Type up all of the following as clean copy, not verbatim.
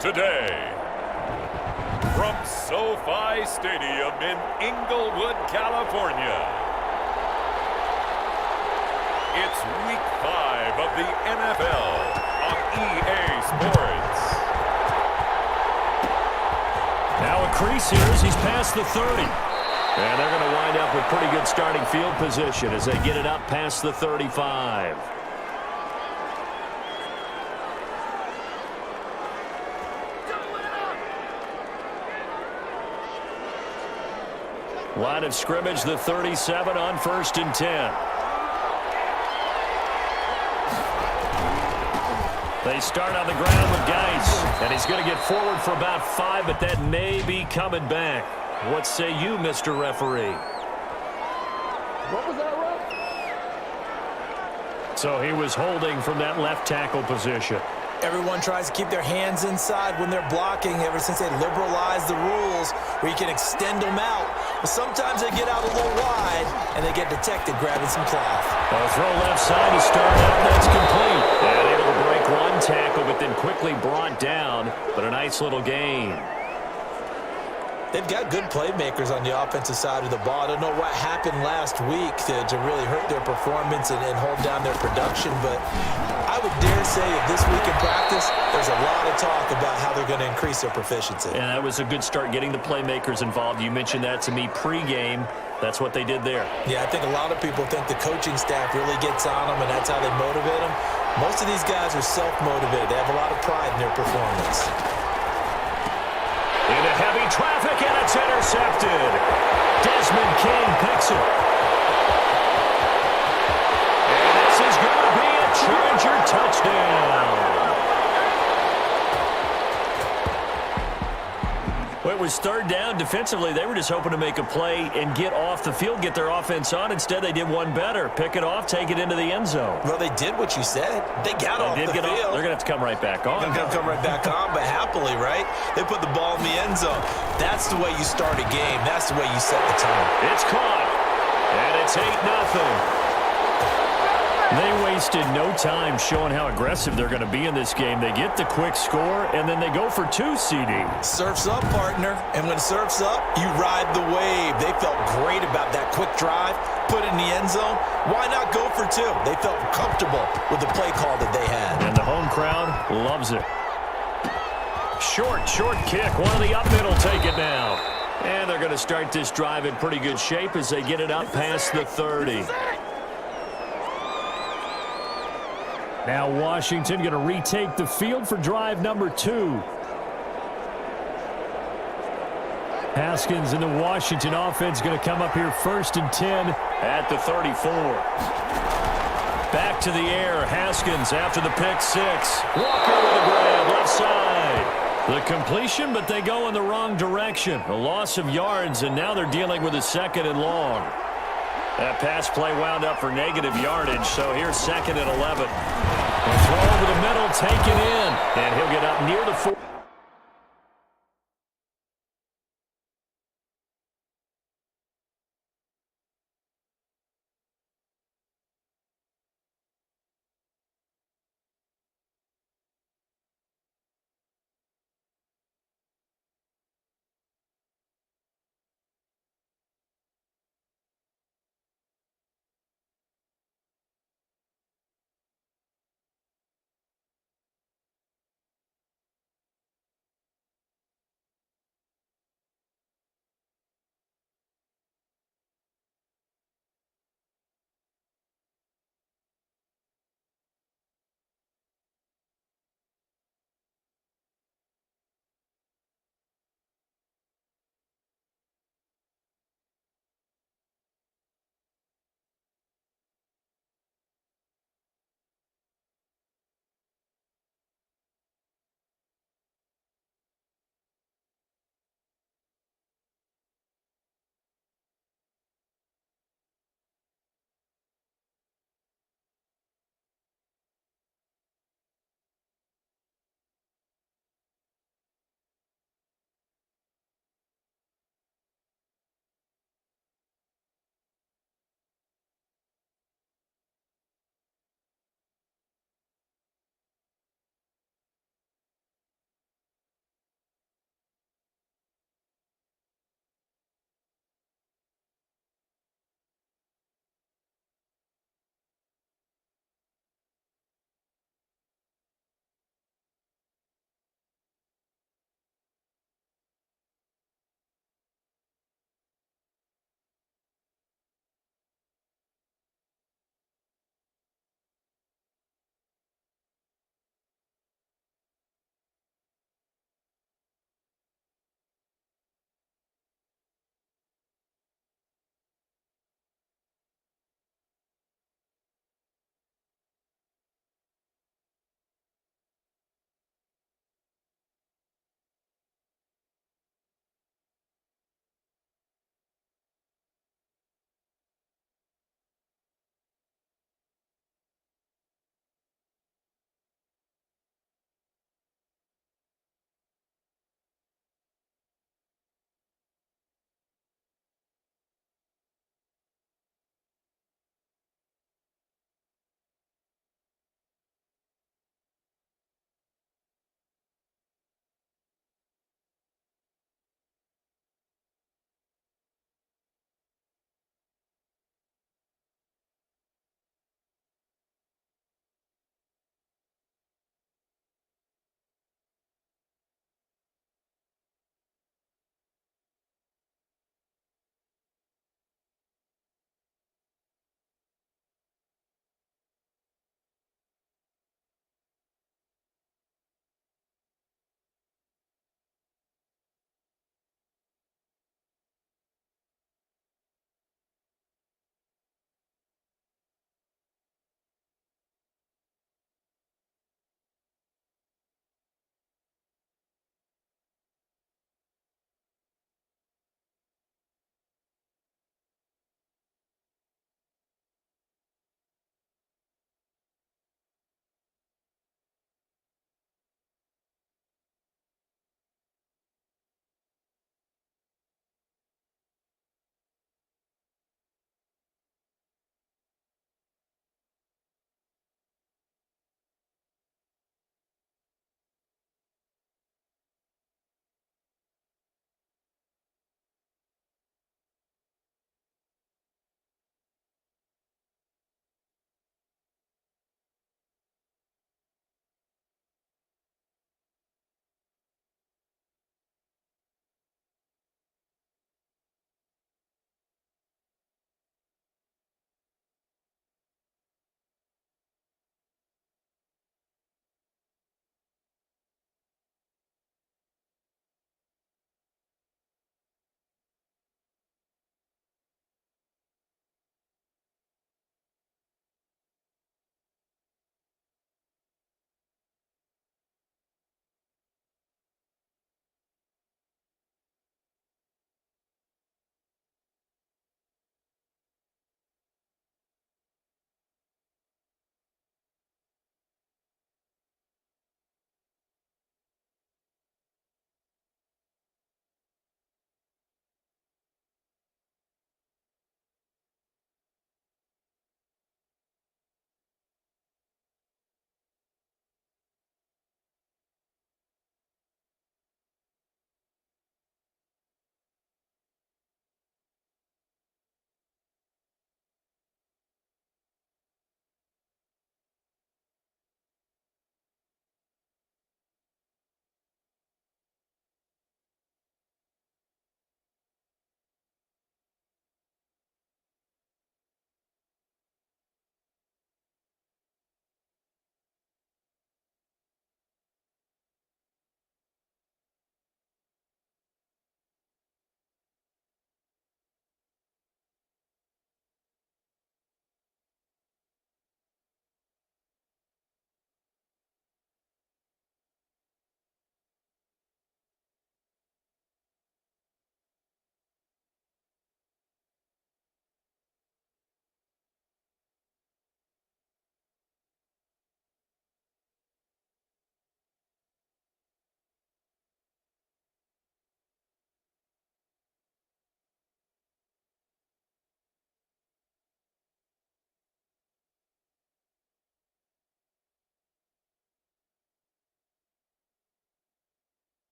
Today, from SoFi Stadium in Inglewood, California, it's Week 5 of the NFL on EA Sports. Now a crease here as he's past the 30. And they're going to wind up with pretty good starting field position as they get it up past the 35. Line of scrimmage, the 37 on 1st and 10. They start on the ground with Geis, and he's going to get forward for about 5, but that may be coming back. What say you, Mr. Referee? What was that, ref? So he was holding from that left tackle position. Everyone tries to keep their hands inside when they're blocking ever since they liberalized the rules where you can extend them out. But sometimes they get out a little wide, and they get detected grabbing some cloth. Well, throw left side to start out. That's complete. And able to break one tackle, but then quickly brought down. But a nice little gain. They've got good playmakers on the offensive side of the ball. I don't know what happened last week to really hurt their performance and hold down their production, but I would dare say that this week in practice, there's a lot of talk about how they're going to increase their proficiency. And that was a good start getting the playmakers involved. You mentioned that to me pregame. That's what they did there. Yeah, I think a lot of people think the coaching staff really gets on them, and that's how they motivate them. Most of these guys are self-motivated. They have a lot of pride in their performance. Into heavy traffic, and it's intercepted. Desmond King picks it. And this is going to be a Charger touchdown. Well, it was 3rd down. Defensively, they were just hoping to make a play and get off the field, get their offense on. Instead, they did one better. Pick it off, take it into the end zone. Well, they did what you said. They got off the field. They're going to have to come right back on. They're going to come right back on, but happily, right? They put the ball in the end zone. That's the way you start a game. That's the way you set the tone. It's caught, and it's 8-0. They wasted no time showing how aggressive they're going to be in this game. They get the quick score, and then they go for 2, CD. Surf's up, partner. And when surf's up, you ride the wave. They felt great about that quick drive, put it in the end zone. Why not go for 2? They felt comfortable with the play call that they had. And the home crowd loves it. Short kick. One of the up middle take it now. And they're going to start this drive in pretty good shape as they get it up past the 30. Now Washington going to retake the field for drive number 2. Haskins and the Washington offense going to come up here 1st and 10 at the 34. Back to the air. Haskins after the pick 6. Walker with a grab left side. The completion, but they go in the wrong direction. A loss of yards, and now they're dealing with a 2nd and long. That pass play wound up for negative yardage, so here's 2nd and 11. The throw over the middle, taken in, and he'll get up near the 4.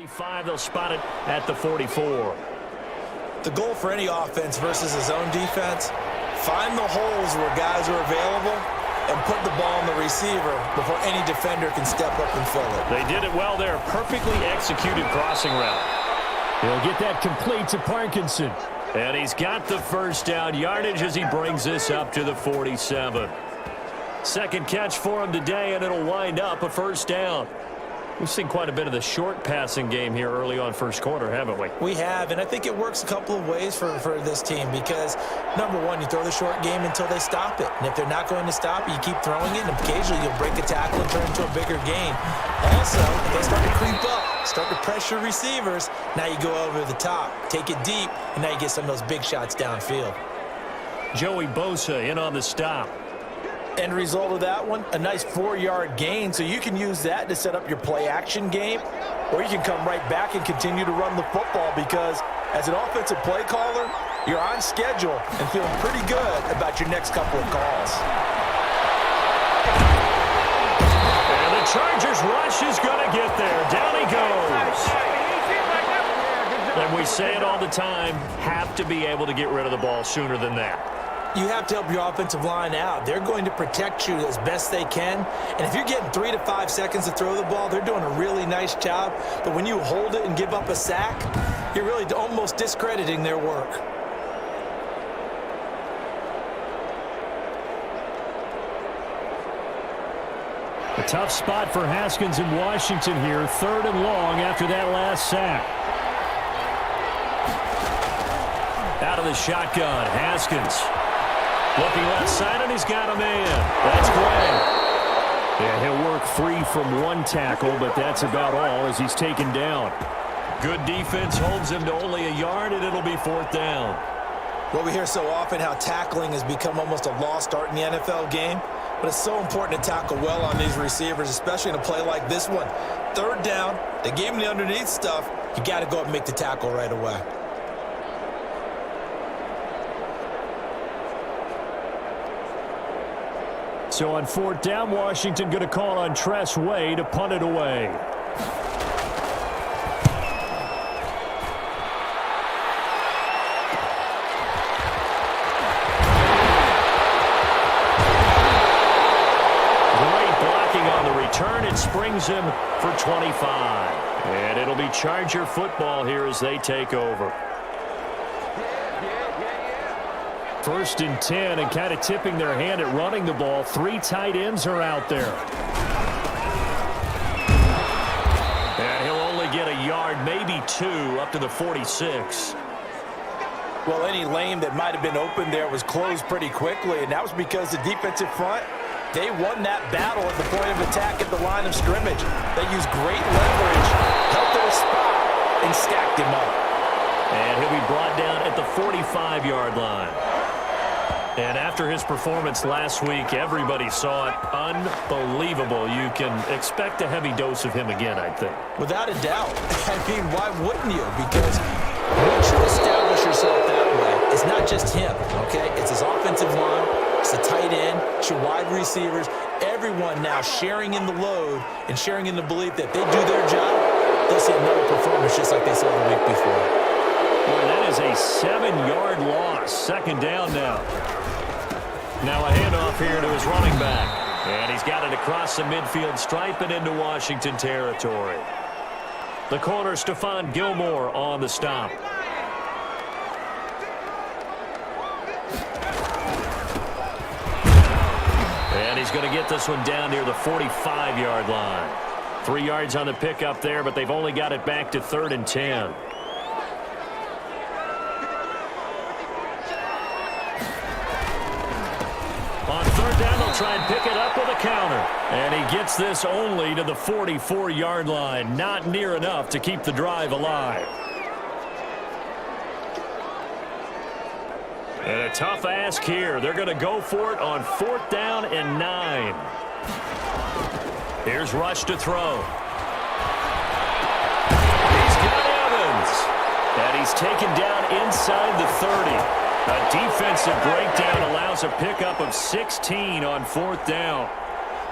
45, they'll spot it at the 44. The goal for any offense versus his own defense, find the holes where guys are available and put the ball on the receiver before any defender can step up and fill it. They did it well there. Perfectly executed crossing route. He'll get that complete to Parkinson. And he's got the first down yardage as he brings this up to the 47. Second catch for him today, and it'll wind up a first down. We've seen quite a bit of the short passing game here early on first quarter, haven't we? We have, and I think it works a couple of ways for this team because, number one, you throw the short game until they stop it. And if they're not going to stop it, you keep throwing it, and occasionally you'll break a tackle and turn it into a bigger game. Also, if they start to creep up, start to pressure receivers, now you go over the top, take it deep, and now you get some of those big shots downfield. Joey Bosa in on the stop. End result of that one, a nice 4-yard gain, so you can use that to set up your play-action game, or you can come right back and continue to run the football because as an offensive play caller, you're on schedule and feeling pretty good about your next couple of calls. And the Chargers rush is going to get there. Down he goes. And we say it all the time, have to be able to get rid of the ball sooner than that. You have to help your offensive line out. They're going to protect you as best they can. And if you're getting 3 to 5 seconds to throw the ball, they're doing a really nice job. But when you hold it and give up a sack, you're really almost discrediting their work. A tough spot for Haskins in Washington here. 3rd and long after that last sack. Out of the shotgun, Haskins. Looking left side, and he's got a man. That's Gray. Yeah, he'll work free from one tackle, but that's about all as he's taken down. Good defense holds him to only a yard, and it'll be 4th down. Well, we hear so often how tackling has become almost a lost art in the NFL game, but it's so important to tackle well on these receivers, especially in a play like this one. 3rd down, they gave him the underneath stuff. You got to go up and make the tackle right away. So on 4th down, Washington going to call on Tress Way to punt it away. Great blocking on the return. It springs him for 25. And it'll be Charger football here as they take over. 1st and 10, and kind of tipping their hand at running the ball. 3 tight ends are out there. And he'll only get a yard, maybe 2, up to the 46. Well, any lane that might have been open there was closed pretty quickly, and that was because the defensive front, they won that battle at the point of attack at the line of scrimmage. They used great leverage, held their spot, and stacked him up. And he'll be brought down at the 45-yard line. And after his performance last week, everybody saw it. Unbelievable. You can expect a heavy dose of him again, I think. Without a doubt. I mean, why wouldn't you? Because once you establish yourself that way, it's not just him, okay? It's his offensive line, it's the tight end, it's your wide receivers, everyone now sharing in the load and sharing in the belief that they do their job, they'll see another performance just like they saw the week before. Boy, that is a 7-yard loss. 2nd down now. Now a handoff here to his running back. And he's got it across the midfield stripe and into Washington territory. The corner, Stephon Gilmore, on the stop. And he's going to get this one down near the 45-yard line. 3 yards on the pickup there, but they've only got it back to 3rd and 10. On 3rd down, they'll try and pick it up with a counter. And he gets this only to the 44-yard line. Not near enough to keep the drive alive. And a tough ask here. They're going to go for it on 4th down and 9. Here's Rush to throw. He's got Evans. And he's taken down inside the 30. A defensive breakdown allows a pickup of 16 on 4th down.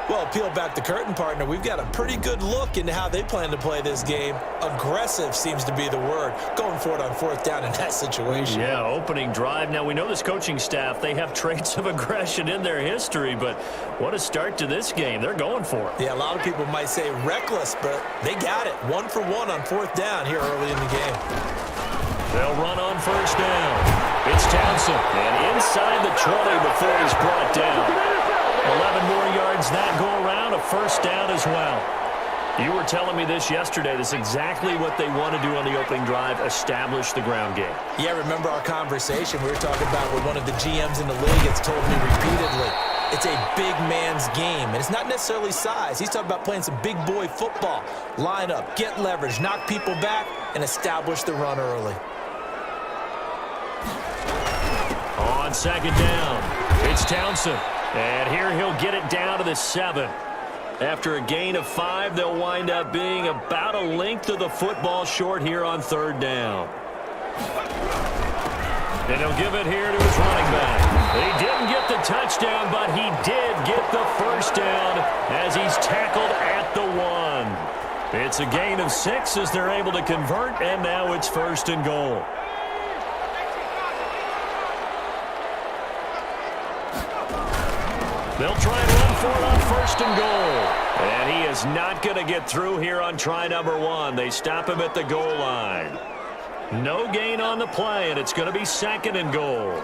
Well, peel back the curtain, partner. We've got a pretty good look into how they plan to play this game. Aggressive seems to be the word. Going for it on fourth down in that situation. Yeah, opening drive. Now, we know this coaching staff, they have traits of aggression in their history, but what a start to this game. They're going for it. Yeah, a lot of people might say reckless, but they got it. 1 for 1 on fourth down here early in the game. They'll run on first down. It's Townsend, and inside the 20 before he's brought down. 11 more yards that go around, a first down as well. You were telling me this yesterday. This is exactly what they want to do on the opening drive, establish the ground game. Yeah, remember our conversation we were talking about what one of the GMs in the league has told me repeatedly. It's a big man's game, and it's not necessarily size. He's talking about playing some big boy football. Line up, get leverage, knock people back, and establish the run early. On second down, it's Townsend. And here he'll get it down to the 7. After a gain of 5, they'll wind up being about a length of the football short here on third down. And he'll give it here to his running back. He didn't get the touchdown, but he did get the first down as he's tackled at the 1. It's a gain of 6 as they're able to convert, and now it's first and goal. They'll try and run for it on first and goal. And he is not going to get through here on try number 1. They stop him at the goal line. No gain on the play, and it's going to be second and goal.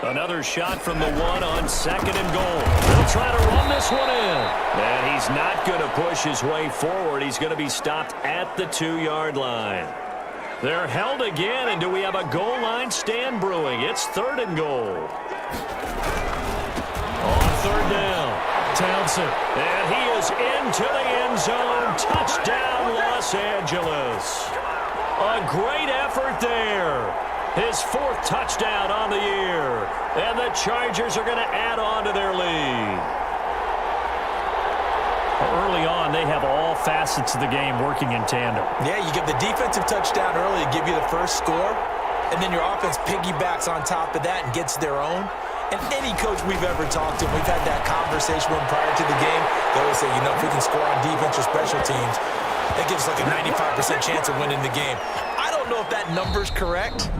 Another shot from the 1 on second and goal. They'll try to run this one in. And he's not going to push his way forward. He's going to be stopped at the 2-yard line. They're held again, and do we have a goal line stand brewing? It's third and goal. On third down, Townsend, and he is into the end zone. Touchdown, Los Angeles. A great effort there. His 4th touchdown on the year. And the Chargers are going to add on to their lead. Early on, they have all facets of the game working in tandem. Yeah, you get the defensive touchdown early to give you the first score, and then your offense piggybacks on top of that and gets their own. And any coach we've ever talked to, we've had that conversation with them prior to the game, they always say, if we can score on defense or special teams, that gives like a 95% chance of winning the game. I don't know if that number's correct,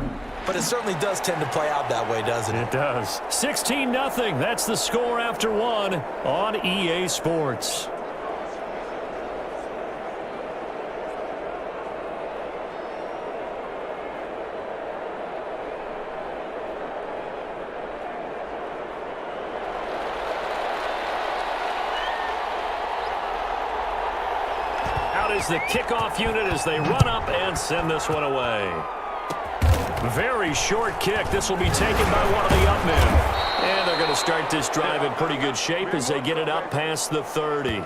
but it certainly does tend to play out that way, doesn't it? It does. 16-0. That's the score after 1 on EA Sports. Is the kickoff unit as they run up and send this one away. Very short kick. This will be taken by one of the up men. And they're going to start this drive in pretty good shape as they get it up past the 30.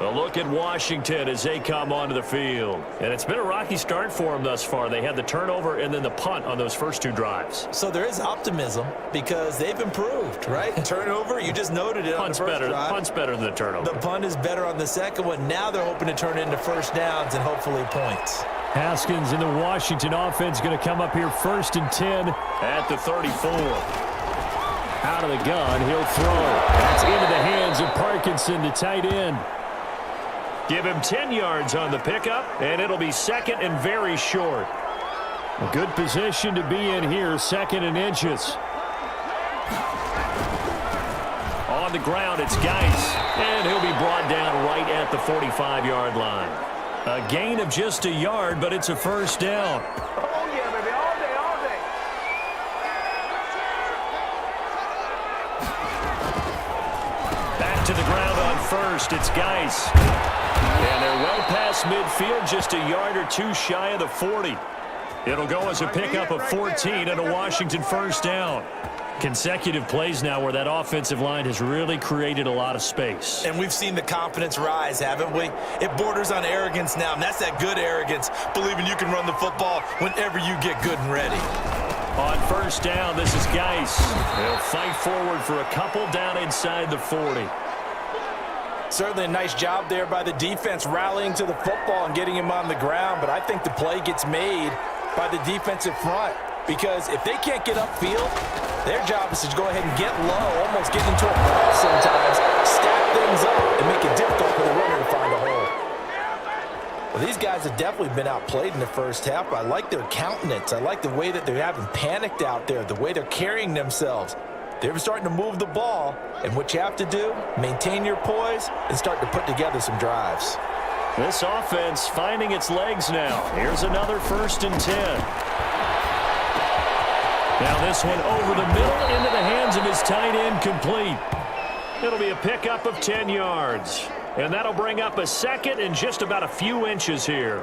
A look at Washington as they come onto the field. And it's been a rocky start for them thus far. They had the turnover and then the punt on those first 2 drives. So there is optimism because they've improved, right? Turnover, you just noted it on the first drive. Punt's better than the turnover. The punt is better on the second one. Now they're hoping to turn into first downs and hopefully points. Haskins in the Washington offense going to come up here first and 10 at the 34. Out of the gun, he'll throw. That's into the hands of Parkinson, the tight end. Give him 10 yards on the pickup, and it'll be second and very short. A good position to be in here, second and inches. On the ground, it's Geis, and he'll be brought down right at the 45-yard line. A gain of just a yard, but it's a first down. Oh, yeah, baby, all day, all day. Back to the ground on first, it's Geis. And they're well past midfield, just a yard or 2 shy of the 40. It'll go as a pickup of 14 and a Washington first down. Consecutive plays now where that offensive line has really created a lot of space. And we've seen the confidence rise, haven't we? It borders on arrogance now, and that's that good arrogance, believing you can run the football whenever you get good and ready. On first down, this is Geis. They'll fight forward for a couple down inside the 40. Certainly a nice job there by the defense rallying to the football and getting him on the ground, but I think the play gets made by the defensive front because if they can't get upfield, Their job is to go ahead and get low, almost get into a ball sometimes, stack things up, and make it difficult for the runner to find a hole. Well, these guys have definitely been outplayed in the first half. I like their countenance. I like the way that they haven't panicked out there, the way they're carrying themselves. They're starting to move the ball, and what you have to do, maintain your poise and start to put together some drives. This offense finding its legs now. Here's another 1st and 10. Now this one over the middle into the hands of his tight end, complete. It'll be a pickup of 10 yards. And that'll bring up a 2nd and just about a few inches here.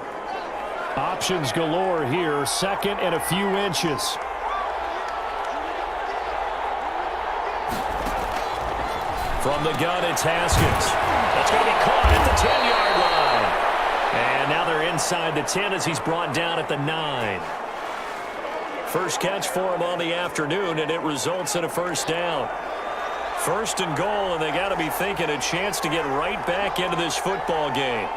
Options galore here, 2nd and a few inches. From the gun, it's Haskins. That's going to be caught at the 10-yard line. And now they're inside the 10 as he's brought down at the 9. First catch for him on the afternoon, and it results in a 1st down. 1st and goal, and they got to be thinking a chance to get right back into this football game.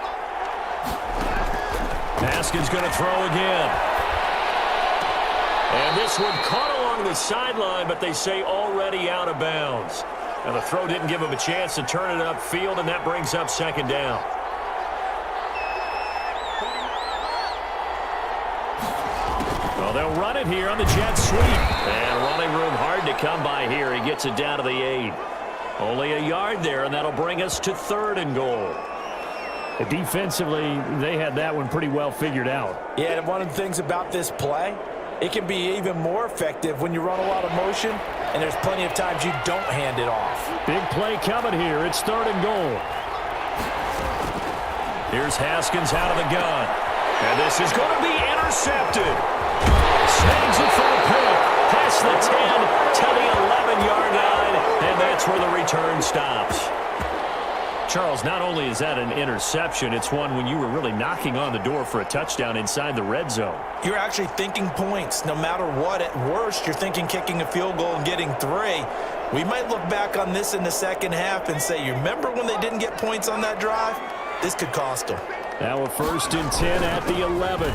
Haskins going to throw again. And this one caught along the sideline, but they say already out of bounds. And the throw didn't give him a chance to turn it upfield, and that brings up 2nd down. Well, they'll run it here on the jet sweep. And running room hard to come by here. He gets it down to the 8. Only a yard there, and that'll bring us to 3rd and goal. Defensively, they had that one pretty well figured out. Yeah, and one of the things about this play, it can be even more effective when you run a lot of motion, and there's plenty of times you don't hand it off. Big play coming here. It's 3rd and goal. Here's Haskins out of the gun. And this is going to be intercepted. Snags it for the pick. Past the 10 to the 11-yard line, and that's where the return stops. Charles, not only is that an interception, it's one when you were really knocking on the door for a touchdown inside the red zone. You're actually thinking points. No matter what, at worst, you're thinking kicking a field goal and getting 3. We might look back on this in the second half and say, you remember when they didn't get points on that drive? This could cost them. Now a 1st and 10 at the 11.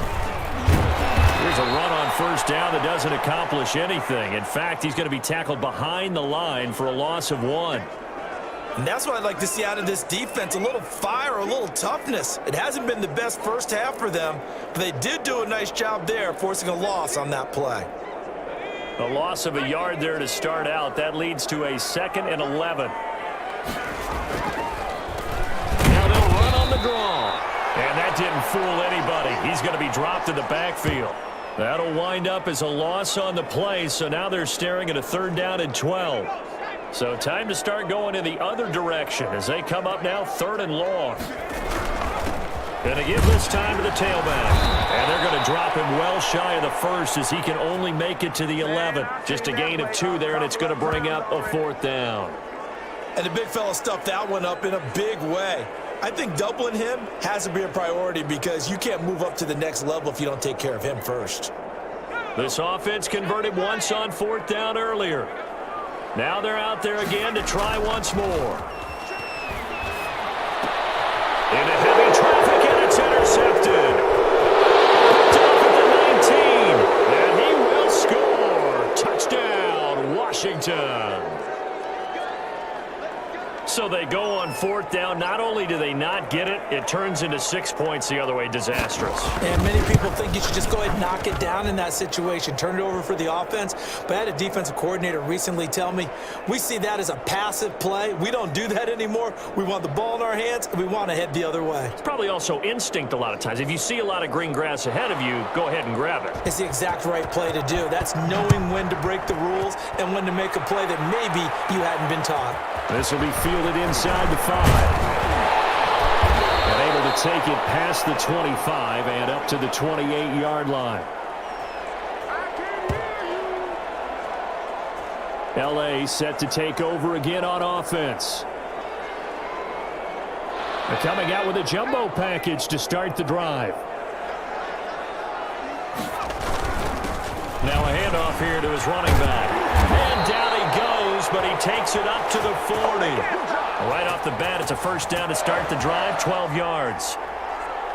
Here's a run on 1st down that doesn't accomplish anything. In fact, he's going to be tackled behind the line for a loss of 1. And that's what I'd like to see out of this defense, a little fire, a little toughness. It hasn't been the best first half for them, but they did do a nice job there, forcing a loss on that play. A loss of a yard there to start out. That leads to a 2nd and 11. Now they'll run on the draw. And that didn't fool anybody. He's going to be dropped in the backfield. That'll wind up as a loss on the play, so now they're staring at a 3rd down and 12. So time to start going in the other direction as they come up now 3rd and long. Going to give this time to the tailback. And they're going to drop him well shy of the 1st as he can only make it to the 11. Just a gain of 2 there, and it's going to bring up a 4th down. And the big fella stuffed that one up in a big way. I think doubling him has to be a priority because you can't move up to the next level if you don't take care of him first. This offense converted once on 4th down earlier. Now they're out there again to try once more. Into heavy traffic, and it's intercepted. Picked off at the 19, and he will score. Touchdown, Washington. So they go on 4th down. Not only do they not get it, it turns into 6 points the other way. Disastrous. And many people think you should just go ahead and knock it down in that situation, turn it over for the offense. But I had a defensive coordinator recently tell me, we see that as a passive play. We don't do that anymore. We want the ball in our hands, and we want to head the other way. It's probably also instinct a lot of times. If you see a lot of green grass ahead of you, go ahead and grab it. It's the exact right play to do. That's knowing when to break the rules and when to make a play that maybe you hadn't been taught. This will be fielded inside the 5. And able to take it past the 25 and up to the 28-yard line. L.A. set to take over again on offense. They're coming out with a jumbo package to start the drive. Now a handoff here to his running back. And down he goes, but he takes it up to the 40. Right off the bat, it's a 1st down to start the drive, 12 yards.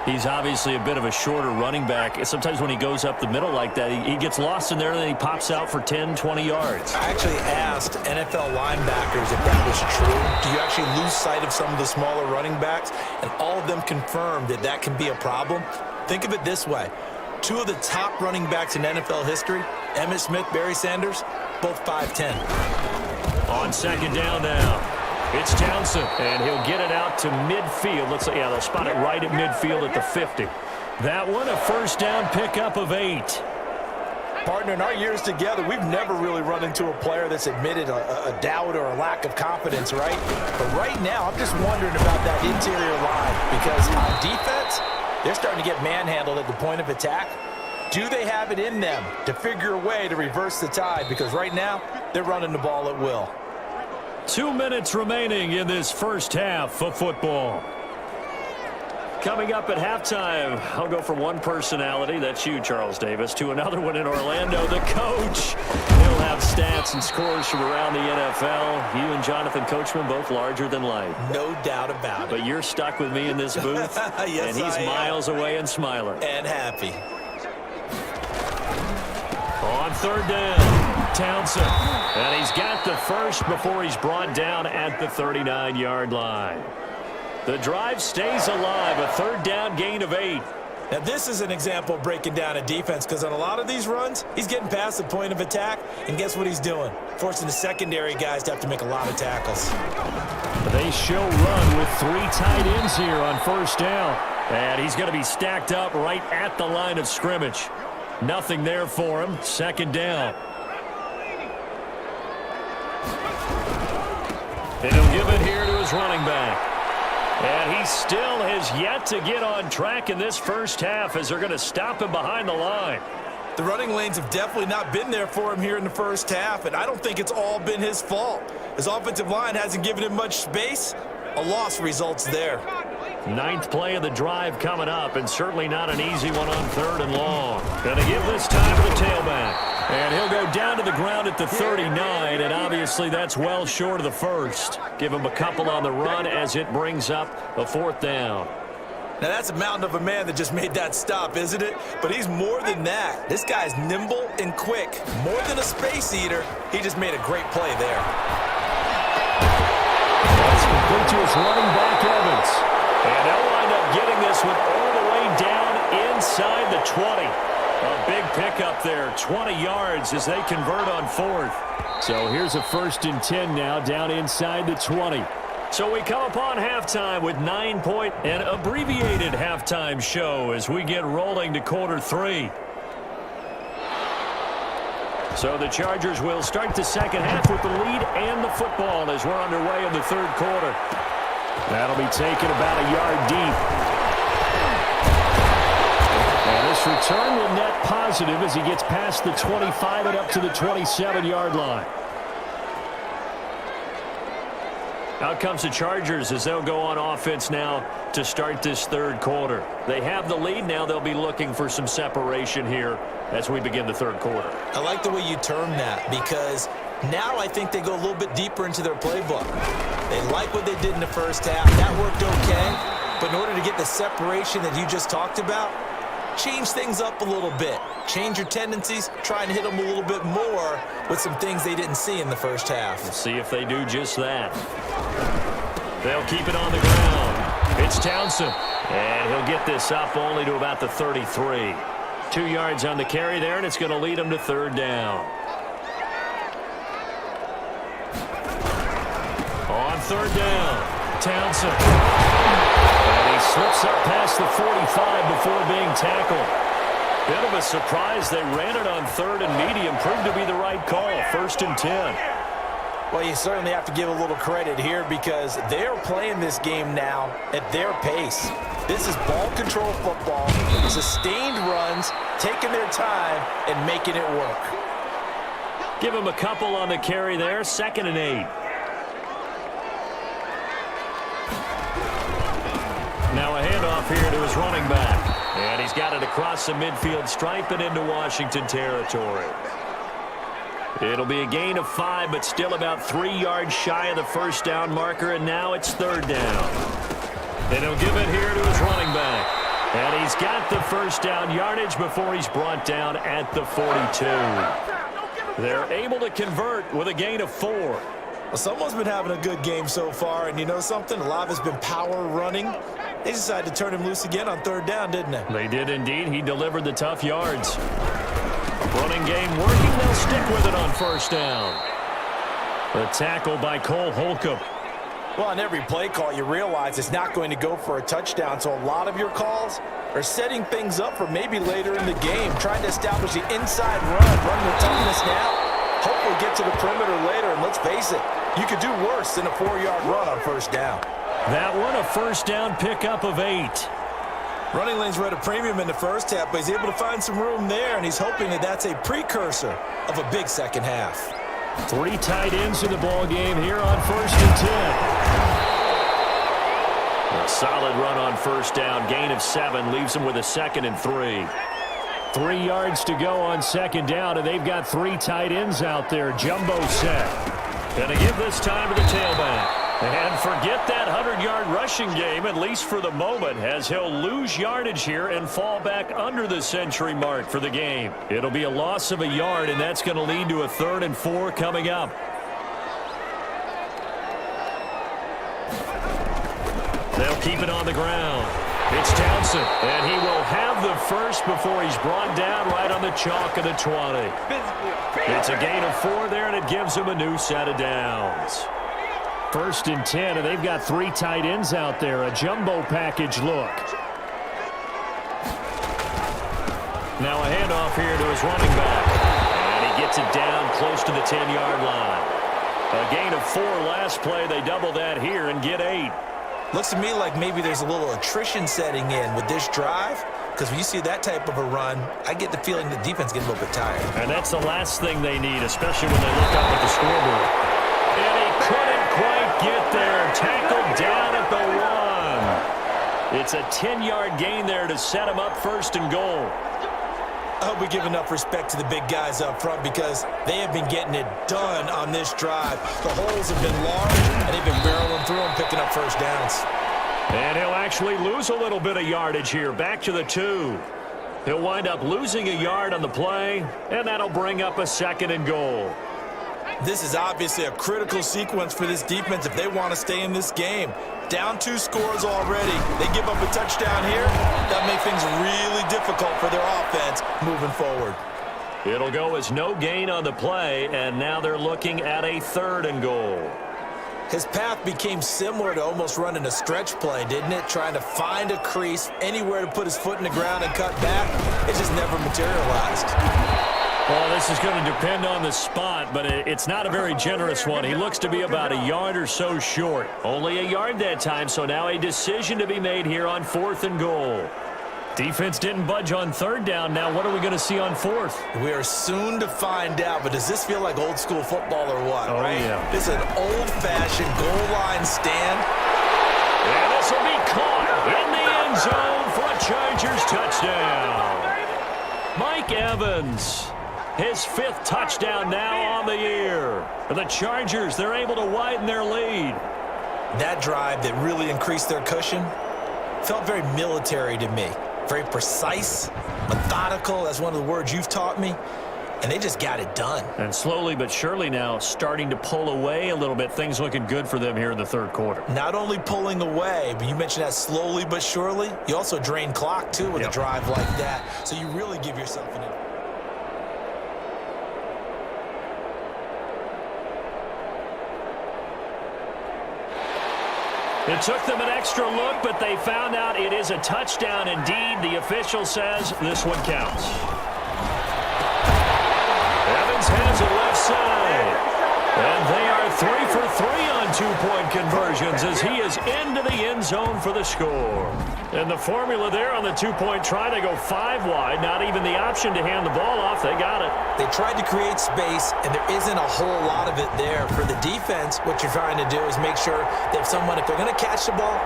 He's obviously a bit of a shorter running back. Sometimes when he goes up the middle like that, he gets lost in there, and then he pops out for 10, 20 yards. I actually asked NFL linebackers if that was true. Do you actually lose sight of some of the smaller running backs? And all of them confirmed that that can be a problem. Think of it this way. Two of the top running backs in NFL history, Emmitt Smith, Barry Sanders, both 5'10". On second down now. It's Townsend, and he'll get it out to midfield. They'll spot it right at midfield at the 50. That one, a first down pickup of 8. Partner, in our years together, we've never really run into a player that's admitted a doubt or a lack of confidence, right? But right now, I'm just wondering about that interior line, because on defense, they're starting to get manhandled at the point of attack. Do they have it in them to figure a way to reverse the tide? Because right now, they're running the ball at will. 2 minutes remaining in this first half of football. Coming up at halftime, I'll go from one personality, that's you, Charles Davis, to another one in Orlando, the coach. He'll have stats and scores from around the NFL. You and Jonathan Coachman, both larger than life. No doubt about it. But you're stuck with me in this booth, yes, and he's miles away and smiling. And happy. On third down, Townsend. And he's got the first before he's brought down at the 39-yard line. The drive stays alive, a third down gain of 8. Now, this is an example of breaking down a defense, because on a lot of these runs, he's getting past the point of attack, and guess what he's doing? Forcing the secondary guys to have to make a lot of tackles. They show run with 3 tight ends here on first down. And he's going to be stacked up right at the line of scrimmage. Nothing there for him. Second down. And he'll give it here to his running back. And he still has yet to get on track in this first half as they're going to stop him behind the line. The running lanes have definitely not been there for him here in the first half, and I don't think it's all been his fault. His offensive line hasn't given him much space. A loss results there. 9th play of the drive coming up, and certainly not an easy one on third and long. Going to give this time to the tailback. And he'll go down to the ground at the 39, and obviously that's well short of the first. Give him a couple on the run as it brings up a 4th down. Now, that's a mountain of a man that just made that stop, isn't it? But he's more than that. This guy's nimble and quick. More than a space eater, he just made a great play there. That's complete to his running back, Evans. And they'll wind up getting this one all the way down inside the 20. A big pickup there, 20 yards as they convert on 4th. So here's a 1st and 10 now, down inside the 20. So we come upon halftime with 9-point and abbreviated halftime show as we get rolling to quarter 3. So the Chargers will start the second half with the lead and the football as we're underway in the third quarter. That'll be taken about a yard deep. And this return will net positive as he gets past the 25 and up to the 27-yard line. Out comes the Chargers as they'll go on offense now to start this third quarter. They have the lead now. They'll be looking for some separation here as we begin the third quarter. I like the way you term that, because now I think they go a little bit deeper into their playbook. They like what they did in the first half. That worked okay. But in order to get the separation that you just talked about, change things up a little bit. Change your tendencies. Try and hit them a little bit more with some things they didn't see in the first half. We'll see if they do just that. They'll keep it on the ground. It's Townsend. And he'll get this up only to about the 33. 2 yards on the carry there, and it's going to lead him to third down. On third down, Townsend. And he slips up past the 45 before being tackled. Bit of a surprise. They ran it on third and medium. Proved to be the right call. 1st and 10. Well, you certainly have to give a little credit here because they're playing this game now at their pace. This is ball control football, sustained runs, taking their time and making it work. Give him a couple on the carry there. 2nd and 8. Now a handoff here to his running back. And he's got it across the midfield stripe and into Washington territory. It'll be a gain of 5, but still about 3 yards shy of the first down marker, and now it's third down. And he'll give it here to his running back. And he's got the first down yardage before he's brought down at the 42. They're able to convert with a gain of 4. Well, someone's been having a good game so far, and you know something? A lot of it's been power running. They decided to turn him loose again on third down, didn't they? They did indeed. He delivered the tough yards. Running game working. They'll stick with it on first down. The tackle by Cole Holcomb. Well, on every play call, you realize it's not going to go for a touchdown, so a lot of your calls are setting things up for maybe later in the game, trying to establish the inside run with toughness now. Hopefully get to the perimeter later, and let's face it, you could do worse than a 4-yard run on first down. That one, a first down pickup of 8. Running lanes were at a premium in the first half, but he's able to find some room there, and he's hoping that that's a precursor of a big second half. 3 tight ends in the ball game here on first and 10. A solid run on first down. Gain of 7 leaves him with a 2nd and 3. 3 yards to go on second down, and they've got 3 tight ends out there. Jumbo set. Gonna give this time to the tailback. And forget that 100-yard rushing game, at least for the moment, as he'll lose yardage here and fall back under the century mark for the game. It'll be a loss of a yard, and that's going to lead to a 3rd and 4 coming up. They'll keep it on the ground. It's Townsend, and he will have the first before he's brought down right on the chalk of the 20. It's a gain of 4 there, and it gives him a new set of downs. 1st and 10, and they've got 3 tight ends out there. A jumbo package look. Now a handoff here to his running back. And he gets it down close to the 10-yard line. A gain of 4 last play. They double that here and get 8. Looks to me like maybe there's a little attrition setting in with this drive, because when you see that type of a run, I get the feeling the defense gets a little bit tired. And that's the last thing they need, especially when they look up at the scoreboard. And he couldn't quite get there. Tackled down at the 1. It's a 10-yard gain there to set him up 1st and goal. I hope we give enough respect to the big guys up front, because they have been getting it done on this drive. The holes have been large, and they've been barreling through them, picking up first downs. And he'll actually lose a little bit of yardage here. Back to the 2. He'll wind up losing a yard on the play, and that'll bring up a 2nd and goal. This is obviously a critical sequence for this defense if they want to stay in this game. Down 2 scores already. They give up a touchdown here. That makes things really difficult for their offense moving forward. It'll go as no gain on the play, and now they're looking at a 3rd and goal. His path became similar to almost running a stretch play, didn't it? Trying to find a crease, anywhere to put his foot in the ground and cut back. It just never materialized. Well, this is going to depend on the spot, but it's not a very generous one. He looks to be about a yard or so short. Only a yard that time, so now a decision to be made here on 4th and goal. Defense didn't budge on 3rd down. Now what are we going to see on 4th? We are soon to find out, but does this feel like old school football or what, right? Yeah. This is an old-fashioned goal line stand. And this will be caught in the end zone for a Chargers touchdown. Mike Evans. His 5th touchdown now on the year. For the Chargers, they're able to widen their lead. That drive that really increased their cushion felt very military to me. Very precise, methodical, that's one of the words you've taught me. And they just got it done. And slowly but surely now starting to pull away a little bit. Things looking good for them here in the 3rd quarter. Not only pulling away, but you mentioned that slowly but surely. You also drain clock, too, with a drive like that. So you really give yourself an advantage. It took them an extra look, but they found out it is a touchdown indeed. The official says this one counts. Evans has it left side. And they are 3 for 3 on 2-point conversions as he is into the end zone for the score. And the formula there on the 2-point try, they go 5 wide. Not even the option to hand the ball off. They got it. They tried to create space, and there isn't a whole lot of it there. For the defense, what you're trying to do is make sure that if they're going to catch the ball,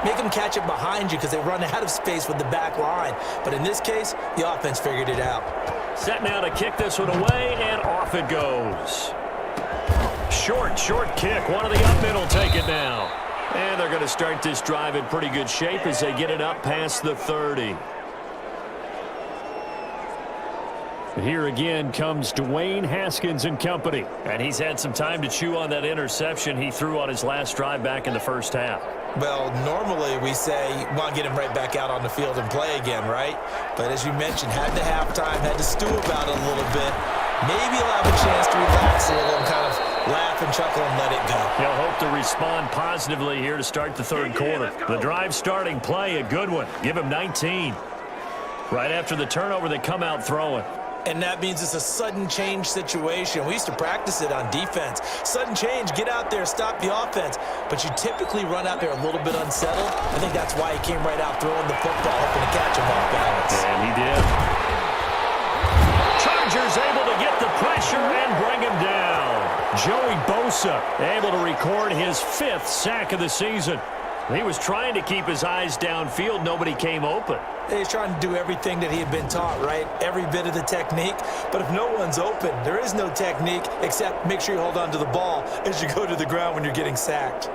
make them catch it behind you because they run out of space with the back line. But in this case, the offense figured it out. Set now to kick this one away, and off it goes. Short kick. One of the up mid will take it now. And they're going to start this drive in pretty good shape as they get it up past the 30. Here again comes Dwayne Haskins and company. And he's had some time to chew on that interception he threw on his last drive back in the first half. Well, normally we say you want to get him right back out on the field and play again, right? But as you mentioned, had the halftime, had to stew about it a little bit. Maybe he'll have a chance to relax a little and kind of laugh and chuckle and let it go. He'll hope to respond positively here to start the third quarter. The drive starting play, a good one. Give him 19. Right after the turnover, they come out throwing. And that means it's a sudden change situation. We used to practice it on defense. Sudden change, get out there, stop the offense. But you typically run out there a little bit unsettled. I think that's why he came right out throwing the football, hoping to catch him off balance. And he did. Chargers able to get the pressure and bring him down. Joey Bosa able to record his 5th sack of the season. He was trying to keep his eyes downfield. Nobody came open. He's trying to do everything that he had been taught, right? Every bit of the technique. But if no one's open, there is no technique except make sure you hold on to the ball as you go to the ground when you're getting sacked.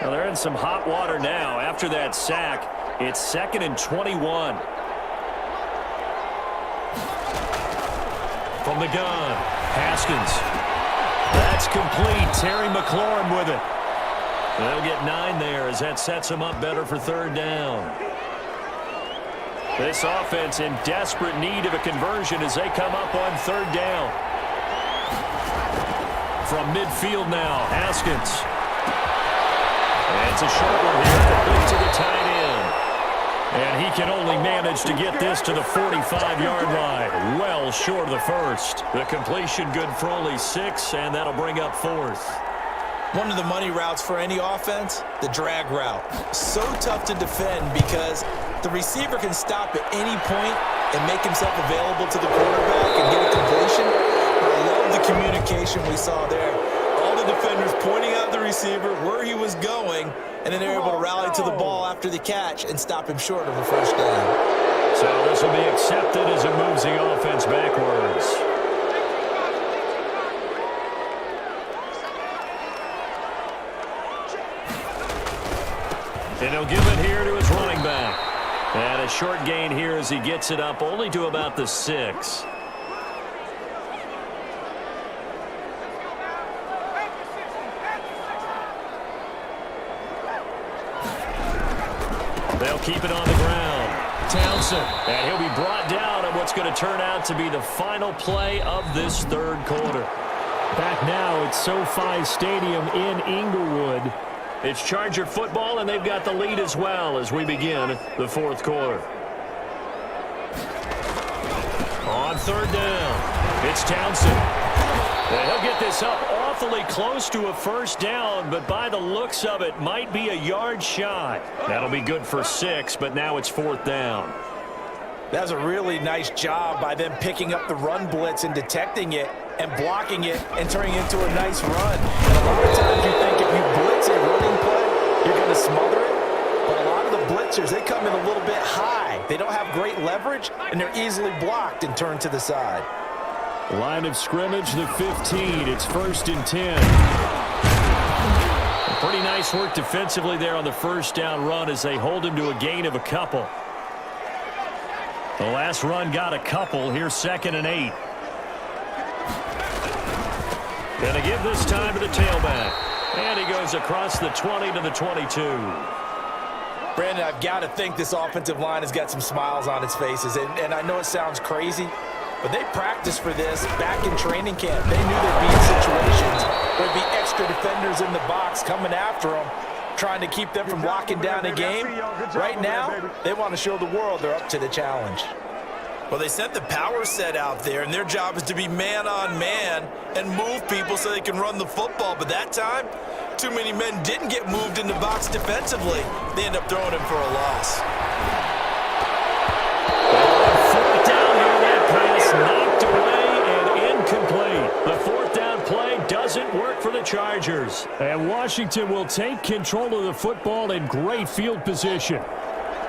Well, they're in some hot water now. After that sack, it's 2nd and 21. From the gun, Haskins. That's complete. Terry McLaurin with it. They'll get 9 there as that sets them up better for 3rd down. This offense in desperate need of a conversion as they come up on 3rd down. From midfield now, Haskins. And it's a short one here, complete to the tight end. And he can only manage to get this to the 45-yard line, well short of the first. The completion good for only 6, and that'll bring up 4th. One of the money routes for any offense, the drag route. So tough to defend because the receiver can stop at any point and make himself available to the quarterback and get a completion. I love the communication we saw there. All the defenders pointing out the receiver, where he was going, and then they're able to rally to the ball after the catch and stop him short of the first down. So this will be accepted as it moves the offense backwards. And he'll give it here to his running back. And a short gain here as he gets it up only to about the 6. They'll keep it on the ground. Townsend. And he'll be brought down on what's going to turn out to be the final play of this 3rd quarter. Back now at SoFi Stadium in Inglewood. It's Charger football, and they've got the lead as well as we begin the 4th quarter. On 3rd down, it's Townsend. And he'll get this up awfully close to a first down, but by the looks of it, might be a yard shy. That'll be good for 6, but now it's 4th down. That's a really nice job by them picking up the run blitz and detecting it and blocking it and turning it into a nice run. And a lot of times you think if you blitz a running play, you're going to smother it. But a lot of the blitzers, they come in a little bit high. They don't have great leverage, and they're easily blocked and turned to the side. Line of scrimmage, the 15. It's 1st and 10. Pretty nice work defensively there on the first down run as they hold him to a gain of a couple. The last run got a couple. Here's 2nd and 8. Going to give this time to the tailback. And he goes across the 20 to the 22. Brandon, I've got to think this offensive line has got some smiles on its faces. And I know it sounds crazy, but they practiced for this back in training camp. They knew they'd be in situations where there'd be extra defenders in the box coming after them, trying to keep them from locking down a game. Right now, they want to show the world they're up to the challenge. Well, they sent the power set out there, and their job is to be man-on-man and move people so they can run the football. But that time, too many men didn't get moved in the box defensively. They end up throwing him for a loss. 4th down here, that pass knocked away and incomplete. The 4th down play doesn't work for the Chargers. And Washington will take control of the football in great field position.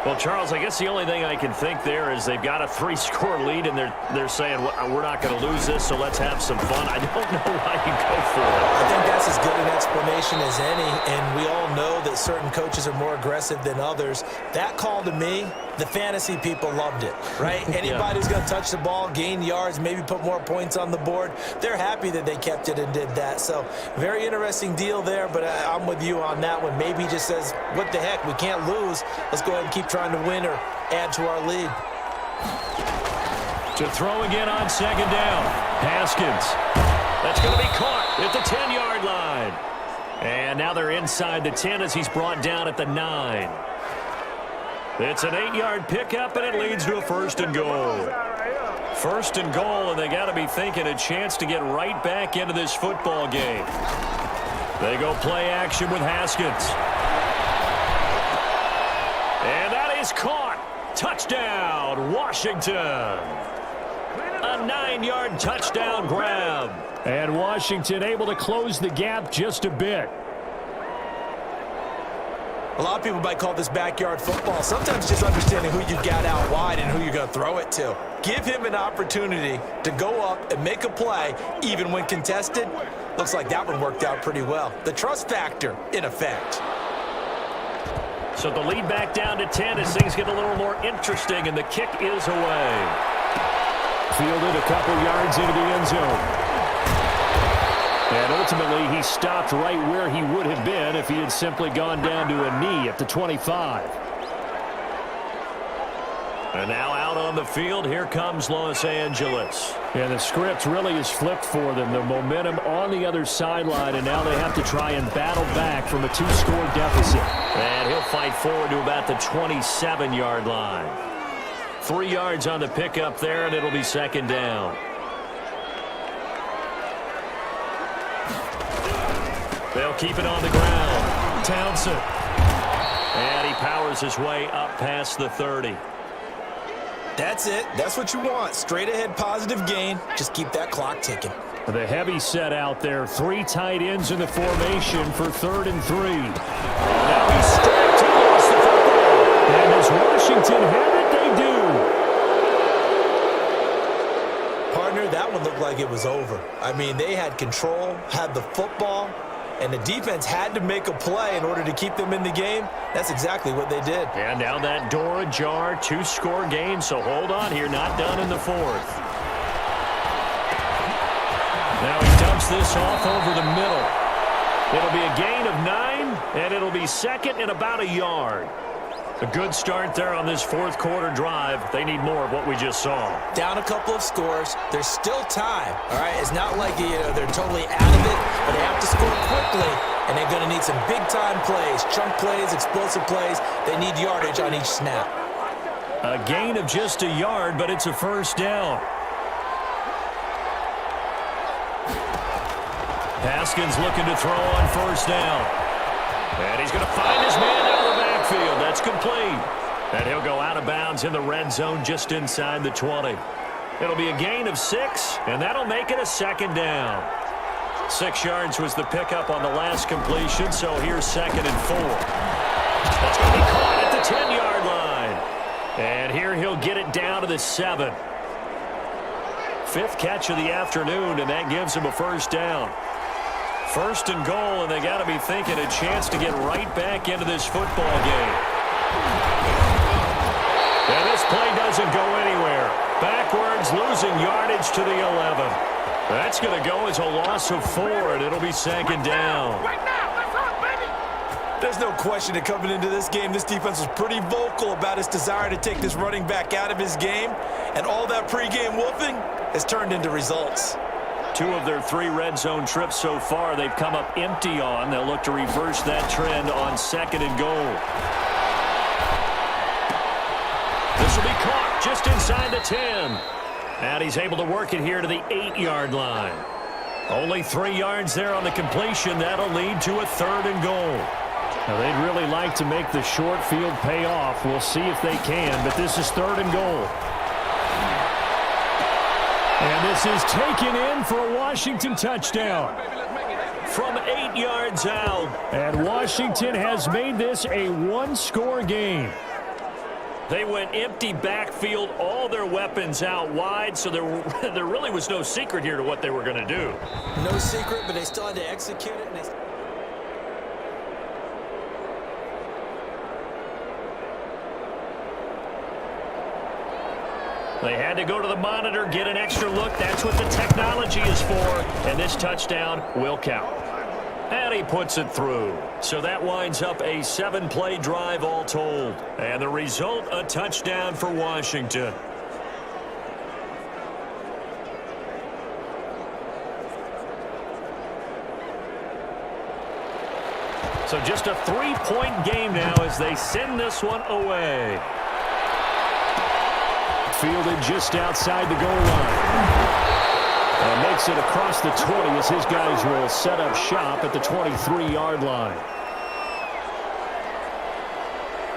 Well, Charles, I guess the only thing I can think there is they've got a 3-score lead, and they're saying, we're not going to lose this, so let's have some fun. I don't know why you go for it. I think that's as good an explanation as any, and we all know that certain coaches are more aggressive than others. That call to me, the fantasy people loved it, right? Anybody who's going to touch the ball, gain yards, maybe put more points on the board, they're happy that they kept it and did that. So very interesting deal there, but I'm with you on that one. Maybe he just says, what the heck, we can't lose. Let's go ahead and keep trying to win or add to our lead. To throw again on second down. Haskins. That's going to be caught at the 10-yard line. And now they're inside the 10 as he's brought down at the 9. It's an 8-yard pickup, and it leads to a 1st and goal. 1st and goal, and they got to be thinking a chance to get right back into this football game. They go play action with Haskins. And that is caught. Touchdown, Washington. A 9-yard touchdown grab. And Washington able to close the gap just a bit. A lot of people might call this backyard football. Sometimes just understanding who you've got out wide and who you're going to throw it to. Give him an opportunity to go up and make a play, even when contested. Looks like that one worked out pretty well. The trust factor, in effect. So the lead back down to 10 as things get a little more interesting, and the kick is away. Fielded a couple yards into the end zone. And ultimately, he stopped right where he would have been if he had simply gone down to a knee at the 25. And now out on the field, here comes Los Angeles. And the script really is flipped for them. The momentum on the other sideline, and now they have to try and battle back from a 2-score deficit. And he'll fight forward to about the 27-yard line. 3 yards on the pickup there, and it'll be second down. They'll keep it on the ground. Townsend. And he powers his way up past the 30. That's it. That's what you want. Straight ahead positive gain. Just keep that clock ticking. The heavy set out there. 3 tight ends in the formation for 3rd and 3. Now he's strapped. He lost the football. And as Washington have it, they do. Partner, that one looked like it was over. I mean, they had control, had the football, and the defense had to make a play in order to keep them in the game. That's exactly what they did. And now that door ajar, 2-score game, so hold on here, not done in the 4th. Now he dumps this off over the middle. It'll be a gain of 9, and it'll be second and about a yard. A good start there on this 4th quarter drive. They need more of what we just saw. Down a couple of scores. There's still time, all right? It's not like they're totally out of it, but they have to score quickly, and they're going to need some big-time plays, chunk plays, explosive plays. They need yardage on each snap. A gain of just a yard, but it's a 1st down. Haskins looking to throw on 1st down. And he's going to find his man out of the backfield. That's complete. And he'll go out of bounds in the red zone just inside the 20. It'll be a gain of 6, and that'll make it a 2nd down. 6 yards was the pickup on the last completion, so here's 2nd and 4. That's going to be caught at the 10-yard line. And here he'll get it down to the 7. 5th catch of the afternoon, and that gives him a 1st down. 1st and goal, and they got to be thinking a chance to get right back into this football game. And this play doesn't go anywhere. Backwards, losing yardage to the 11. That's going to go as a loss of 4, and it'll be 2nd down. There's no question that coming into this game, this defense was pretty vocal about its desire to take this running back out of his game, and all that pregame wolfing has turned into results. 2 of their 3 red zone trips so far, they've come up empty on. They'll look to reverse that trend on 2nd and goal. This will be caught just inside the 10. And he's able to work it here to the 8-yard line. Only 3 yards there on the completion. That'll lead to a 3rd and goal. Now, they'd really like to make the short field pay off. We'll see if they can, but this is 3rd and goal. And this is taken in for a Washington touchdown. From 8 yards out. And Washington has made this a 1-score game. They went empty backfield, all their weapons out wide, so there really was no secret here to what they were going to do. No secret, but they still had to execute it. They had to go to the monitor, get an extra look. That's what the technology is for, and this touchdown will count. And he puts it through. So that winds up a 7-play drive all told. And the result, a touchdown for Washington. So just a 3-point game now as they send this one away. Fielded just outside the goal line. And makes it across the 20 as his guys will set up shop at the 23-yard line.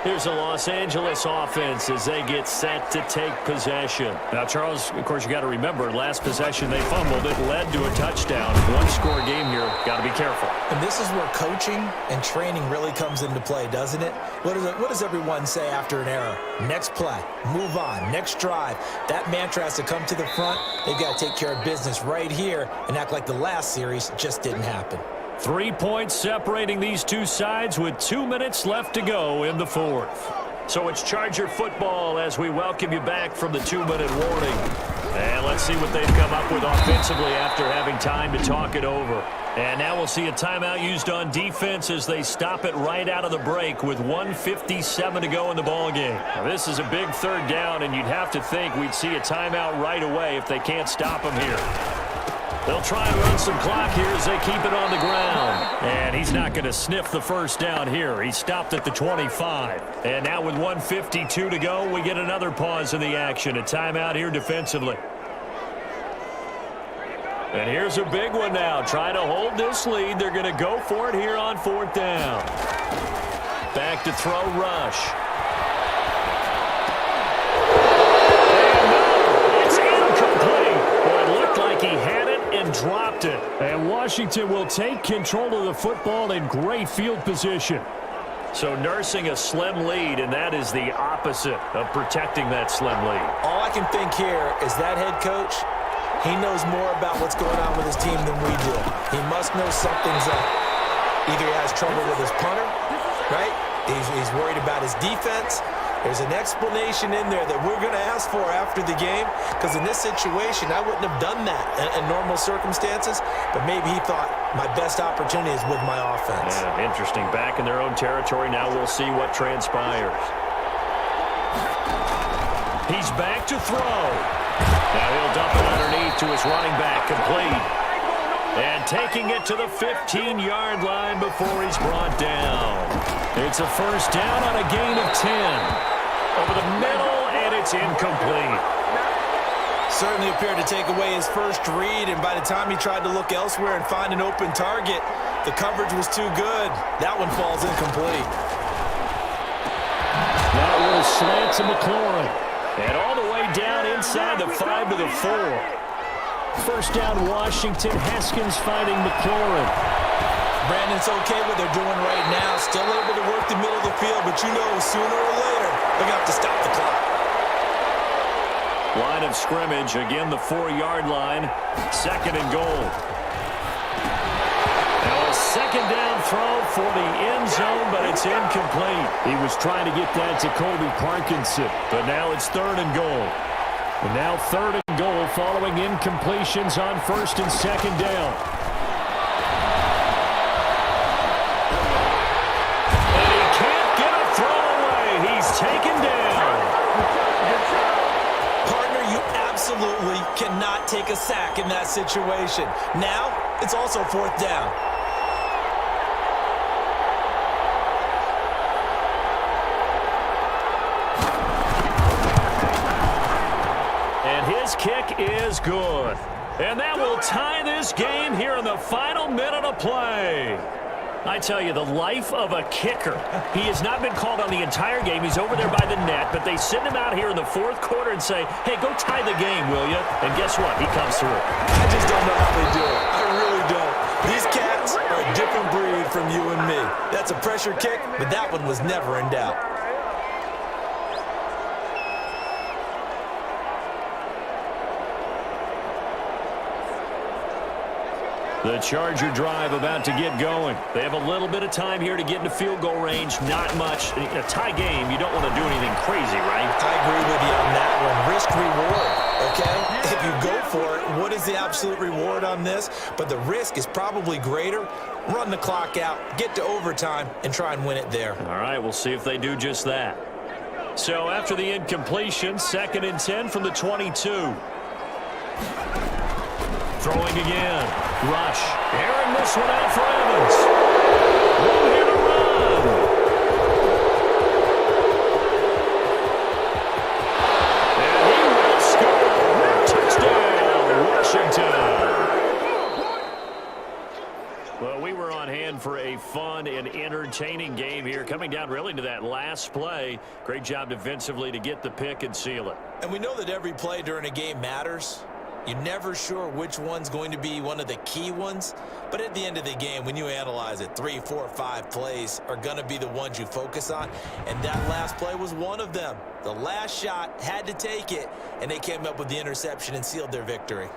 Here's a Los Angeles offense as they get set to take possession. Now, Charles, of course, you got to remember, last possession they fumbled. It led to a touchdown. One-score game here. Got to be careful. And this is where coaching and training really comes into play, doesn't it? What does everyone say after an error? Next play, move on, next drive. That mantra has to come to the front. They've got to take care of business right here and act like the last series just didn't happen. 3 points separating these two sides with 2 minutes left to go in the fourth. So it's Charger football as we welcome you back from the 2-minute warning. And let's see what they've come up with offensively after having time to talk it over. And now we'll see a timeout used on defense as they stop it right out of the break with 1:57 to go in the ballgame. Now, this is a big third down, and you'd have to think we'd see a timeout right away if they can't stop them here. They'll try and run some clock here as they keep it on the ground. And he's not going to sniff the first down here. He stopped at the 25. And now with 1:52 to go, we get another pause in the action. A timeout here defensively. And here's a big one now. Trying to hold this lead. They're going to go for it here on 4th down. Back to throw, Rush. And no, it's incomplete. Well, it looked like he had it and dropped it. And Washington will take control of the football in great field position. So nursing a slim lead, and that is the opposite of protecting that slim lead. All I can think here is that head coach, he knows more about what's going on with his team than we do. He must know something's up. Either he has trouble with his punter, right? He's worried about his defense. There's an explanation in there that we're going to ask for after the game, because in this situation, I wouldn't have done that in normal circumstances, but maybe he thought my best opportunity is with my offense. Yeah, interesting. Back in their own territory. Now we'll see what transpires. He's back to throw. Now he'll dump it underneath to his running back, complete. And taking it to the 15-yard line before he's brought down. It's a first down on a gain of 10. Over the middle, and it's incomplete. Certainly appeared to take away his first read, and by the time he tried to look elsewhere and find an open target, the coverage was too good. That one falls incomplete. That will slant to McLaurin. And all the way down inside the 5 to the 4. First down, Washington. Haskins finding McLaurin. Brandon's okay what they're doing right now. Still able to work the middle of the field, but you know sooner or later they're going to have to stop the clock. Line of scrimmage, again the 4-yard line. 2nd and goal. Now a 2nd down throw for the end zone, but it's incomplete. He was trying to get that to Colby Parkinson. But now it's 3rd and goal. And now 3rd and goal following incompletions on 1st and 2nd down. And he can't get a throw away. He's taken down. Partner, you absolutely cannot take a sack in that situation. Now, it's also 4th down. His kick is good. And that will tie this game here in the final minute of play. I tell you, the life of a kicker. He has not been called on the entire game. He's over there by the net, but they send him out here in the 4th quarter and say, hey, go tie the game, will you? And guess what? He comes through. I just don't know how they do it. I really don't. These cats are a different breed from you and me. That's a pressure kick, but that one was never in doubt. The Charger drive about to get going. They have a little bit of time here to get into field goal range. Not much. In a tie game, you don't want to do anything crazy, right? I agree with you on that one. Risk-reward, okay? If you go for it, what is the absolute reward on this? But the risk is probably greater. Run the clock out, get to overtime, and try and win it there. All right, we'll see if they do just that. So after the incompletion, 2nd and 10 from the 22. Throwing again. Rush. Airing this one out for Evans. One here to run. And he will score. Touchdown, Washington. Well, we were on hand for a fun and entertaining game here, coming down really to that last play. Great job defensively to get the pick and seal it. And we know that every play during a game matters. You're never sure which one's going to be one of the key ones. But at the end of the game, when you analyze it, 3, 4, 5 plays are going to be the ones you focus on. And that last play was one of them. The last shot had to take it, and they came up with the interception and sealed their victory.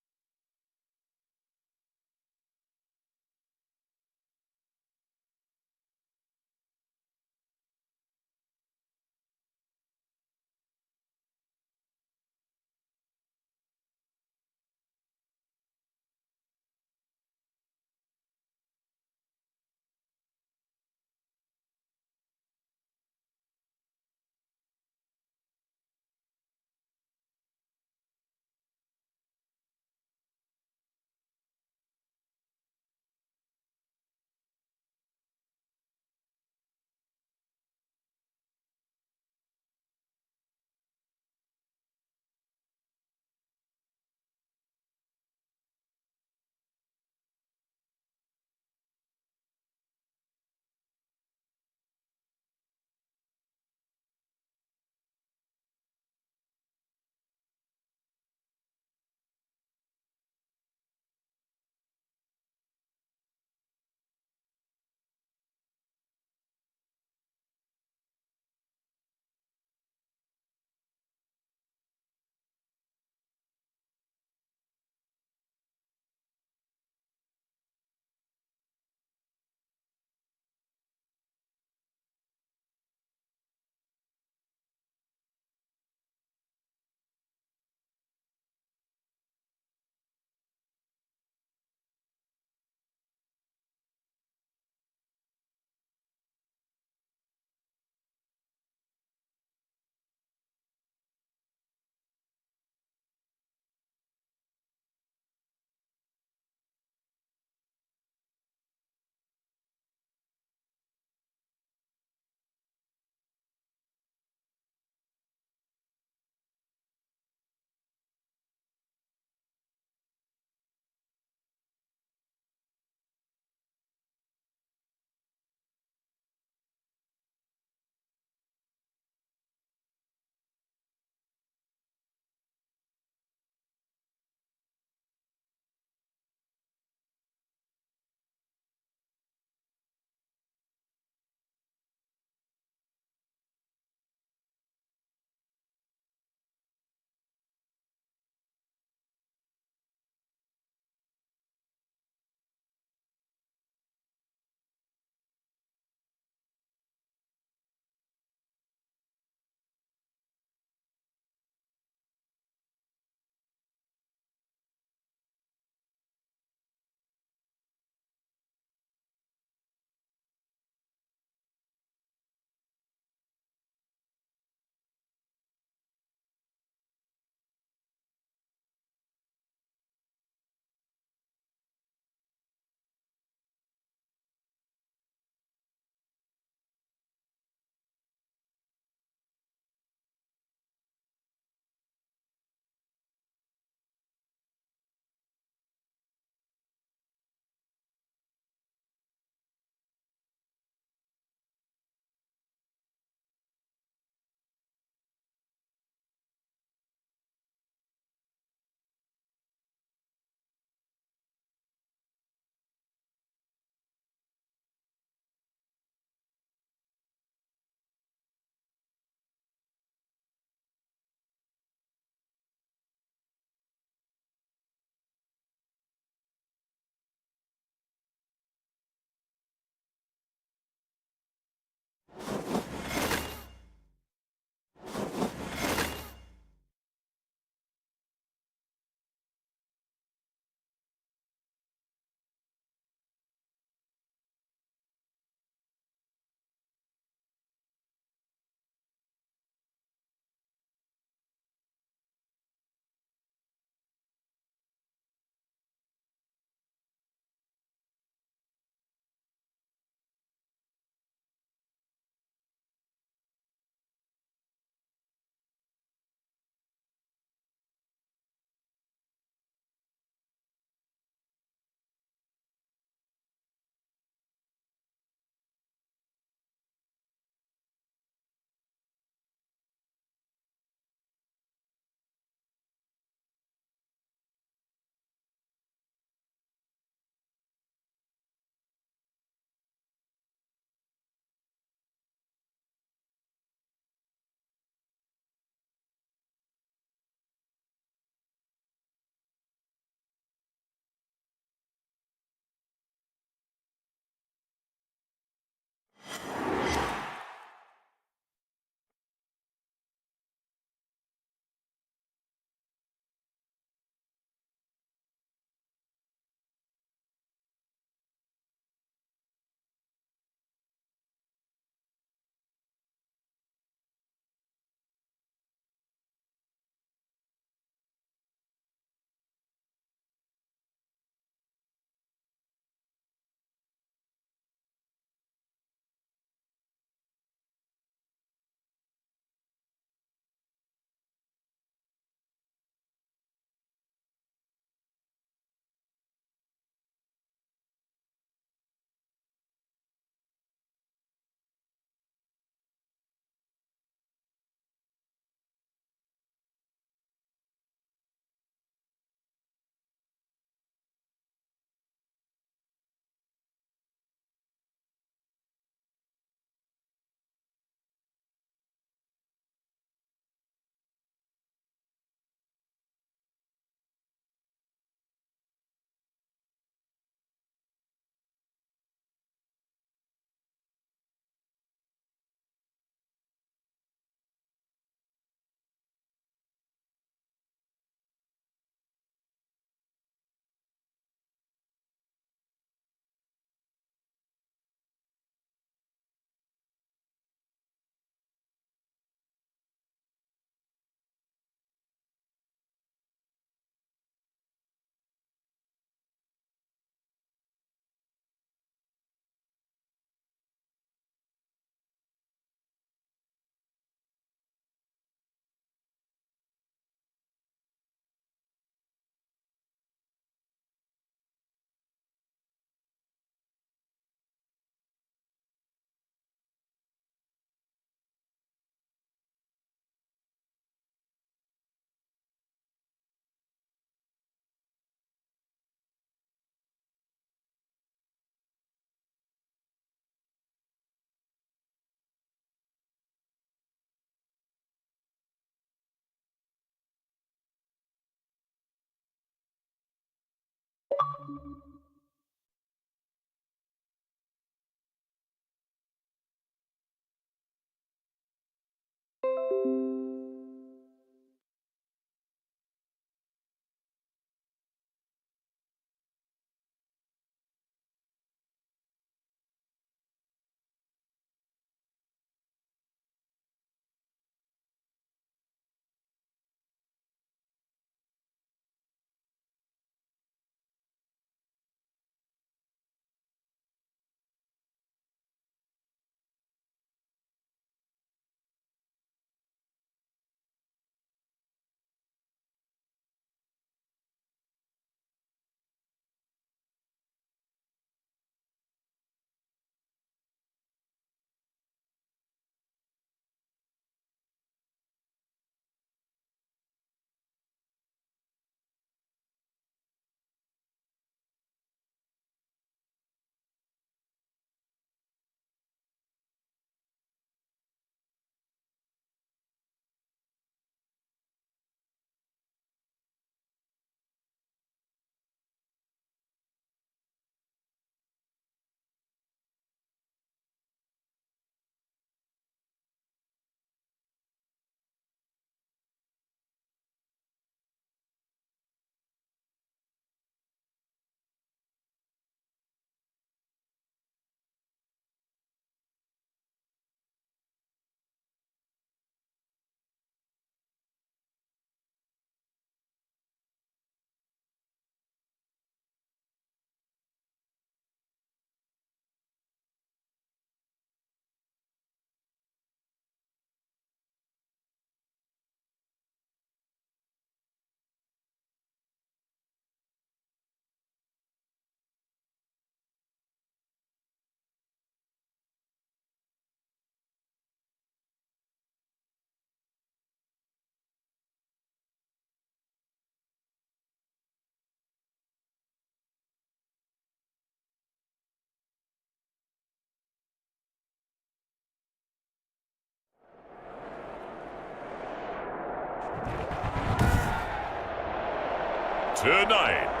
Tonight,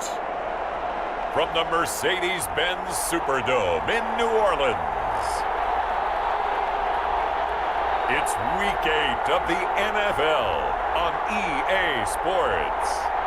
from the Mercedes-Benz Superdome in New Orleans, it's Week 8 of the NFL on EA Sports.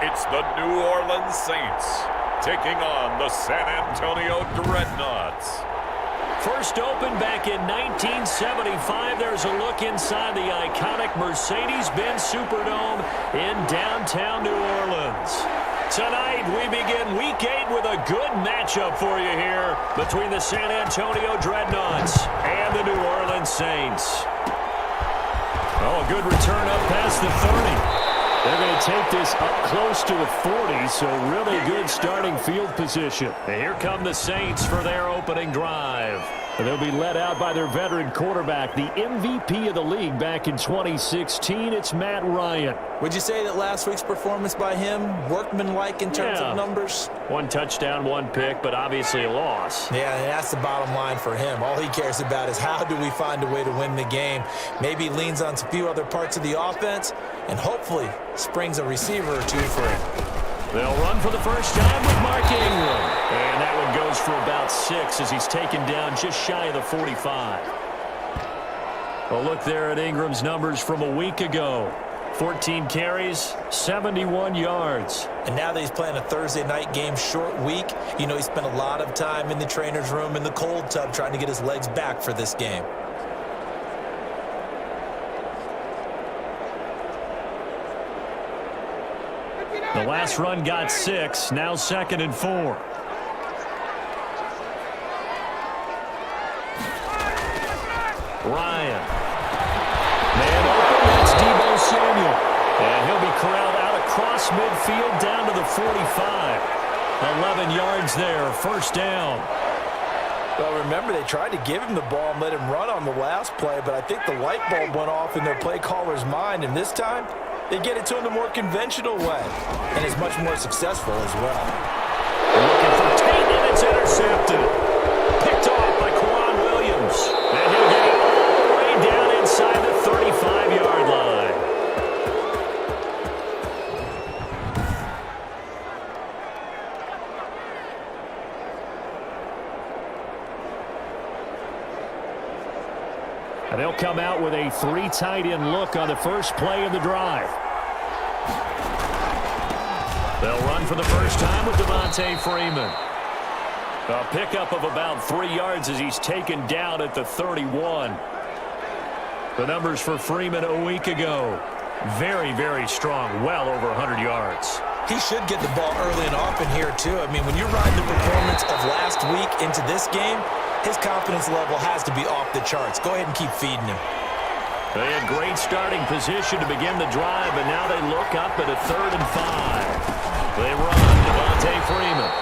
It's the New Orleans Saints taking on the San Antonio Dreadnoughts. First opened back in 1975, there's a look inside the iconic Mercedes-Benz Superdome in downtown New Orleans. Tonight, we begin Week 8 with a good matchup for you here between the San Antonio Dreadnoughts and the New Orleans Saints. Oh, a good return up past the 30. They're going to take this up close to the 40, so really good starting field position. And here come the Saints for their opening drive. And they'll be led out by their veteran quarterback, the MVP of the league back in 2016. It's Matt Ryan. Would you say that last week's performance by him, workmanlike in terms of numbers? One touchdown, one pick, but obviously a loss. Yeah, and that's the bottom line for him. All he cares about is how do we find a way to win the game. Maybe leans on a few other parts of the offense and hopefully springs a receiver or two for him. They'll run for the first time with Mark Ingram. And that one goes for about 6 as he's taken down just shy of the 45. A look there at Ingram's numbers from a week ago. 14 carries, 71 yards. And now that he's playing a Thursday night game, short week, you know he spent a lot of time in the trainer's room in the cold tub trying to get his legs back for this game. The last run got 6, now 2nd and 4. Ryan. Man open, that's Deebo Samuel. And he'll be corralled out across midfield down to the 45. 11 yards there, first down. Well, remember, they tried to give him the ball and let him run on the last play, but I think the light bulb went off in their play caller's mind, and this time they get it to him the more conventional way, and it's much more successful as well. Looking for Tate, and it's intercepted. Picked off by Quan Williams. And he'll get it all the way down inside the 35-yard line. And they'll come out with a 3 tight end look on the first play of the drive. They'll run for the first time with Devontae Freeman. A pickup of about 3 yards as he's taken down at the 31. The numbers for Freeman a week ago. Very, very strong. Well over 100 yards. He should get the ball early and often here, too. I mean, when you ride the performance of last week into this game, his confidence level has to be off the charts. Go ahead and keep feeding him. They had great starting position to begin the drive, but now they look up at a 3rd and 5. They run Devontae Freeman.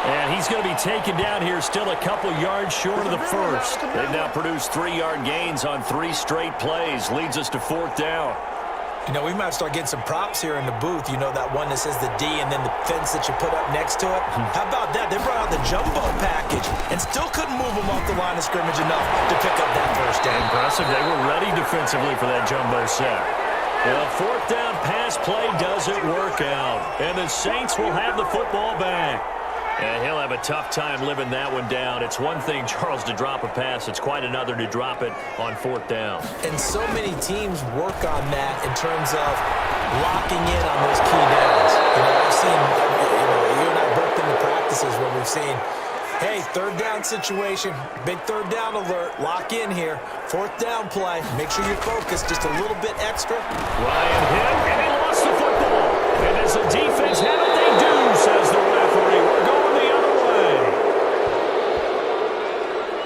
And he's going to be taken down here still a couple yards short of the first. They've now produced 3-yard gains on 3 straight plays. Leads us to 4th down. You know, we might start getting some props here in the booth. You know, that one that says the D and then the fence that you put up next to it? How about that? They brought out the jumbo package and still couldn't move them off the line of scrimmage enough to pick up that first down. Impressive. They were ready defensively for that jumbo set. The 4th down pass play doesn't work out. And the Saints will have the football back. And he'll have a tough time living that one down. It's one thing, Charles, to drop a pass. It's quite another to drop it on 4th down. And so many teams work on that in terms of locking in on those key downs. You know, I've seen, you and I both been to practices where we've seen, hey, 3rd down situation, big 3rd down alert, lock in here. 4th down play, make sure you're focused just a little bit extra. Ryan hit, and he lost the football. And as the defense had it, they do, says the referee. We're going the other way.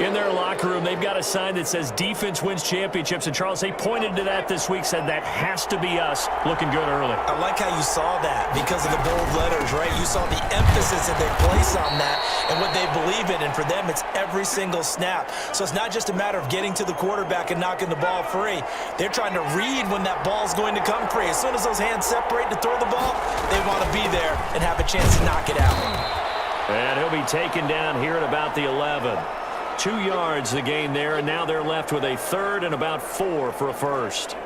In their locker room, they've got a sign that says defense wins championships. And, Charles, they pointed to that this week, said that has to be us. Looking good early. I like how you saw that because of the bold letters, right? You saw the emphasis that they place on that and what they believe in. And for them, it's every single snap. So it's not just a matter of getting to the quarterback and knocking the ball free. They're trying to read when that ball's going to come free. As soon as those hands separate to throw the ball, they want to be there and have a chance to knock it out. And he'll be taken down here at about the 11. 2 yards the gain there, and now they're left with a 3rd and about 4 for a first.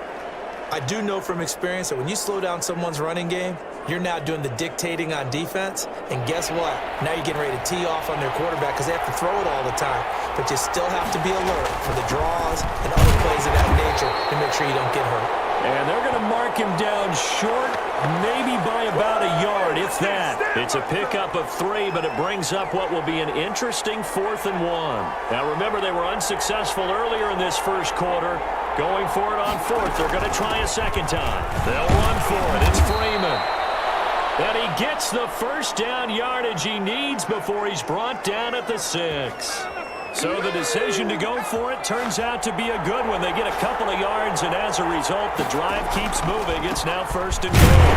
I do know from experience that when you slow down someone's running game, you're now doing the dictating on defense. And guess what? Now you're getting ready to tee off on their quarterback because they have to throw it all the time. But you still have to be alert for the draws and other plays of that nature to make sure you don't get hurt. And they're going to mark him down short, maybe by about a yard, if that. It's a pickup of 3, but it brings up what will be an interesting 4th and 1. Now, remember, they were unsuccessful earlier in this first quarter. Going for it on 4th. They're going to try a second time. They'll run for it. It's Freeman. And he gets the first down yardage he needs before he's brought down at the 6. So the decision to go for it turns out to be a good one. They get a couple of yards, and as a result, the drive keeps moving. It's now 1st and goal.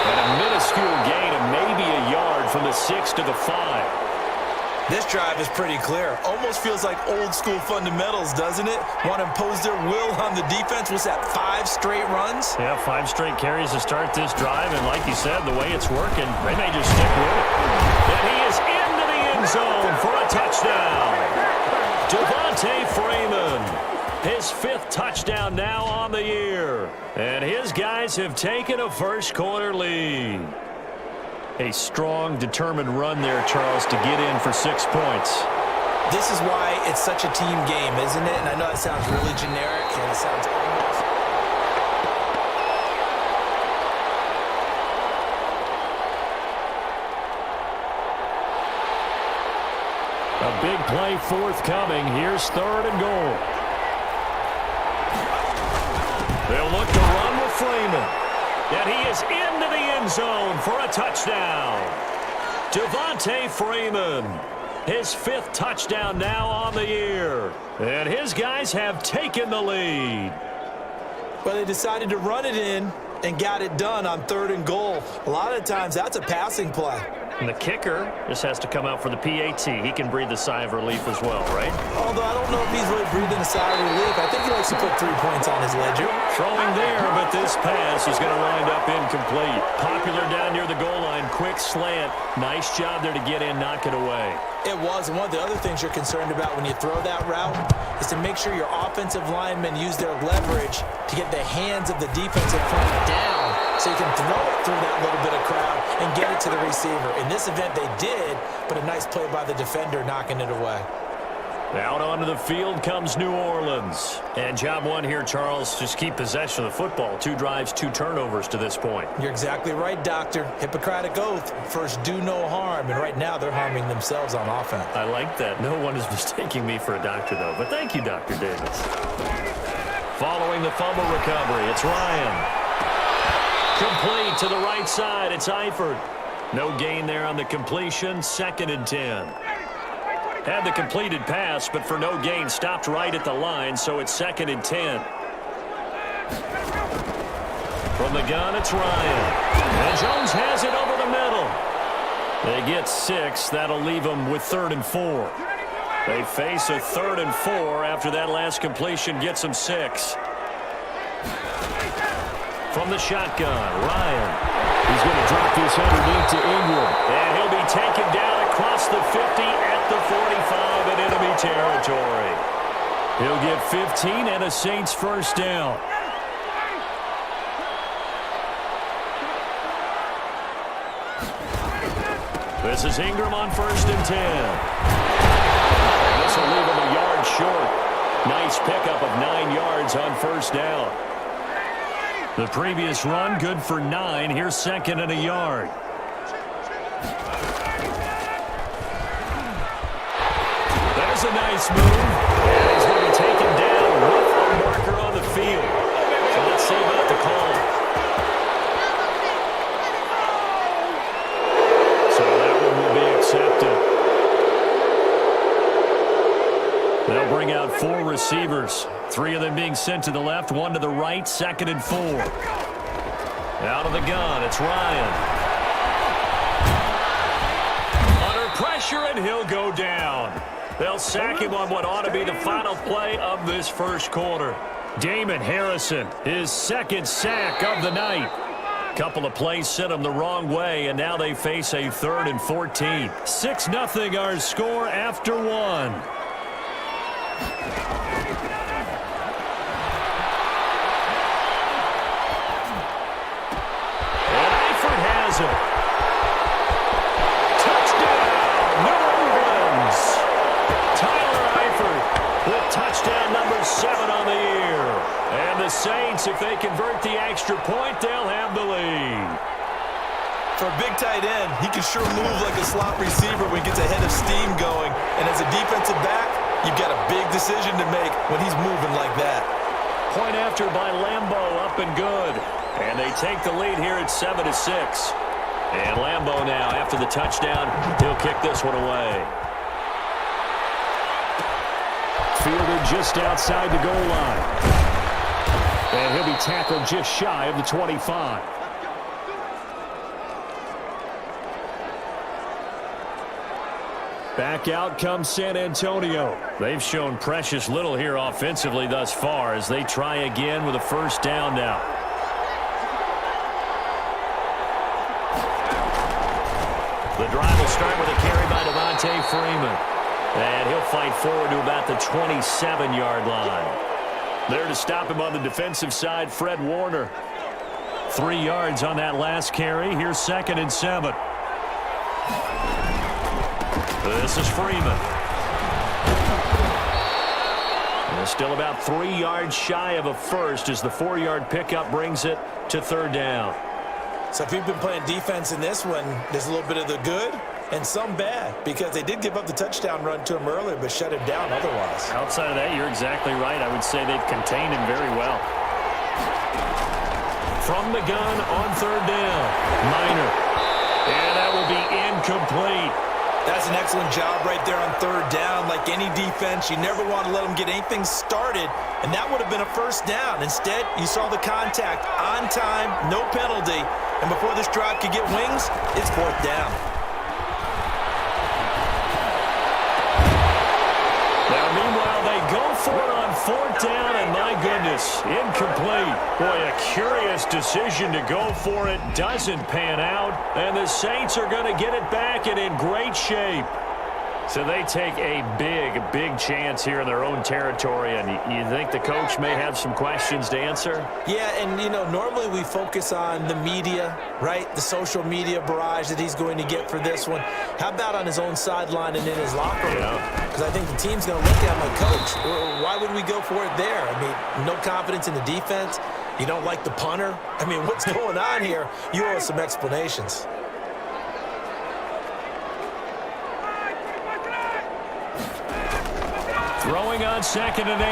And a minuscule gain of maybe a yard from the 6 to the 5. This drive is pretty clear. Almost feels like old school fundamentals, doesn't it? Want to impose their will on the defense. What's that, 5 straight runs? Yeah, 5 straight carries to start this drive. And like you said, the way it's working, they may just stick with it. And he is into the end zone for a touchdown. Devontae Freeman, his 5th touchdown now on the year. And his guys have taken a first quarter lead. A strong, determined run there, Charles, to get in for 6 points. This is why it's such a team game, isn't it? And I know it sounds really generic, and it sounds almost... A big play forthcoming. Here's 3rd and goal. They'll look to run with Freeman. And he is into the end zone for a touchdown. Devontae Freeman, his 5th touchdown now on the year. And his guys have taken the lead. Well, they decided to run it in and got it done on 3rd and goal. A lot of times, that's a passing play. And the kicker just has to come out for the PAT. He can breathe a sigh of relief as well, right? Although I don't know if he's really breathing a sigh of relief. I think he likes to put 3 points on his ledger. Throwing there, but this pass is going to wind up incomplete. Popular down near the goal line. Quick slant. Nice job there to get in, knock it away. It was, and one of the other things you're concerned about when you throw that route is to make sure your offensive linemen use their leverage to get the hands of the defensive front down so you can throw it through that little bit of crowd and get it to the receiver. In this event, they did, but a nice play by the defender knocking it away. Out onto the field comes New Orleans. And job one here, Charles, just keep possession of the football. 2 drives, 2 turnovers to this point. You're exactly right, Doctor. Hippocratic oath. First, do no harm. And right now, they're harming themselves on offense. I like that. No one is mistaking me for a doctor, though. But thank you, Dr. Davis. Following the fumble recovery, it's Ryan. Complete to the right side. It's Eifert. No gain there on the completion. 2nd and 10. Had the completed pass, but for no gain, stopped right at the line, so it's 2nd and 10. From the gun, it's Ryan. And Jones has it over the middle. They get 6. That'll leave them with 3rd and 4. They face a 3rd and 4 after that last completion gets them 6. From the shotgun, Ryan. He's going to drop this underneath to Ingram. And he'll be taken down across the 50 at the 45 in enemy territory. He'll get 15 and a Saints first down. This is Ingram on 1st and 10. This will leave him a yard short. Nice pickup of 9 yards on 1st down. The previous run, good for 9. Here's 2nd and a yard. There's a nice move. And he's going to be taken down with a marker on the field. So let's see about the call. So that one will be accepted. They'll bring out 4 receivers. 3 of them being sent to the left, 1 to the right, 2nd and 4. Out of the gun, it's Ryan. Under pressure, and he'll go down. They'll sack him on what ought to be the final play of this first quarter. Damon Harrison, his 2nd sack of the night. Couple of plays sent him the wrong way, and now they face a 3rd and 14. 6-0 our score after 1. Touchdown, New Orleans. Tyler Eifert with touchdown number 7 on the year. And the Saints, if they convert the extra point, they'll have the lead. For a big tight end, he can sure move like a slot receiver when he gets a head of steam going. And as a defensive back, you've got a big decision to make when he's moving like that. Point after by Lambeau, up and good. And they take the lead here at 7-6. And Lambeau now, after the touchdown, he'll kick this one away. Fielded just outside the goal line. And he'll be tackled just shy of the 25. Back out comes San Antonio. They've shown precious little here offensively thus far as they try again with a 1st down now. The drive will start with a carry by Devontae Freeman. And he'll fight forward to about the 27-yard line. There to stop him on the defensive side, Fred Warner. 3 yards on that last carry. Here's 2nd and 7. This is Freeman. And still about 3 yards shy of a first as the 4-yard pickup brings it to 3rd down. So if you've been playing defense in this one, there's a little bit of the good and some bad because they did give up the touchdown run to him earlier but shut him down otherwise. Outside of that, you're exactly right. I would say they've contained him very well. From the gun on 3rd down, Minor. And that will be incomplete. That's an excellent job right there on 3rd down. Like any defense, you never want to let them get anything started, and that would have been a 1st down. Instead, you saw the contact on time, no penalty, and before this drive could get wings, it's 4th down. fourth down, and my goodness, incomplete. Boy, a curious decision to go for it. Doesn't pan out, and the Saints are going to get it back and in great shape. So they take a big chance here in their own territory, and you think the coach may have some questions to answer? Yeah, and, you know, normally we focus on the media, right? The social media barrage that he's going to get for this one. How about on his own sideline and in his locker room? Because I think the team's going to look at him like, Coach, why would we go for it there? I mean, no confidence in the defense. You don't like the punter? I mean, what's going on here? You owe us some explanations. Throwing on 2nd and 8.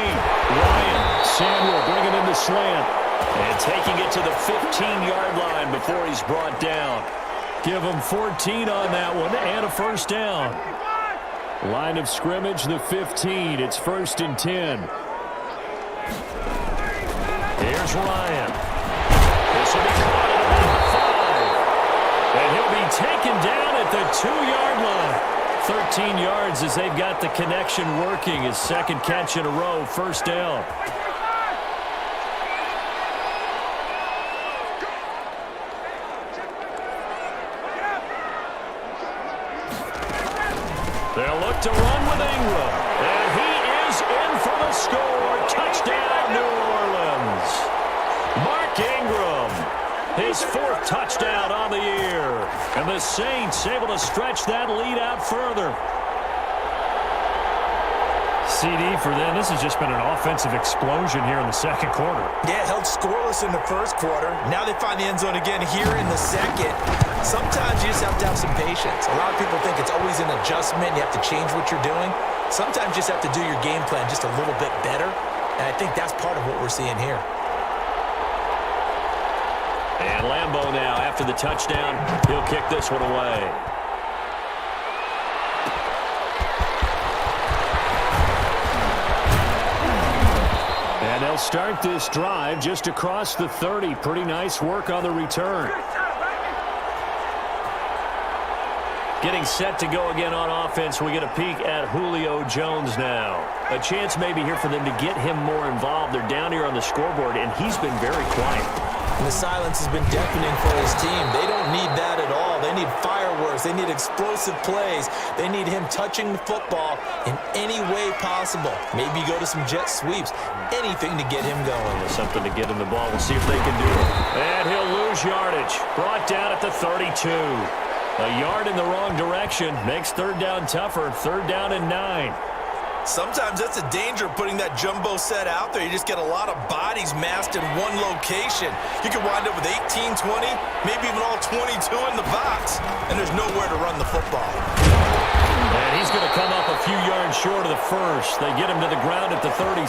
Ryan Samuel bringing in the slant. And taking it to the 15-yard line before he's brought down. Give him 14 on that one and a first down. Line of scrimmage, the 15. It's 1st and 10. Here's Ryan. This will be caught at about the 5. And he'll be taken down at the 2-yard line. 13 yards as they've got the connection working. His second catch in a row, first down. They'll look to run with Ingram. And he is in for the score. Touchdown, New Orleans. Mark Ingram. His 4th touchdown on the year. And the Saints able to stretch that lead out further. CD for them. This has just been an offensive explosion here in the second quarter. Yeah, held scoreless in the first quarter. Now they find the end zone again here in the second. Sometimes you just have to have some patience. A lot of people think it's always an adjustment. You have to change what you're doing. Sometimes you just have to do your game plan just a little bit better. And I think that's part of what we're seeing here. And Lambeau now, after the touchdown, he'll kick this one away. And they'll start this drive just across the 30. Pretty nice work on the return. Getting set to go again on offense. We get a peek at Julio Jones now. A chance maybe here for them to get him more involved. They're down here on the scoreboard, and he's been very quiet. And the silence has been deafening for his team. They don't need that at all. They need fireworks. They need explosive plays. They need him touching the football in any way possible. Maybe go to some jet sweeps. Anything to get him going. There's something to get him the ball. We'll see if they can do it. And he'll lose yardage. Brought down at the 32. A yard in the wrong direction. Makes third down tougher. Third down and 9. Sometimes that's a danger putting that jumbo set out there. You just get a lot of bodies massed in one location. You could wind up with 18, 20, maybe even all 22 in the box, and there's nowhere to run the football. And he's going to come up a few yards short of the first. They get him to the ground at the 37.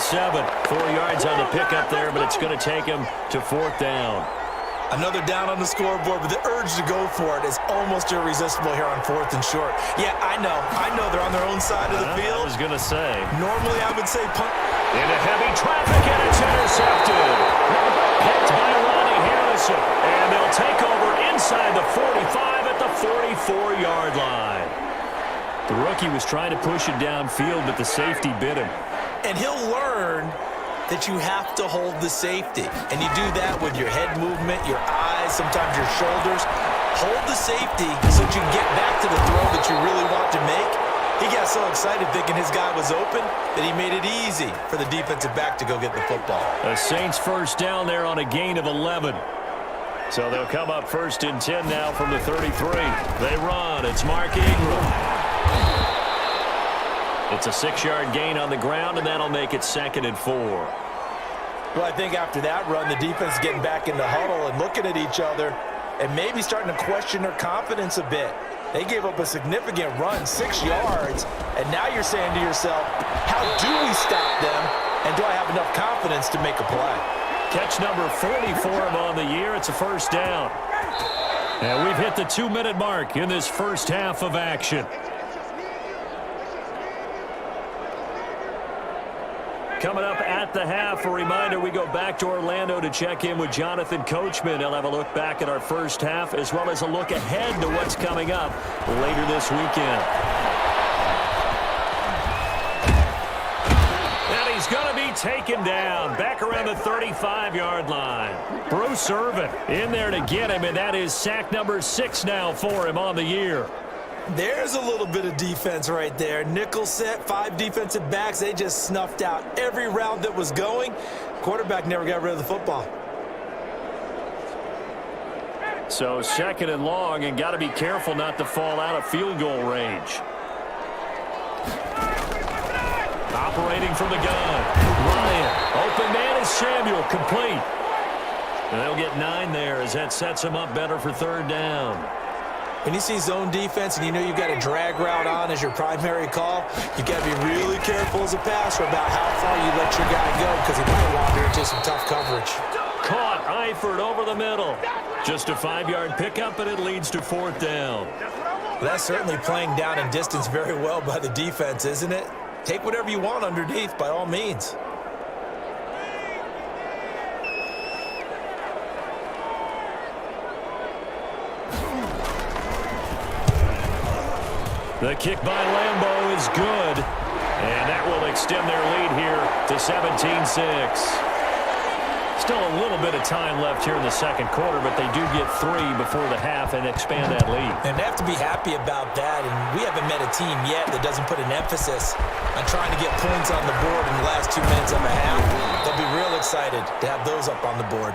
4 yards on the pickup there, but it's going to take him to 4th down. Another down on the scoreboard, but the urge to go for it is almost irresistible here on 4th and short. Yeah, I know they're on their own side of the field. I was going to say. Normally I would say punt. Into heavy traffic, and it's intercepted. Picked by Ronnie Harrison. And they'll take over inside the 45 at the 44-yard line. The rookie was trying to push it downfield, but the safety bit him. And he'll learn that you have to hold the safety. And you do that with your head movement, your eyes, sometimes your shoulders. Hold the safety so that you can get back to the throw that you really want to make. He got so excited thinking his guy was open that he made it easy for the defensive back to go get the football. The Saints first down there on a gain of 11. So they'll come up 1st and 10 now from the 33. They run. It's Mark Ingram. It's a 6-yard gain on the ground, and that'll make it 2nd and 4. Well, I think after that run, the defense is getting back in the huddle and looking at each other and maybe starting to question their confidence a bit. They gave up a significant run, 6 yards, and now you're saying to yourself, how do we stop them, and do I have enough confidence to make a play? Catch number 40 for him on the year. It's a first down. And we've hit the 2-minute mark in this first half of action. Coming up at the half, a reminder, we go back to Orlando to check in with Jonathan Coachman. He'll have a look back at our first half as well as a look ahead to what's coming up later this weekend. And he's going to be taken down back around the 35-yard line. Bruce Irvin in there to get him, and that is sack number 6 now for him on the year. There's a little bit of defense right there. Nickel set, 5 defensive backs. They just snuffed out every route that was going. Quarterback never got rid of the football. So 2nd and long, and got to be careful not to fall out of field goal range. Operating from the gun. Ryan. Open man is Samuel. Complete. And they'll get 9 there as that sets them up better for 3rd down. When you see zone defense and you know you've got a drag route on as your primary call, you got to be really careful as a passer about how far you let your guy go because he might wander into some tough coverage. Caught. Eifert over the middle. Just a 5-yard pickup, and it leads to 4th down. Well, that's certainly playing down and distance very well by the defense, isn't it? Take whatever you want underneath, by all means. The kick by Lambeau is good, and that will extend their lead here to 17-6. Still a little bit of time left here in the 2nd quarter, but they do get 3 before the half and expand that lead. And they have to be happy about that, and we haven't met a team yet that doesn't put an emphasis on trying to get points on the board in the last 2 minutes of a half. They'll be real excited to have those up on the board.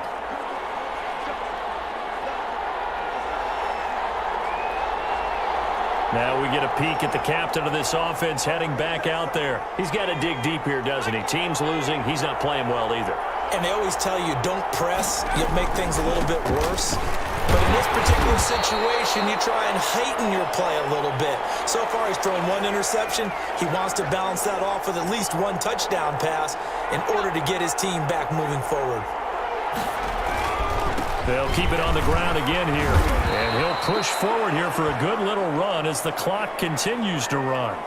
Now we get a peek at the captain of this offense heading back out there. He's got to dig deep here, doesn't he? Team's losing. He's not playing well either. And they always tell you, don't press. You'll make things a little bit worse. But in this particular situation, you try and heighten your play a little bit. So far, he's thrown 1 interception. He wants to balance that off with at least 1 touchdown pass in order to get his team back moving forward. They'll keep it on the ground again here. And he'll push forward here for a good little run as the clock continues to run.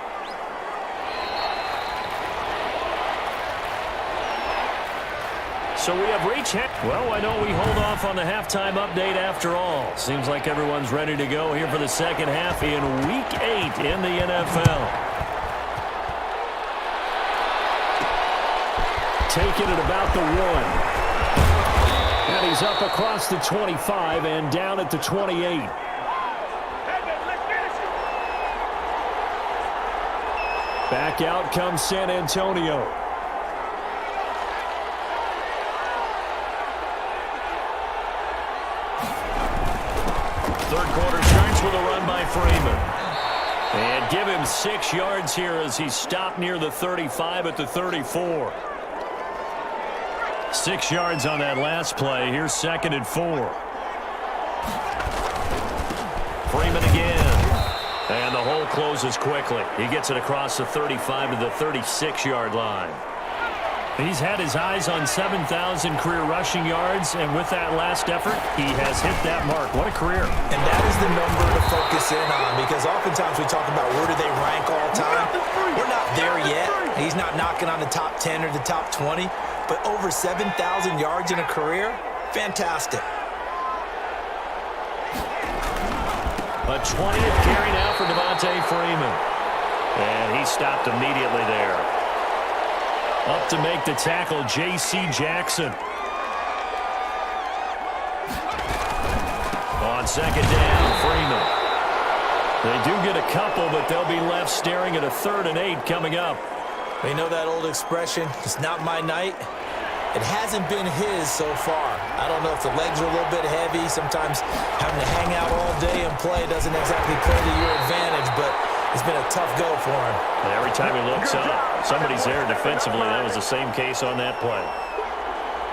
So we have reached. Well, why don't we hold off on the halftime update after all? Seems like everyone's ready to go here for the 2nd half in Week 8 in the NFL. Taking it about the 1. And he's up across the 25 and down at the 28. Back out comes San Antonio. Third quarter starts with a run by Freeman. And give him 6 yards here as he stopped near the 35 at the 34. 6 yards on that last play. Here's 2nd and 4. Freeman again. And the hole closes quickly. He gets it across the 35 to the 36-yard line. He's had his eyes on 7,000 career rushing yards, and with that last effort, he has hit that mark. What a career. And that is the number to focus in on, because oftentimes we talk about where do they rank all time. We're not there yet. He's not knocking on the top 10 or the top 20, but over 7,000 yards in a career, fantastic. A 20th carry now for Devontae Freeman. And he stopped immediately there. Up to make the tackle, J.C. Jackson. On 2nd down, Freeman. They do get a couple, but they'll be left staring at a 3rd and 8 coming up. You know that old expression, it's not my night? It hasn't been his so far. I don't know if the legs are a little bit heavy. Sometimes having to hang out all day and play doesn't exactly play to your advantage, but it's been a tough go for him. Every time he looks up, somebody's there defensively. That was the same case on that play.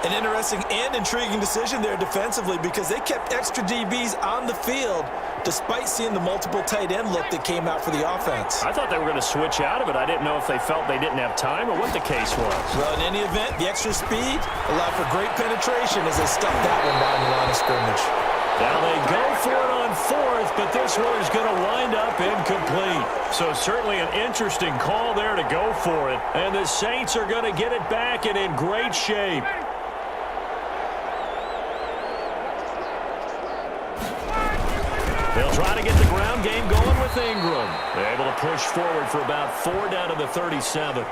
An interesting and intriguing decision there defensively, because they kept extra DBs on the field despite seeing the multiple tight end look that came out for the offense. I thought they were going to switch out of it. I didn't know if they felt they didn't have time or what the case was. Well, in any event, the extra speed allowed for great penetration as they stuffed that one down the line of scrimmage. Now they go for it on 4th, but this one is going to wind up incomplete. So certainly an interesting call there to go for it. And the Saints are going to get it back and in great shape. They'll try to get the ground game going with Ingram. They're able to push forward for about 4 down to the 37.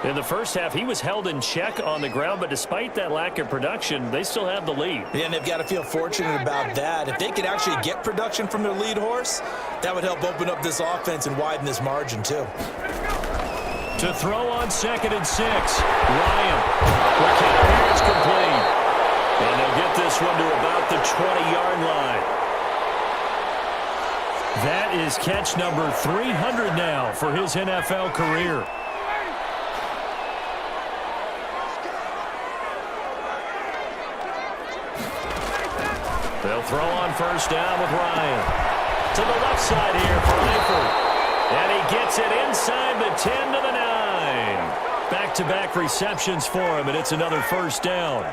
In the first half, he was held in check on the ground, but despite that lack of production, they still have the lead. Yeah, and they've got to feel fortunate about that. If they could actually get production from their lead horse, that would help open up this offense and widen this margin, too. To throw on 2nd and 6, Ryan. McKinnon here, it's complete. And they'll get this one to about the 20-yard line. That is catch number 300 now for his NFL career. They'll throw on 1st down with Ryan. To the left side here for Eifert. And he gets it inside the 10 to the 9. Back-to-back receptions for him, and it's another 1st down.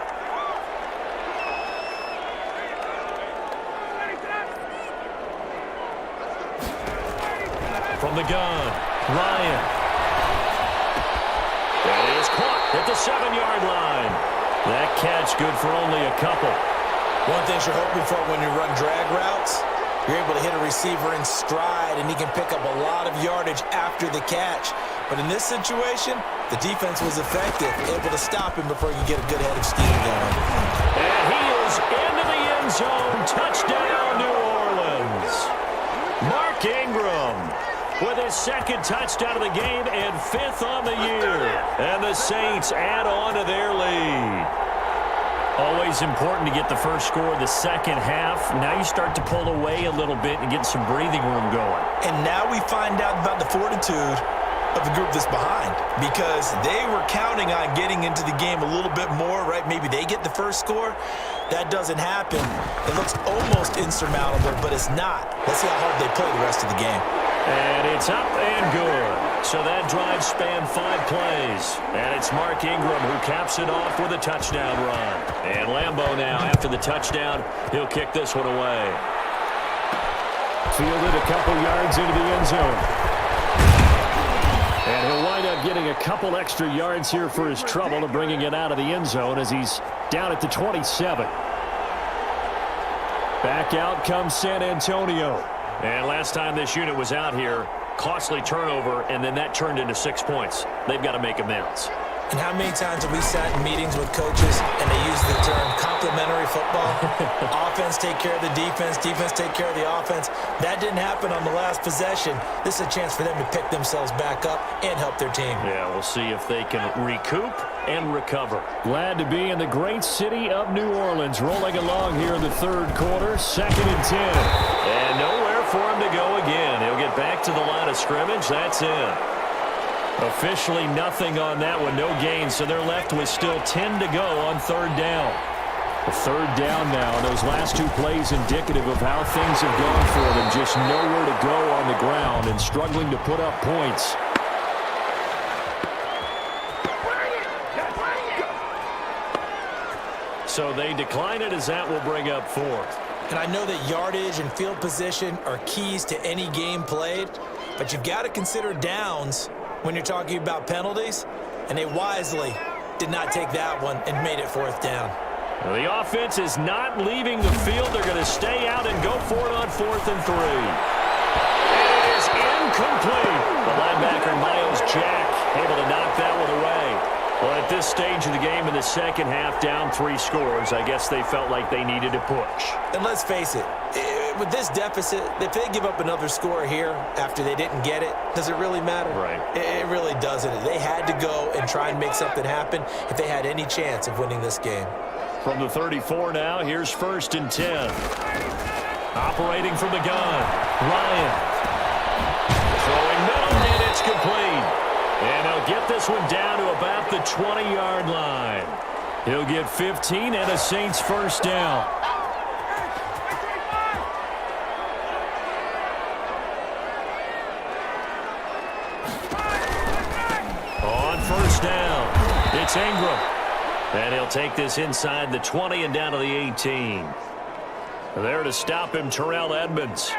From the gun, Ryan. And he is caught at the 7-yard line. That catch good for only a couple. One thing you're hoping for when you run drag routes, you're able to hit a receiver in stride, and he can pick up a lot of yardage after the catch. But in this situation, the defense was effective, able to stop him before he could get a good head of steam going. And he is into the end zone. Touchdown, New Orleans. Mark Ingram with his 2nd touchdown of the game and 5th on the year. And the Saints add on to their lead. Always important to get the first score of the second half. Now you start to pull away a little bit and get some breathing room going. And now we find out about the fortitude of the group that's behind, because they were counting on getting into the game a little bit more, right? Maybe they get the first score. That doesn't happen. It looks almost insurmountable, but it's not. Let's see how hard they play the rest of the game. And it's up and good. So that drive spanned 5 plays. And it's Mark Ingram who caps it off with a touchdown run. And Lambeau now, after the touchdown, he'll kick this one away. Fielded a couple yards into the end zone. And he'll wind up getting a couple extra yards here for his trouble of bringing it out of the end zone as he's down at the 27. Back out comes San Antonio. And last time this unit was out here, costly turnover, and then that turned into 6 points. They've got to make amends. And how many times have we sat in meetings with coaches and they use the term complementary football? Offense take care of the defense, defense take care of the offense. That didn't happen on the last possession. This is a chance for them to pick themselves back up and help their team. Yeah, we'll see if they can recoup and recover. Glad to be in the great city of New Orleans, rolling along here in the 3rd quarter, 2nd and 10. And nowhere for him to go again. He'll get back to the line of scrimmage. That's it. Officially nothing on that one, no gain, so they're left with still 10 to go on 3rd down. The 3rd down now, and those last 2 plays indicative of how things have gone for them. Just nowhere to go on the ground and struggling to put up points. So they decline it as that will bring up 4th. And I know that yardage and field position are keys to any game played, but you've got to consider downs when you're talking about penalties, and they wisely did not take that one and made it 4th down. Well, the offense is not leaving the field. They're going to stay out and go for it on 4th and 3. And it is incomplete. The linebacker, Miles Jack, able to knock that one away. Well, at this stage of the game in the second half, down 3 scores, I guess they felt like they needed to push. And let's face it, with this deficit, if they give up another score here after they didn't get it, does it really matter? Right. It really doesn't. They had to go and try and make something happen if they had any chance of winning this game. From the 34 now, here's 1st and 10. Operating from the gun, Ryan. Throwing middle, and it's complete. And he'll get this one down to about the 20-yard line. He'll get 15 and a Saints 1st down. On 1st down, it's Ingram. And he'll take this inside the 20 and down to the 18. There to stop him, Terrell Edmonds.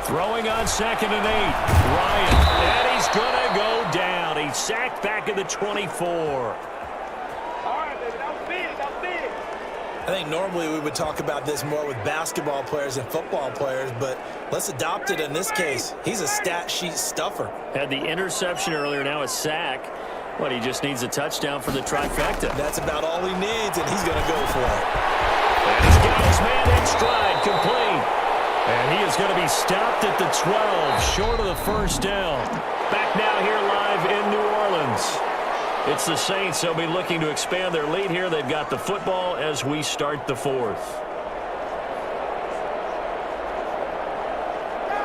Throwing on 2nd and 8. Ryan. And he's going to go down. He's sacked back at the 24. I think normally we would talk about this more with basketball players and football players, but let's adopt it in this case. He's a stat sheet stuffer. Had the interception earlier, now a sack. But he just needs a touchdown for the trifecta. That's about all he needs, and he's going to go for it. And he's got his man in stride, complete. And he is going to be stopped at the 12, short of the first down. Back now here live in New Orleans. It's the Saints. They'll be looking to expand their lead here. They've got the football as we start the fourth.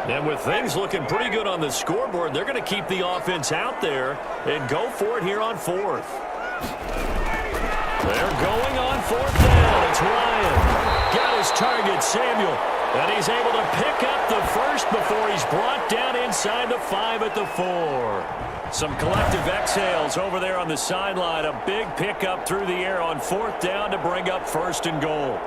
And with things looking pretty good on the scoreboard, they're going to keep the offense out there and go for it here on fourth. They're going on fourth down. It's Ryan. Got his target, Samuel. And he's able to pick up the first before he's brought down inside the 5 at the 4. Some collective exhales over there on the sideline. A big pickup through the air on fourth down to bring up first and goal.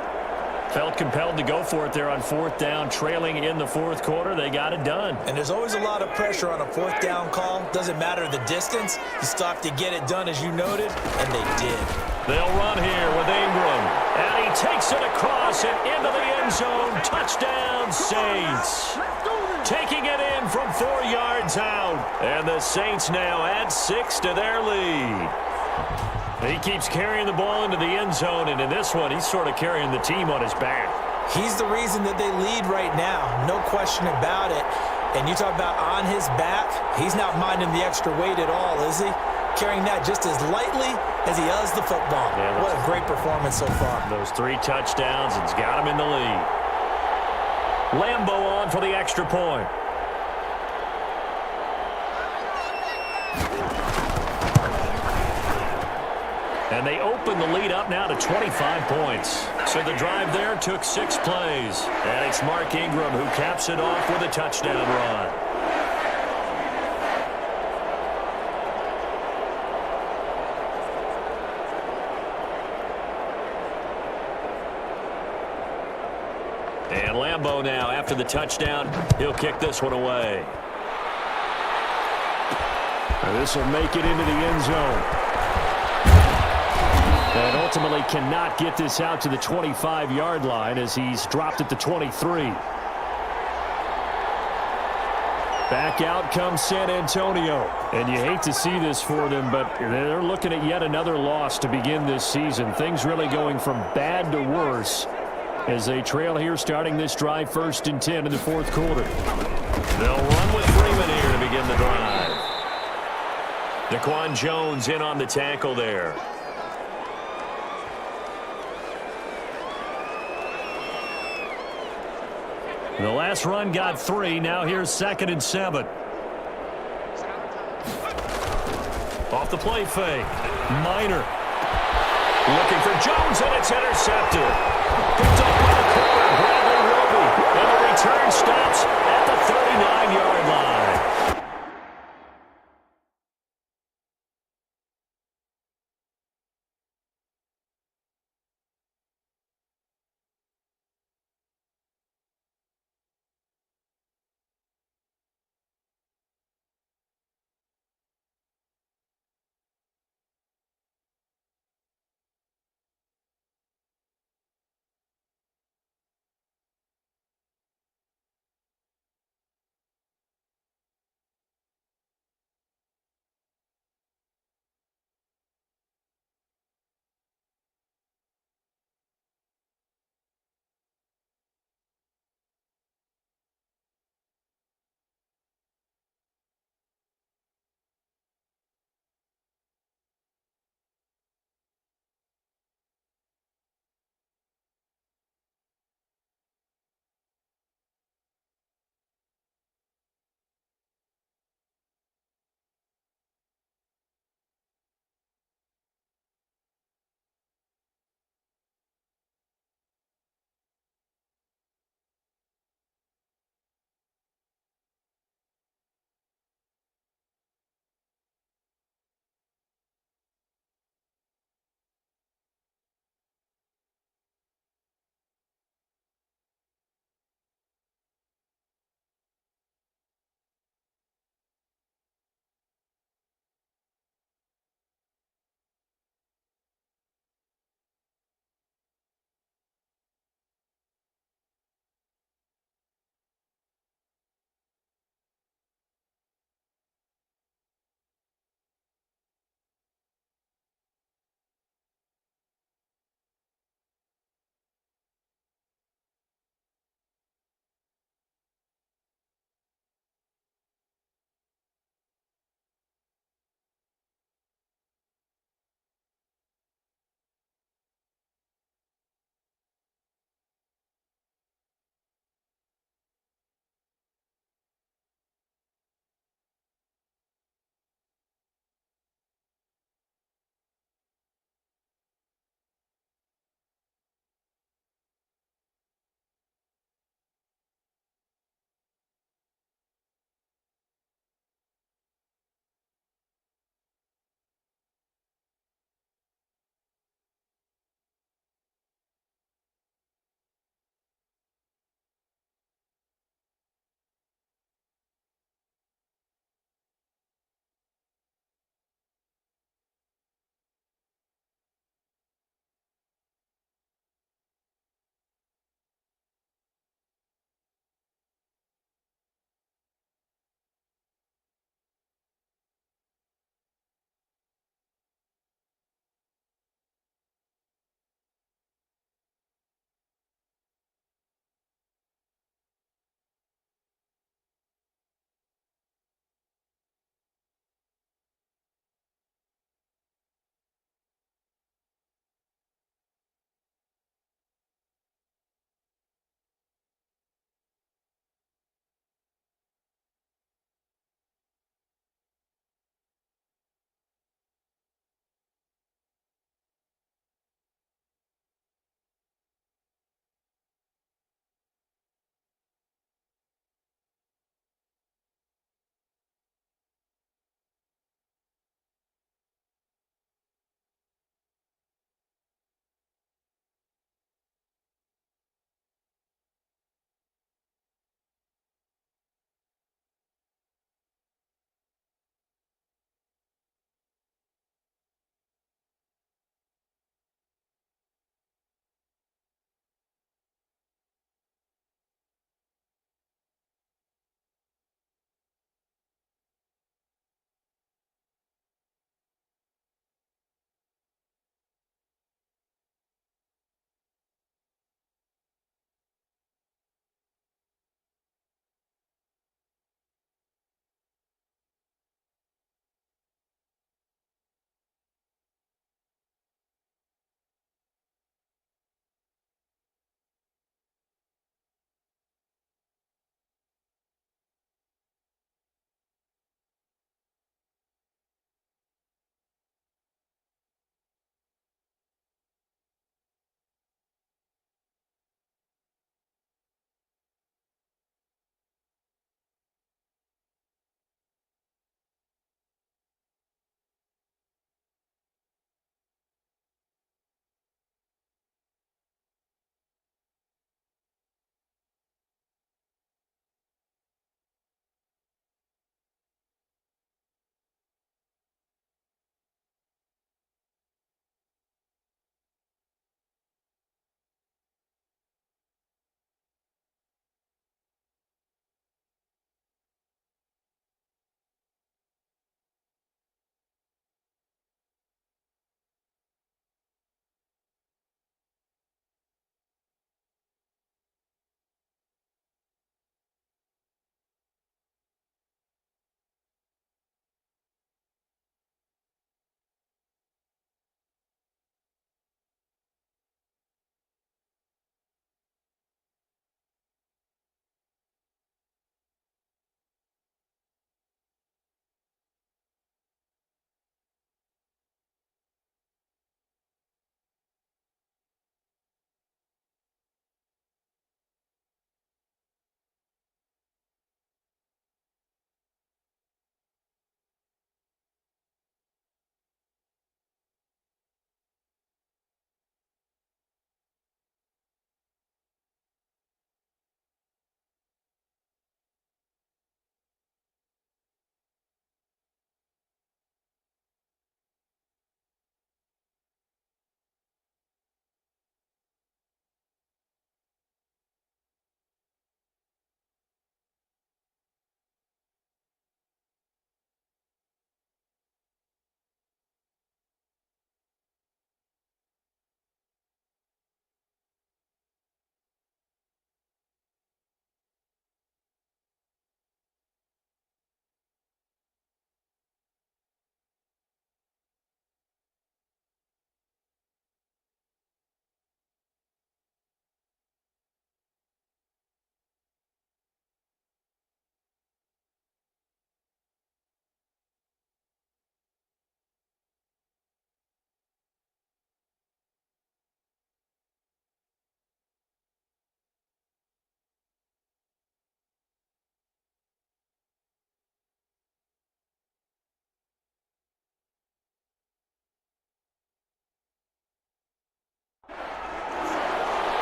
Felt compelled to go for it there on fourth down, trailing in the fourth quarter. They got it done. And there's always a lot of pressure on a fourth down call. Doesn't matter the distance. You still have to get it done, as you noted, and they did. They'll run here with Ingram. And he takes it across and into the end zone. Touchdown, Saints. Taking it in from 4 yards out. And the Saints now add 6 to their lead. He keeps carrying the ball into the end zone, and in this one, he's sort of carrying the team on his back. He's the reason that they lead right now, no question about it. And you talk about on his back, he's not minding the extra weight at all, is he? Carrying that just as lightly as he does the football. Yeah, what a great performance so far. Those 3 touchdowns, it's got him in the lead. Lambo on for the extra point. And they open the lead up now to 25 points. So the drive there took 6 plays. And it's Mark Ingram who caps it off with a touchdown run. And Lambo now, after the touchdown, he'll kick this one away. This will make it into the end zone. And ultimately cannot get this out to the 25-yard line as he's dropped at the 23. Back out comes San Antonio. And you hate to see this for them, but they're looking at yet another loss to begin this season. Things really going from bad to worse as they trail here starting this drive 1st and 10 in the fourth quarter. They'll run with Freeman here to begin the drive. Daquan Jones in on the tackle there. The last run got 3. Now here's 2nd and 7. Off the play fake. Minor. Looking for Jones, and it's intercepted. Comes up by the corner. Bradley Roby. And the return stops at the 39-yard line.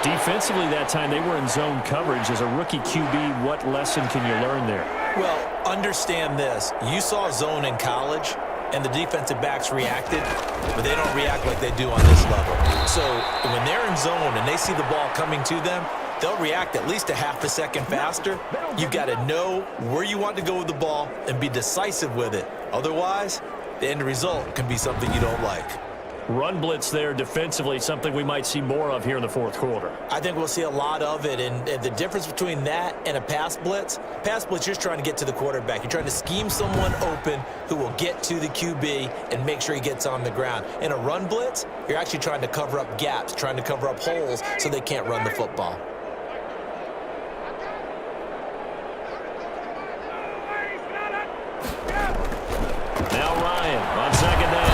Defensively that time, they were in zone coverage. As a rookie QB, what lesson can you learn there? Well, understand this. You saw zone in college, and the defensive backs reacted, but they don't react like they do on this level. So when they're in zone and they see the ball coming to them, they'll react at least a half a second faster. You've got to know where you want to go with the ball and be decisive with it. Otherwise, the end result can be something you don't like. Run blitz there defensively, something we might see more of here in the fourth quarter. I think we'll see a lot of it, and the difference between that and a pass blitz, you're just trying to get to the quarterback. You're trying to scheme someone open who will get to the QB and make sure he gets on the ground. In a run blitz, you're actually trying to cover up gaps, trying to cover up holes so they can't run the football. Now Ryan on second down.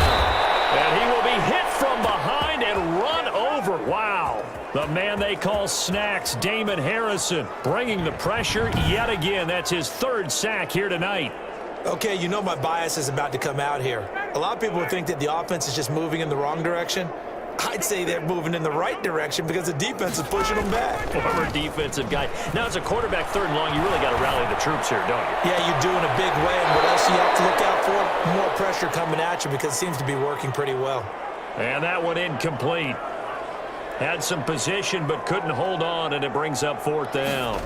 And he will be hit from behind and run over. Wow. The man they call Snacks, Damon Harrison, bringing the pressure yet again. That's his third sack here tonight. Okay, you know my bias is about to come out here. A lot of people would think that the offense is just moving in the wrong direction. I'd say they're moving in the right direction because the defense is pushing them back. Former defensive guy. Now, as a quarterback, third and long, you really got to rally the troops here, don't you? Yeah, you do in a big way. And what else you have to look out for? More pressure coming at you because it seems to be working pretty well. And that one incomplete. Had some position but couldn't hold on, and it brings up fourth down.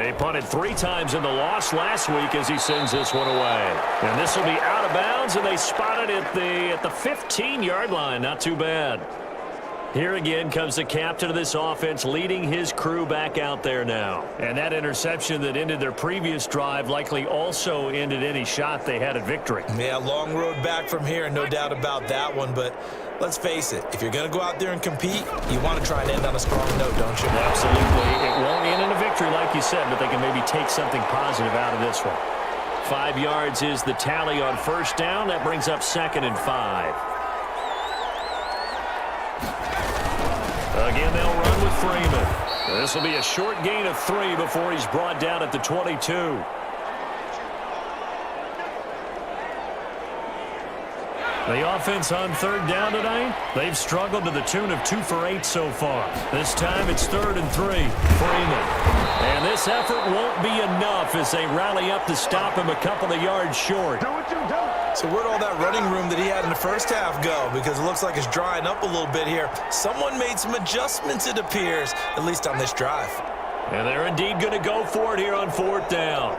He punted 3 times in the loss last week as he sends this one away. And this will be out of bounds, and they spot it at the 15-yard line. Not too bad. Here again comes the captain of this offense, leading his crew back out there now. And that interception that ended their previous drive likely also ended any shot they had at victory. Yeah, long road back from here, no doubt about that one. But let's face it, if you're going to go out there and compete, you want to try and end on a strong note, don't you? Absolutely. It won't end in a victory, like you said, but they can maybe take something positive out of this one. 5 yards is the tally on first down. That brings up 2nd and 5. Again, they'll run with Freeman. This will be a short gain of 3 before he's brought down at the 22. The offense on third down tonight, they've struggled to the tune of 2 for 8 so far. This time it's 3rd and 3. Freeman. And this effort won't be enough as they rally up to stop him a couple of yards short. So where'd all that running room that he had in the first half go? Because it looks like it's drying up a little bit here. Someone made some adjustments, it appears, at least on this drive. And they're indeed going to go for it here on 4th down.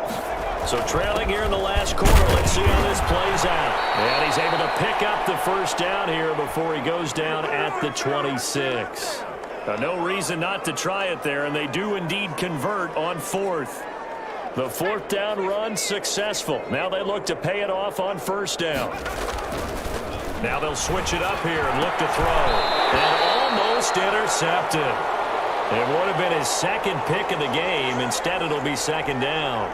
So trailing here in the last quarter, let's see how this plays out. And he's able to pick up the first down here before he goes down at the 26. No reason not to try it there, and they do indeed convert on 4th. The 4th down run successful. Now they look to pay it off on first down. Now they'll switch it up here and look to throw. And almost intercepted. It would have been his 2nd pick of the game. Instead, it'll be 2nd down.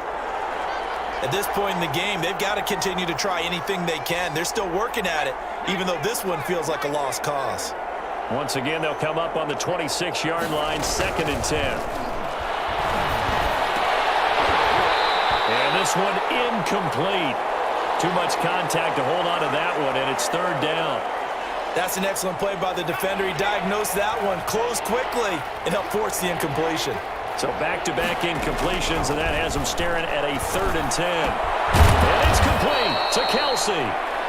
At this point in the game, they've got to continue to try anything they can. They're still working at it, even though this one feels like a lost cause. Once again, they'll come up on the 26-yard line, 2nd and 10. And this one incomplete. Too much contact to hold on to that one, and it's 3rd down. That's an excellent play by the defender. He diagnosed that one, closed quickly, and helped force the incompletion. So back-to-back incompletions, and that has them staring at a 3rd and 10. And it's complete to Kelsey.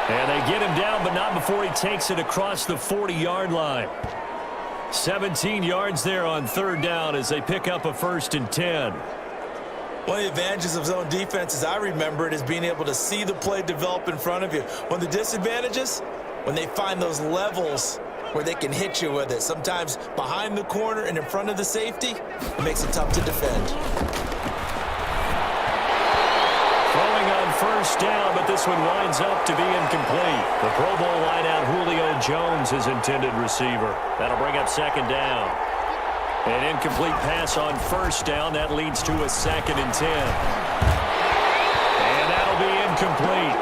And they get him down, but not before he takes it across the 40-yard line. 17 yards there on 3rd down as they pick up a 1st and 10. One of the advantages of zone defense, as I remember it, is being able to see the play develop in front of you. One of the disadvantages, when they find those levels where they can hit you with it. Sometimes behind the corner and in front of the safety, it makes it tough to defend. Throwing on first down, but this one winds up to be incomplete. The Pro Bowl wideout Julio Jones is intended receiver. That'll bring up 2nd down. An incomplete pass on first down. That leads to a 2nd and 10. And that'll be incomplete.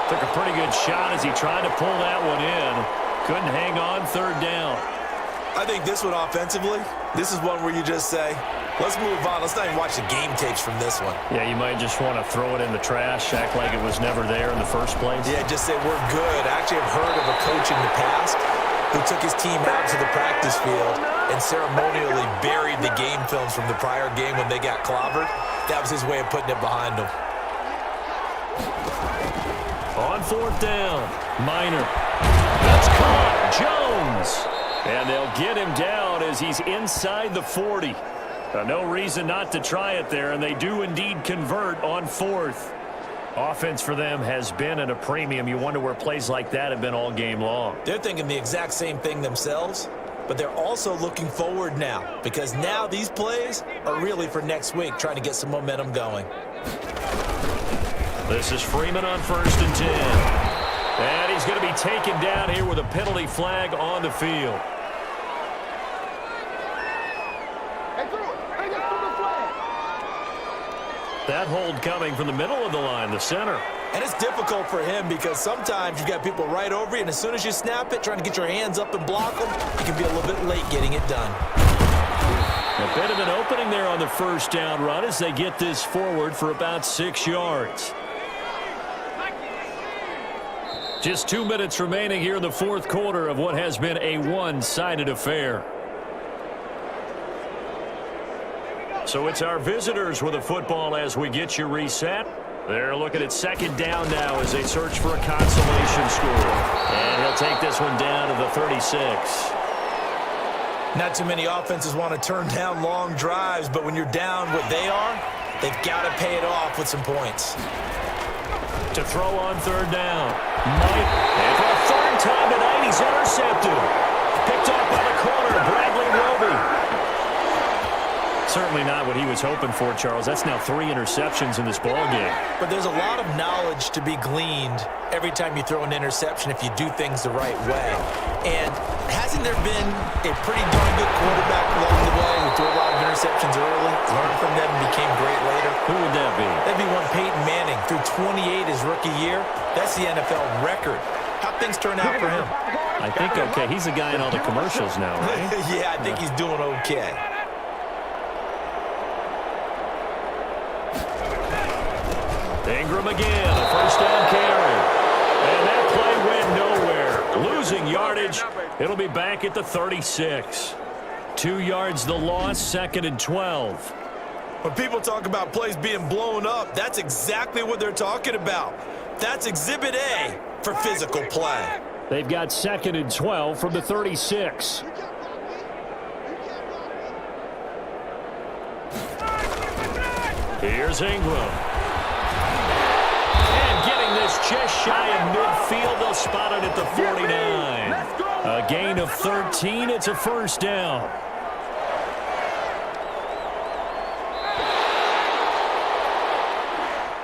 Took a pretty good shot as he tried to pull that one in. Couldn't hang on 3rd down. I think this one offensively, this is one where you just say, let's move on. Let's not even watch the game tapes from this one. Yeah, you might just want to throw it in the trash, act like it was never there in the first place. Yeah, just say we're good. I actually have heard of a coach in the past who took his team out to the practice field and ceremonially buried the game films from the prior game when they got clobbered. That was his way of putting it behind him. On fourth down, Minor. That's caught. Jones. And they'll get him down as he's inside the 40. No reason not to try it there, and they do indeed convert on fourth. Offense for them has been at a premium. You wonder where plays like that have been all game long. They're thinking the exact same thing themselves, but they're also looking forward now because now these plays are really for next week, trying to get some momentum going. This is Freeman on 1st and 10. And he's going to be taken down here with a penalty flag on the field. That hold coming from the middle of the line, the center. And it's difficult for him because sometimes you've got people right over you, and as soon as you snap it, trying to get your hands up and block them, you can be a little bit late getting it done. A bit of an opening there on the first down run as they get this forward for about 6 yards. Just 2 minutes remaining here in the fourth quarter of what has been a one-sided affair. So it's our visitors with the football as we get you reset. They're looking at second down now as they search for a consolation score. And he'll take this one down to the 36. Not too many offenses want to turn down long drives, but when you're down what they are, they've got to pay it off with some points. To throw on third down. Mike, and for a third time tonight, he's intercepted. Picked off by the corner, Bradley Roby. Certainly not what he was hoping for, Charles. That's now 3 interceptions in this ballgame. But there's a lot of knowledge to be gleaned every time you throw an interception if you do things the right way. And hasn't there been a pretty darn good quarterback along the way who threw a lot of interceptions early, learned from them, and became great later? Who would that be? That'd be one Peyton Manning. Threw 28 his rookie year. That's the NFL record. How'd things turn out for him? I think okay. He's the guy in all the commercials now, right? Yeah, I think he's doing okay. Ingram again, a first down carry. And that play went nowhere. Losing yardage. It'll be back at the 36. 2 yards the loss, 2nd and 12. When people talk about plays being blown up, that's exactly what they're talking about. That's Exhibit A for physical play. They've got 2nd and 12 from the 36. Here's Ingram. Just shy of midfield. They'll spot it at the 49. A gain of 13. It's a first down.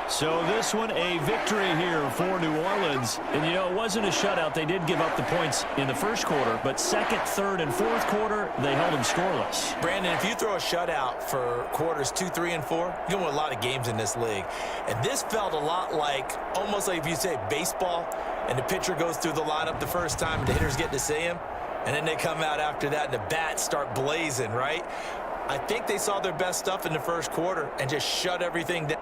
So this one a victory here for New Orleans. And, you know, it wasn't a shutout. They did give up the points in the first quarter. But second, third, and fourth quarter, they held them scoreless. Brandon, if you throw a shutout for quarters 2, 3, and 4, you win a lot of games in this league. And this felt a lot like, almost like if you say baseball, and the pitcher goes through the lineup the first time and the hitters get to see him. And then they come out after that and the bats start blazing, right? I think they saw their best stuff in the first quarter and just shut everything down.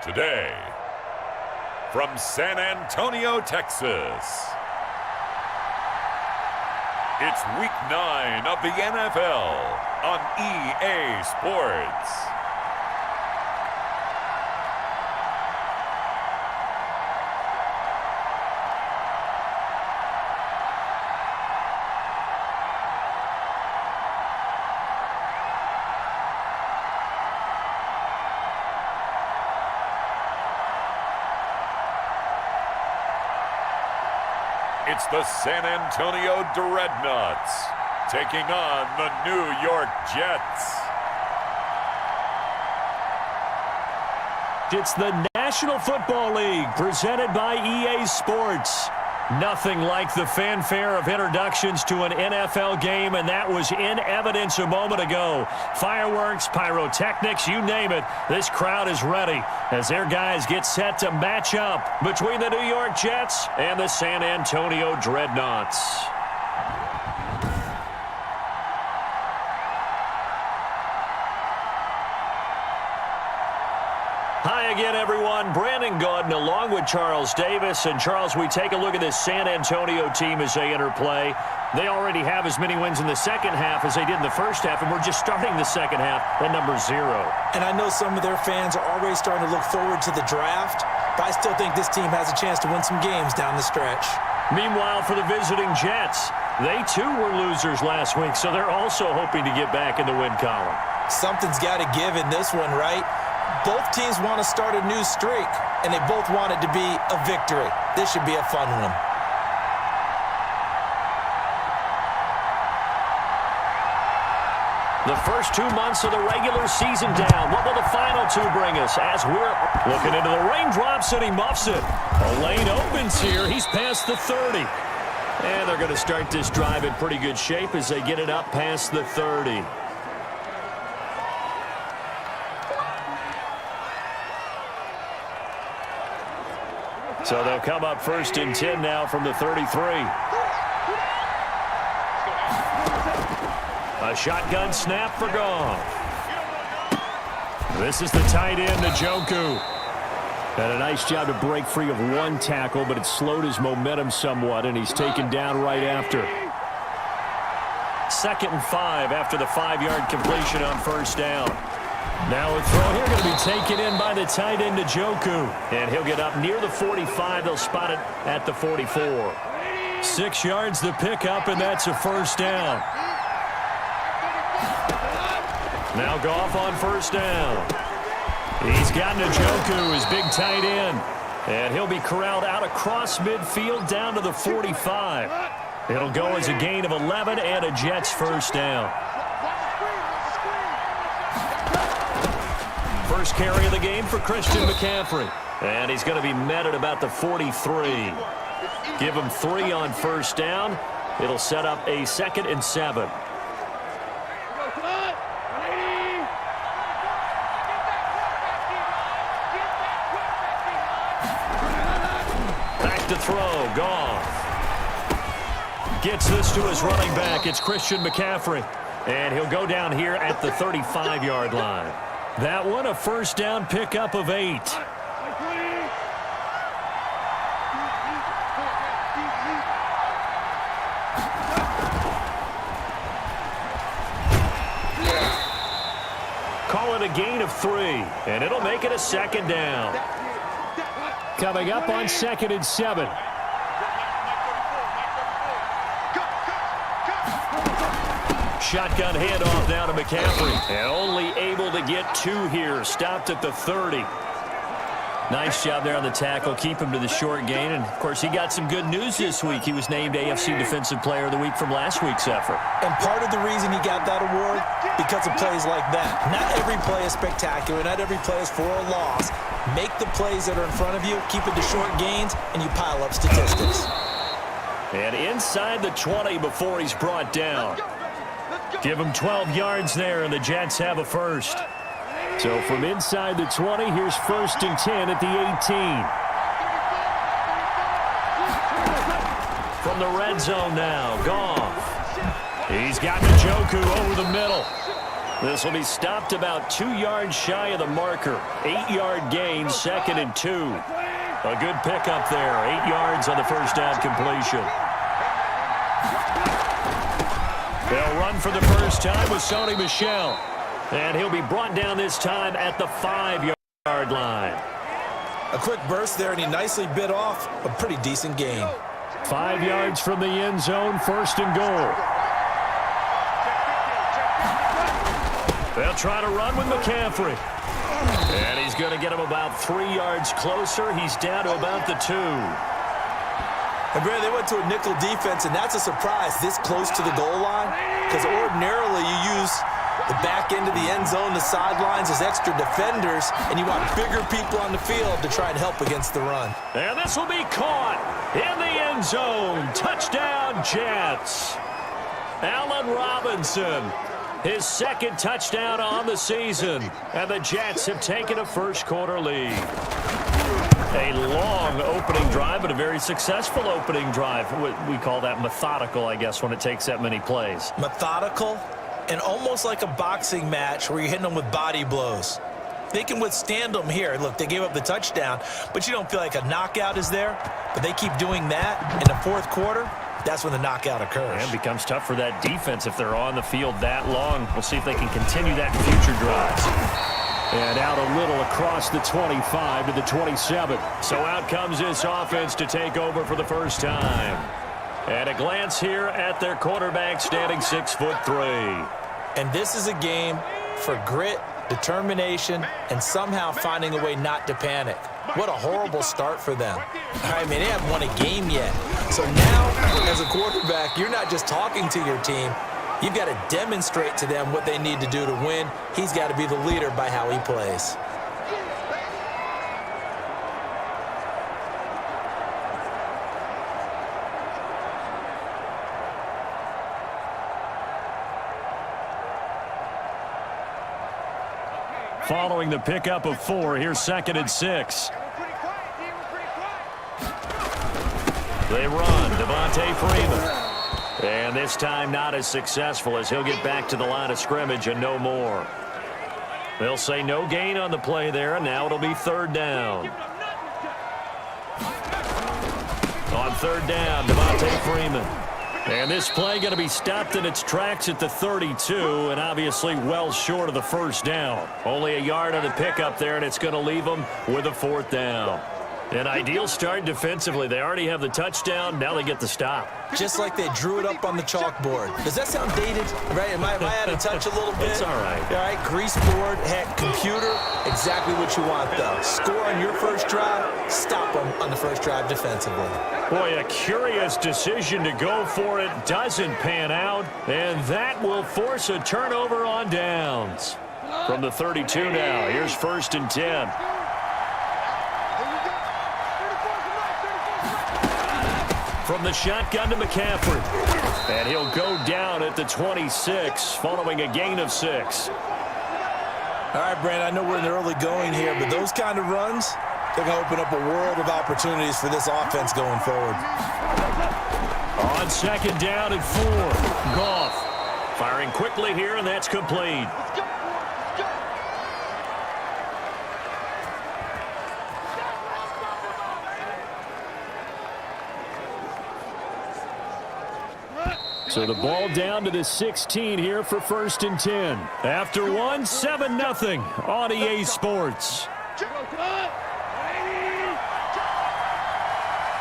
Today, from San Antonio, Texas, it's Week 9 of the NFL on EA Sports. It's the San Antonio Dreadnoughts taking on the New York Jets. It's the National Football League presented by EA Sports. Nothing like the fanfare of introductions to an NFL game, and that was in evidence a moment ago. Fireworks, pyrotechnics, you name it. This crowd is ready as their guys get set to match up between the New York Jets and the San Antonio Dreadnoughts. Hi again, everyone. Brandon Gaudin along with Charles Davis. And, Charles, we take a look at this San Antonio team as they enter play. They already have as many wins in the second half as they did in the first half, and we're just starting the second half at number 0. And I know some of their fans are already starting to look forward to the draft, but I still think this team has a chance to win some games down the stretch. Meanwhile, for the visiting Jets, they too were losers last week, so they're also hoping to get back in the win column. Something's got to give in this one, right? Both teams want to start a new streak, and they both want it to be a victory. This should be a fun one. The first 2 months of the regular season down. What will the final 2 bring us as we're looking into the raindrops, and he muffs it. A lane opens here. He's past the 30. And they're going to start this drive in pretty good shape as they get it up past the 30. So they'll come up 1st and 10 now from the 33. A shotgun snap for Goff. This is the tight end, Njoku. And a nice job to break free of one tackle, but it slowed his momentum somewhat, and he's taken down right after. 2nd and 5 after the 5-yard completion on 1st down. Now a throw here going to be taken in by the tight end, Njoku. And he'll get up near the 45. They'll spot it at the 44. 6 yards the pickup, and that's a 1st down. Now Goff on 1st down. He's got Njoku, his big tight end. And he'll be corralled out across midfield down to the 45. It'll go as a gain of 11 and a Jets 1st down. First carry of the game for Christian McCaffrey. And he's going to be met at about the 43. Give him 3 on 1st down. It'll set up a 2nd and 7. Back to throw. Goff gets this to his running back. It's Christian McCaffrey. And he'll go down here at the 35-yard line. That one, a 1st down pickup of 8. Call it a gain of 3, and it'll make it a 2nd down. Coming up on 2nd and 7. Shotgun handoff now to McCaffrey. And only able to get 2 here. Stopped at the 30. Nice job there on the tackle. Keep him to the short gain. And, of course, he got some good news this week. He was named AFC Defensive Player of the Week from last week's effort. And part of the reason he got that award, because of plays like that. Not every play is spectacular. Not every play is for a loss. Make the plays that are in front of you, keep it to short gains, and you pile up statistics. And inside the 20 before he's brought down. Give him 12 yards there, and the Jets have a 1st. So from inside the 20, here's 1st and 10 at the 18. From the red zone now, Goff. He's got Njoku over the middle. This will be stopped about 2 yards shy of the marker. 8-yard gain, 2nd and 2. A good pickup there. 8 yards on the first down completion. They'll run for the first time with Sony Michel. And he'll be brought down this time at the 5-yard line. A quick burst there, and he nicely bit off a pretty decent gain. 5 yards from the end zone, 1st and goal. They'll try to run with McCaffrey. And he's going to get him about 3 yards closer. He's down to about the 2. And, Brad, they went to a nickel defense, and that's a surprise this close to the goal line, because ordinarily you use the back end of the end zone, the sidelines as extra defenders, and you want bigger people on the field to try and help against the run. And this will be caught in the end zone. Touchdown, Jets. Allen Robinson, his 2nd touchdown on the season, and the Jets have taken a first-quarter lead. A long opening drive, but a very successful opening drive. We call that methodical, I guess, when it takes that many plays. Methodical and almost like a boxing match where you're hitting them with body blows. They can withstand them here. Look, they gave up the touchdown, but you don't feel like a knockout is there. But they keep doing that in the 4th quarter. That's when the knockout occurs. And it becomes tough for that defense if they're on the field that long. We'll see if they can continue that in future drives. And out a little across the 25 to the 27. So out comes this offense to take over for the first time. And a glance here at their quarterback, standing 6'3". And this is a game for grit, determination, and somehow finding a way not to panic. What a horrible start for them. I mean, they haven't won a game yet. So now, as a quarterback, you're not just talking to your team. You've got to demonstrate to them what they need to do to win. He's got to be the leader by how he plays. Following the pickup of 4, here's 2nd and 6. They run, Devontae Freeman. And this time not as successful as he'll get back to the line of scrimmage and no more. They'll say no gain on the play there, and now it'll be 3rd down. On 3rd down, Devontae Freeman. And this play going to be stopped in its tracks at the 32, and obviously well short of the first down. Only a yard on the pickup there, and it's going to leave them with a 4th down. An ideal start defensively. They already have the touchdown. Now they get the stop. Just like they drew it up on the chalkboard. Does that sound dated? Right? Am I out of touch a little bit? It's all right. All right, grease board, heck, computer, exactly what you want, though. Score on your first drive, stop them on the first drive defensively. Boy, a curious decision to go for it. Doesn't pan out, and that will force a turnover on downs. From the 32 now, here's 1st and 10. From the shotgun to McCaffrey. And he'll go down at the 26, following a gain of 6. All right, Brandon, I know we're in the early going here, but those kind of runs, they're going to open up a world of opportunities for this offense going forward. On 2nd down and 4, Goff firing quickly here, and that's complete. So the ball down to the 16 here for 1st and 10. After one, 7-0 on EA Sports.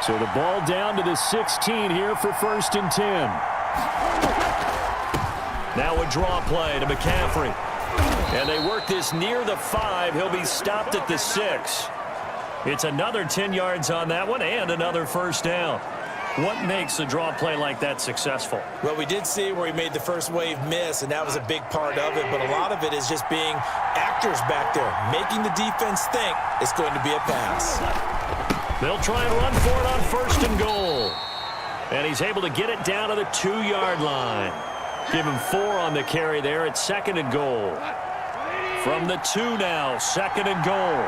So the ball down to the 16 here for 1st and 10. Now a draw play to McCaffrey. And they work this near the 5. He'll be stopped at the 6. It's another 10 yards on that one and another 1st down. What makes a draw play like that successful? Well, we did see where he made the first wave miss, and that was a big part of it. But a lot of it is just being actors back there, making the defense think it's going to be a pass. They'll try and run for it on 1st and goal. And he's able to get it down to the 2-yard line. Give him 4 on the carry there at 2nd and goal. From the 2 now, 2nd and goal.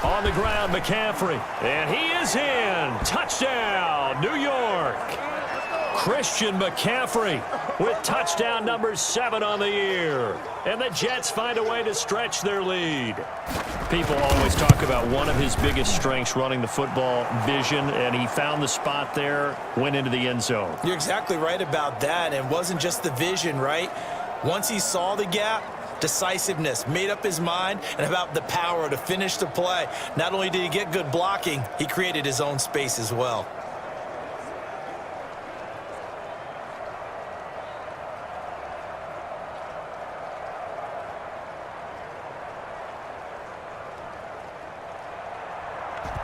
On the ground, McCaffrey. And he is in. Touchdown, New York. Christian McCaffrey with touchdown number 7 on the year. And the Jets find a way to stretch their lead. People always talk about one of his biggest strengths running the football, vision, and he found the spot there, went into the end zone. You're exactly right about that. And it wasn't just the vision, right? Once he saw the gap, decisiveness, made up his mind, and about the power to finish the play. Not only did he get good blocking, he created his own space as well.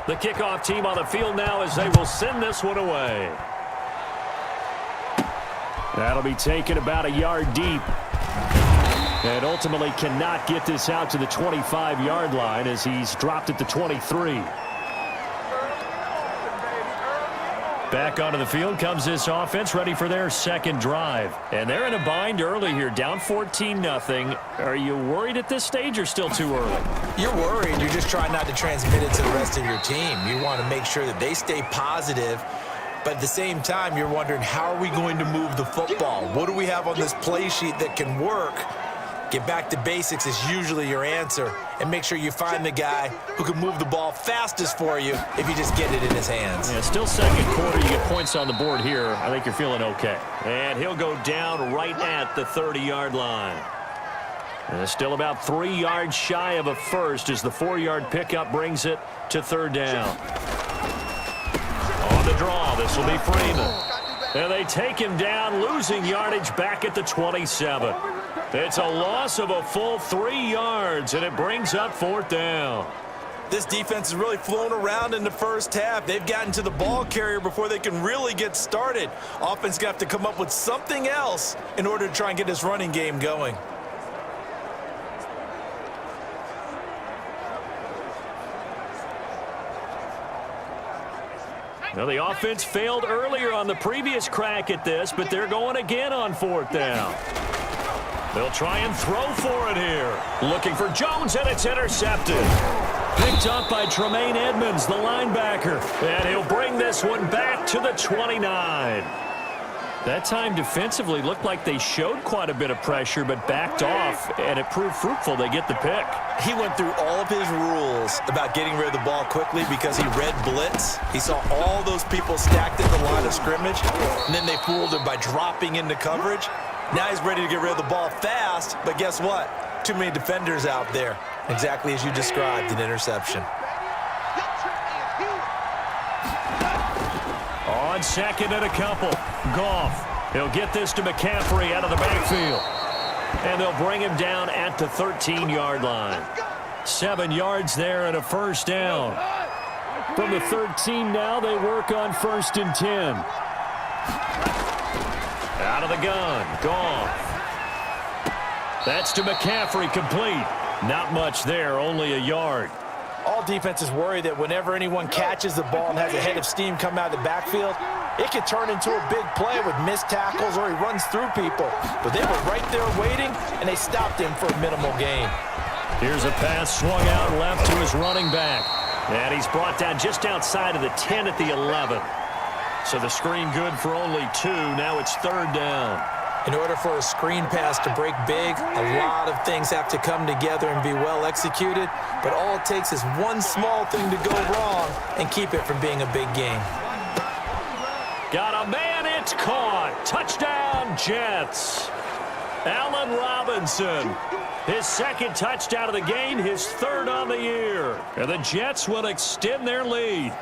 The kickoff team on the field now as they will send this one away. That'll be taken about a yard deep. And ultimately cannot get this out to the 25-yard line as he's dropped at the 23. Back onto the field comes this offense, ready for their second drive. And they're in a bind early here, down 14-0. Are you worried at this stage or still too early? You're worried. You're just trying not to transmit it to the rest of your team. You want to make sure that they stay positive. But at the same time, you're wondering, how are we going to move the football? What do we have on this play sheet that can work? Get back to basics is usually your answer. And make sure you find the guy who can move the ball fastest for you if you just get it in his hands. Yeah, still second quarter. You get points on the board here. I think you're feeling okay. And he'll go down right at the 30-yard line. And still about 3 yards shy of a first as the 4-yard pickup brings it to third down. On the draw, this will be Freeman. And they take him down, losing yardage back at the 27. It's a loss of a full 3 yards, and it brings up fourth down. This defense has really flown around in the first half. They've gotten to the ball carrier before they can really get started. Offense got to come up with something else in order to try and get this running game going. Well, the offense failed earlier on the previous crack at this, but they're going again on fourth down. They'll try and throw for it here. Looking for Jones, and it's intercepted. Picked up by Tremaine Edmonds, the linebacker. And he'll bring this one back to the 29. That time defensively looked like they showed quite a bit of pressure, but backed off, and it proved fruitful. They get the pick. He went through all of his rules about getting rid of the ball quickly because he read blitz. He saw all those people stacked in the line of scrimmage, and then they fooled him by dropping into coverage. Now he's ready to get rid of the ball fast, but guess what? Too many defenders out there. Exactly as you described, an interception. On second and a couple, Goff. He'll get this to McCaffrey out of the backfield. And they'll bring him down at the 13-yard line. 7 yards there and a first down. From the 13 now, they work on 1st and 10. Out of the gun, Goff. That's to McCaffrey, complete. Not much there, only a yard. All defenses worry that whenever anyone catches the ball and has a head of steam come out of the backfield, it can turn into a big play with missed tackles or he runs through people. But they were right there waiting, and they stopped him for a minimal gain. Here's a pass swung out left to his running back. And he's brought down just outside of the 10 at the 11. So the screen good for only 2. Now it's third down. In order for a screen pass to break big, a lot of things have to come together and be well executed. But all it takes is one small thing to go wrong and keep it from being a big game. Got a man, it's caught. Touchdown, Jets. Allen Robinson. His second touchdown of the game, his third on the year. And the Jets will extend their lead.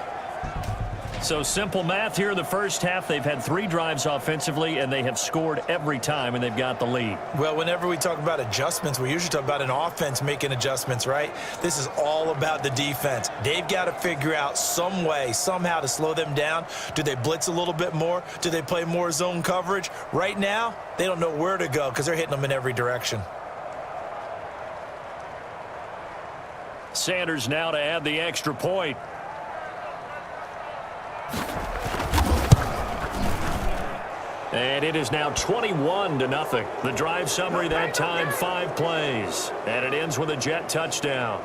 So simple math here in the first half. They've had 3 drives offensively, and they have scored every time, and they've got the lead. Well, whenever we talk about adjustments, we usually talk about an offense making adjustments, right? This is all about the defense. They've got to figure out some way, somehow to slow them down. Do they blitz a little bit more? Do they play more zone coverage? Right now, they don't know where to go because they're hitting them in every direction. Sanders now to add the extra point. And it is now 21-0. The drive summary that time, 5 plays. And it ends with a Jet touchdown.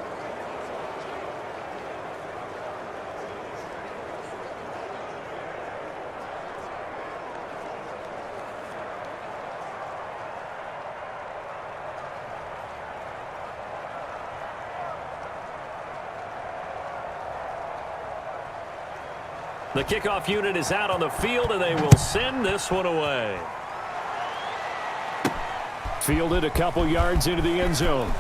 The kickoff unit is out on the field, and they will send this one away. Fielded a couple yards into the end zone.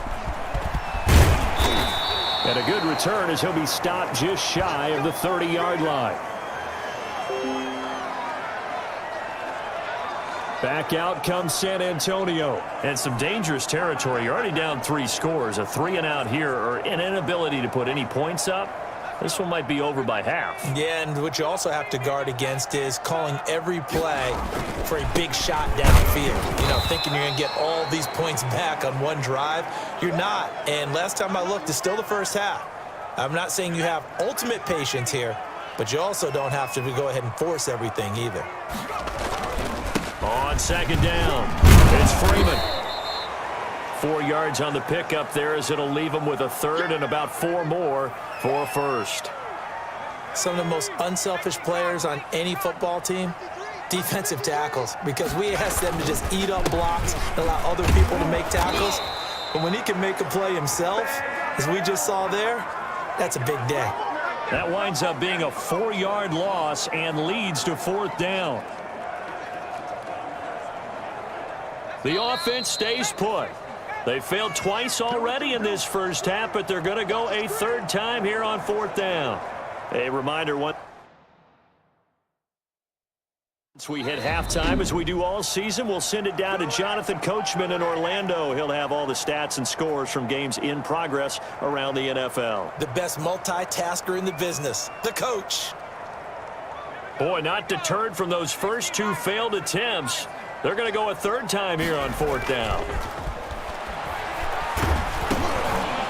And a good return as he'll be stopped just shy of the 30-yard line. Back out comes San Antonio. And some dangerous territory. You're already down 3 scores. A 3-and-out here, or an inability to put any points up. This one might be over by half. Yeah, and what you also have to guard against is calling every play for a big shot downfield. You know, thinking you're going to get all these points back on one drive. You're not. And last time I looked, it's still the first half. I'm not saying you have ultimate patience here, but you also don't have to go ahead and force everything either. On second down, it's Freeman. 4 yards on the pickup there as it'll leave him with a third and about 4 more for a first. Some of the most unselfish players on any football team, defensive tackles, because we ask them to just eat up blocks and allow other people to make tackles. But when he can make a play himself, as we just saw there, that's a big day. That winds up being a 4-yard loss and leads to 4th down. The offense stays put. They failed twice already in this first half, but they're going to go a 3rd time here on 4th down. A reminder, once we hit halftime, as we do all season, we'll send it down to Jonathan Coachman in Orlando. He'll have all the stats and scores from games in progress around the NFL. The best multitasker in the business, the coach. Boy, not deterred from those first 2 failed attempts. They're going to go a 3rd time here on 4th down.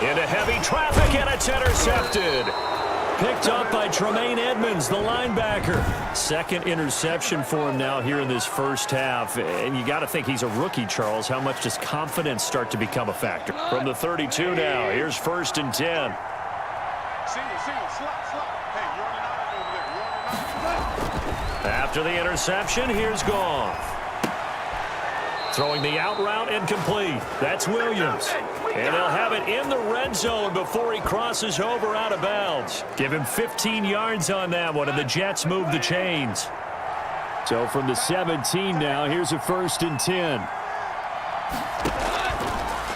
Into heavy traffic, and it's intercepted. Picked up by Tremaine Edmonds, the linebacker. 2nd interception for him now here in this first half. And you got to think he's a rookie, Charles. How much does confidence start to become a factor? From the 32 now, here's 1st and 10. After the interception, here's Goff. Throwing the out route incomplete. That's Williams. And they'll have it in the red zone before he crosses over out of bounds. Give him 15 yards on that one, and the Jets move the chains. So from the 17 now, here's a 1st and 10.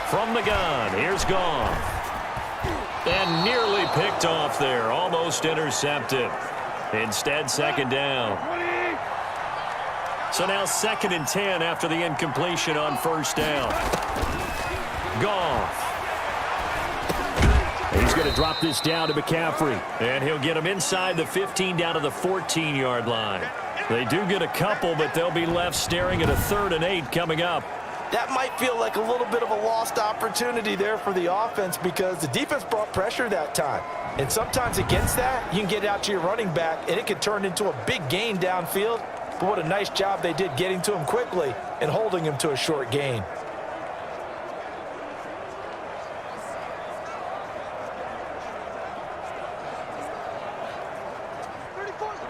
From the gun, here's Goff. And nearly picked off there. Almost intercepted. Instead, 2nd down. So now 2nd and 10 after the incompletion on 1st down. Goff. He's going to drop this down to McCaffrey. And he'll get him inside the 15 down to the 14-yard line. They do get a couple, but they'll be left staring at a 3rd and 8 coming up. That might feel like a little bit of a lost opportunity there for the offense because the defense brought pressure that time. And sometimes against that, you can get out to your running back, and it can turn into a big gain downfield. But what a nice job they did getting to him quickly and holding him to a short gain.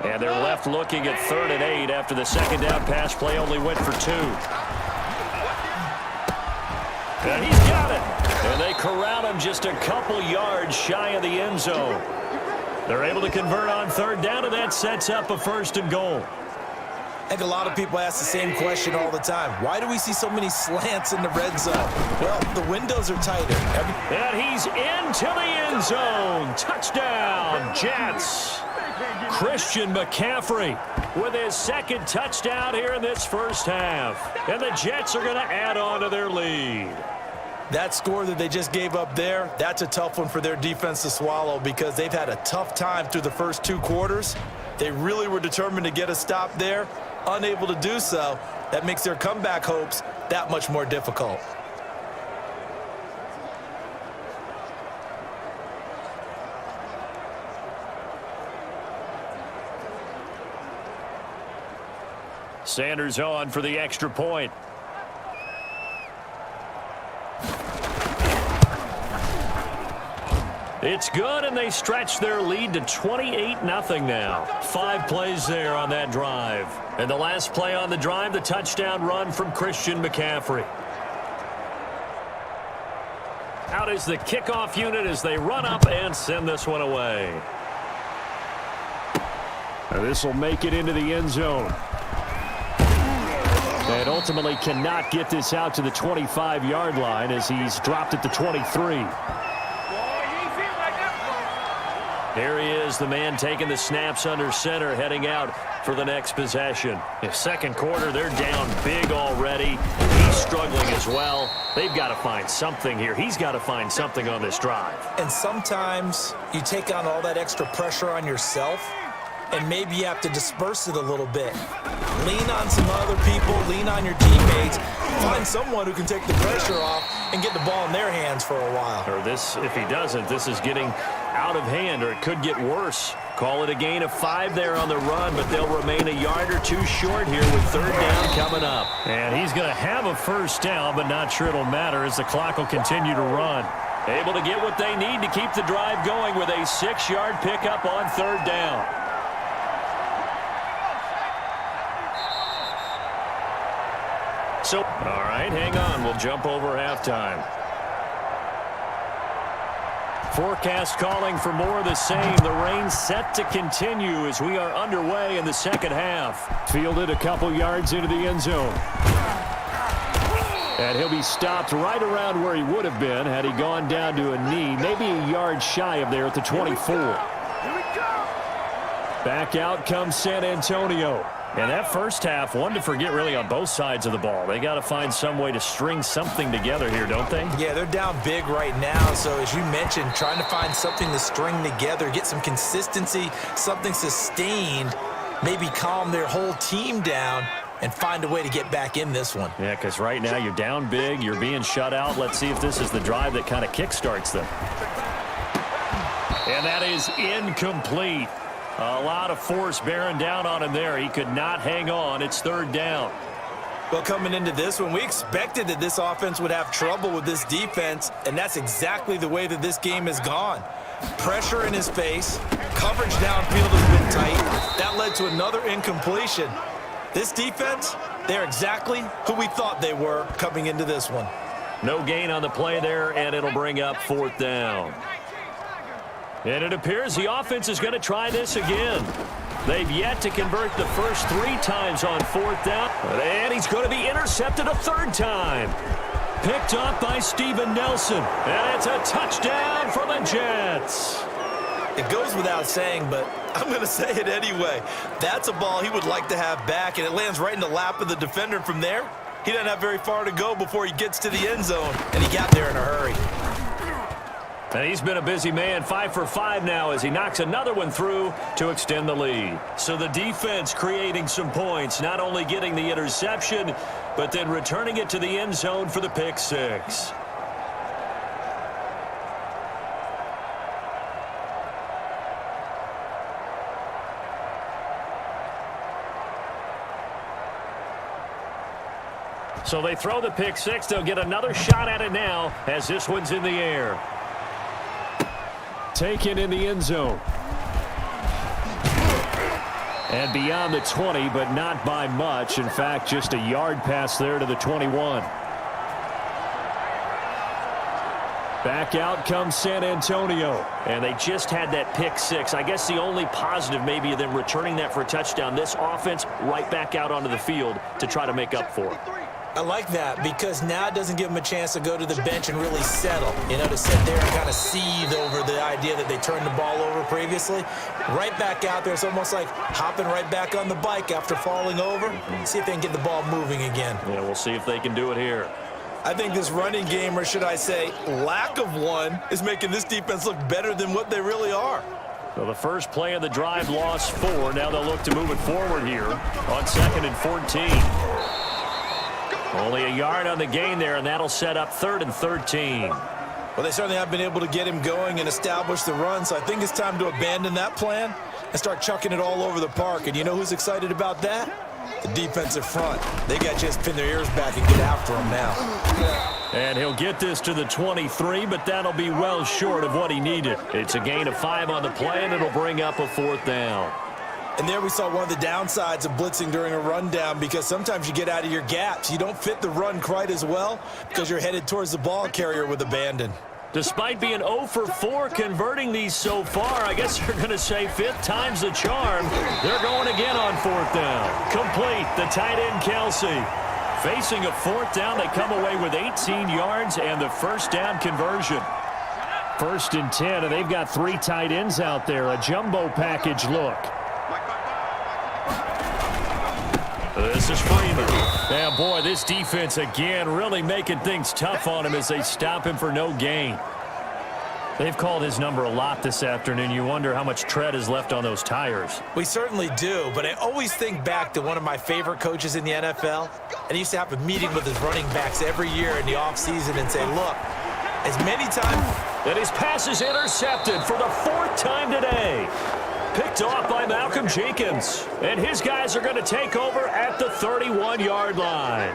And they're left looking at 3rd and 8 after the 2nd down pass play only went for 2. And he's got it. And they corral him just a couple yards shy of the end zone. They're able to convert on 3rd down, and that sets up a 1st and goal. I think a lot of people ask the same question all the time. Why do we see so many slants in the red zone? Well, the windows are tighter. And he's into the end zone. Touchdown, Jets. Christian McCaffrey with his 2nd touchdown here in this first half. And the Jets are going to add on to their lead. That score that they just gave up there, that's a tough one for their defense to swallow because they've had a tough time through the first 2 quarters. They really were determined to get a stop there. Unable to do so, that makes their comeback hopes that much more difficult. Sanders on for the extra point. It's good, and they stretch their lead to 28-0 now. 5 plays there on that drive. And the last play on the drive, the touchdown run from Christian McCaffrey. Out is the kickoff unit as they run up and send this one away. This will make it into the end zone. And ultimately cannot get this out to the 25-yard line as he's dropped at the 23. Here he is, the man taking the snaps under center, heading out for the next possession. In second quarter, they're down big already. He's struggling as well. They've got to find something here. He's got to find something on this drive. And sometimes you take on all that extra pressure on yourself, and maybe you have to disperse it a little bit. Lean on some other people, lean on your teammates, find someone who can take the pressure off and get the ball in their hands for a while. Or this, if he doesn't, this is getting out of hand, or it could get worse. Call it a gain of 5 there on the run, but they'll remain a yard or two short here with third down coming up. And he's going to have a first down, but not sure it'll matter as the clock will continue to run. Able to get what they need to keep the drive going with a 6-yard pickup on third down. So, all right, hang on. We'll jump over halftime. Forecast calling for more of the same. The rain set to continue as we are underway in the second half. Fielded a couple yards into the end zone. And he'll be stopped right around where he would have been had he gone down to a knee, maybe a yard shy of there at the 24. Back out comes San Antonio. And that first half, one to forget really on both sides of the ball. They got to find some way to string something together here, don't they? Yeah, they're down big right now. So as you mentioned, trying to find something to string together, get some consistency, something sustained, maybe calm their whole team down and find a way to get back in this one. Yeah, because right now you're down big, you're being shut out. Let's see if this is the drive that kind of kickstarts them. And that is incomplete. A lot of force bearing down on him there. He could not hang on. It's third down. Well, coming into this one, we expected that this offense would have trouble with this defense, and that's exactly the way that this game has gone. Pressure in his face, coverage downfield has been tight. That led to another incompletion. This defense, they're exactly who we thought they were coming into this one. No gain on the play there, and it'll bring up fourth down. And it appears the offense is going to try this again. They've yet to convert the first 3 times on fourth down. And he's going to be intercepted a third time. Picked up by Steven Nelson. And it's a touchdown for the Jets. It goes without saying, but I'm going to say it anyway. That's a ball he would like to have back, and it lands right in the lap of the defender from there. He doesn't have very far to go before he gets to the end zone, and he got there in a hurry. And he's been a busy man, 5 for 5 now as he knocks another one through to extend the lead. So the defense creating some points, not only getting the interception, but then returning it to the end zone for the pick 6. So they throw the pick 6. They'll get another shot at it now as this one's in the air. Taken in the end zone. And beyond the 20, but not by much. In fact, just a yard pass there to the 21. Back out comes San Antonio. And they just had that pick 6. I guess the only positive maybe of them returning that for a touchdown. This offense right back out onto the field to try to make up for it. I like that because now it doesn't give them a chance to go to the bench and really settle, you know, to sit there and kind of seethe over the idea that they turned the ball over previously. Right back out there, it's almost like hopping right back on the bike after falling over. See if they can get the ball moving again. Yeah, we'll see if they can do it here. I think this running game, or should I say lack of one, is making this defense look better than what they really are. So the first play of the drive lost 4. Now they'll look to move it forward here on 2nd and 14. Only a yard on the gain there, and that'll set up 3rd and 13. Well, they certainly have been able to get him going and establish the run, so I think it's time to abandon that plan and start chucking it all over the park. And you know who's excited about that? The defensive front. They got to just pin their ears back and get after him now. And he'll get this to the 23, but that'll be well short of what he needed. It's a gain of 5 on the play, and it'll bring up a 4th down. And there we saw one of the downsides of blitzing during a rundown, because sometimes you get out of your gaps. You don't fit the run quite as well because you're headed towards the ball carrier with abandon. Despite being 0 for 4 converting these so far, I guess you're going to say 5th time's the charm. They're going again on 4th down. Complete, the tight end Kelsey. Facing a 4th down, they come away with 18 yards and the first down conversion. 1st and 10, and they've got 3 tight ends out there. A jumbo package look. This is Freeman. Yeah, boy, this defense again really making things tough on him as they stop him for no gain. They've called his number a lot this afternoon. You wonder how much tread is left on those tires. We certainly do, but I always think back to one of my favorite coaches in the NFL, and he used to have a meeting with his running backs every year in the offseason and say, look, as many times... And his pass is intercepted for the 4th time today. Picked off by Malcolm Jenkins. And his guys are going to take over at the 31-yard line.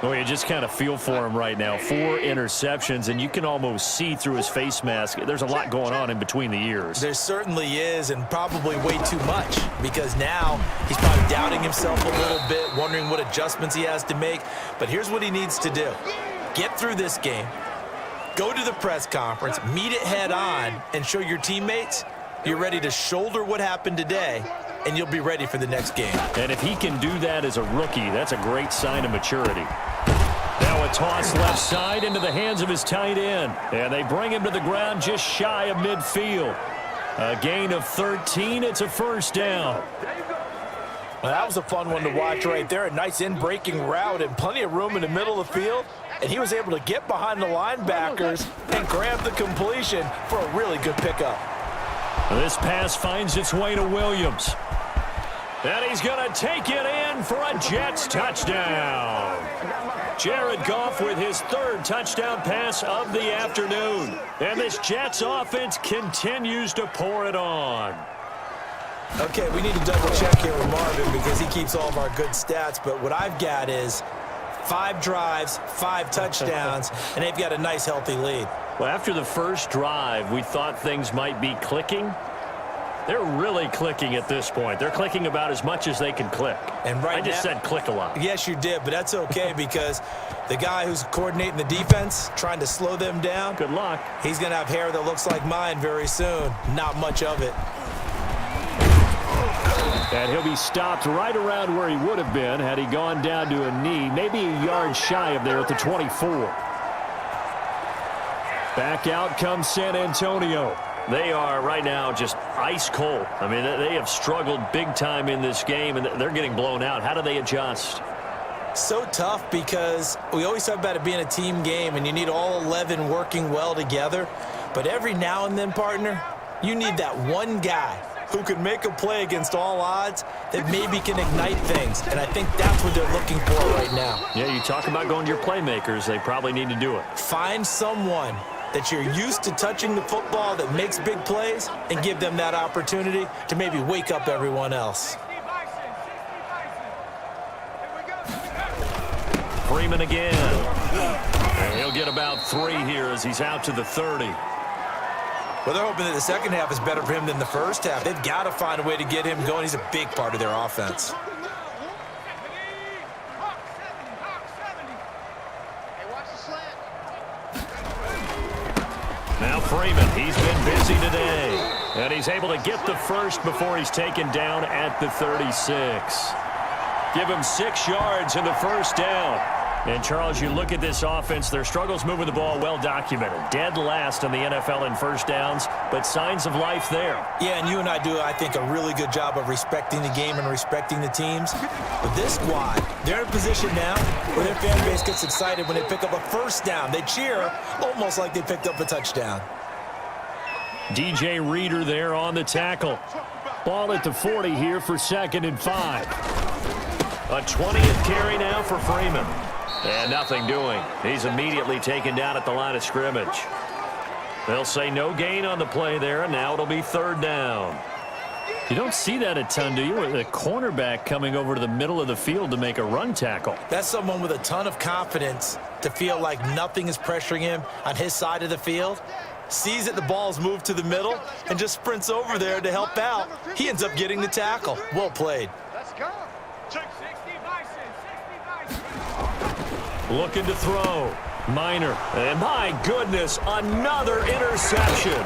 Well, you just kind of feel for him right now. 4 interceptions, and you can almost see through his face mask. There's a lot going on in between the ears. There certainly is, and probably way too much, because now he's probably doubting himself a little bit, wondering what adjustments he has to make. But here's what he needs to do. Get through this game. Go to the press conference, meet it head on, and show your teammates you're ready to shoulder what happened today, and you'll be ready for the next game. And if he can do that as a rookie, that's a great sign of maturity. Now a toss left side into the hands of his tight end. And they bring him to the ground just shy of midfield. A gain of 13. It's a first down. Well, that was a fun one to watch right there. A nice in-breaking route and plenty of room in the middle of the field. And he was able to get behind the linebackers and grab the completion for a really good pickup. This pass finds its way to Williams. And he's going to take it in for a Jets touchdown. Jared Goff with his 3rd touchdown pass of the afternoon. And this Jets offense continues to pour it on. Okay, we need to double-check here with Marvin because he keeps all of our good stats. But what I've got is 5 drives, 5 touchdowns, and they've got a nice, healthy lead. Well, after the first drive, we thought things might be clicking. They're really clicking at this point. They're clicking about as much as they can click. And right I just said click a lot. Yes, you did, but that's okay because the guy who's coordinating the defense, trying to slow them down, good luck. He's going to have hair that looks like mine very soon. Not much of it. And he'll be stopped right around where he would have been had he gone down to a knee, maybe a yard shy of there at the 24. Back out comes San Antonio. They are right now just ice cold. I mean, they have struggled big time in this game, and they're getting blown out. How do they adjust? So tough because we always talk about it being a team game, and you need all 11 working well together. But every now and then, partner, you need that one guy who can make a play against all odds that maybe can ignite things. And I think that's what they're looking for right now. Yeah, you talk about going to your playmakers. They probably need to do it. Find someone that you're used to touching the football that makes big plays and give them that opportunity to maybe wake up everyone else. Freeman again. And he'll get about 3 here as he's out to the 30. Well, they're hoping that the second half is better for him than the first half. They've got to find a way to get him going. He's a big part of their offense. Now Freeman, he's been busy today. And he's able to get the first before he's taken down at the 36. Give him 6 yards in the first down. And, Charles, you look at this offense, their struggles moving the ball well documented. Dead last in the NFL in first downs, but signs of life there. Yeah, and you and I do, I think, a really good job of respecting the game and respecting the teams. But this squad, they're in a position now where their fan base gets excited when they pick up a first down. They cheer almost like they picked up a touchdown. DJ Reader there on the tackle. Ball at the 40 here for 2nd and 5. A 20th carry now for Freeman. And nothing doing. He's immediately taken down at the line of scrimmage. They'll say no gain on the play there, and now it'll be 3rd down. You don't see that a ton, do you? With a cornerback coming over to the middle of the field to make a run tackle. That's someone with a ton of confidence to feel like nothing is pressuring him on his side of the field. Sees that the ball's moved to the middle and just sprints over there to help out. He ends up getting the tackle. Well played. Let's go. Looking to throw. Minor. And my goodness, another interception.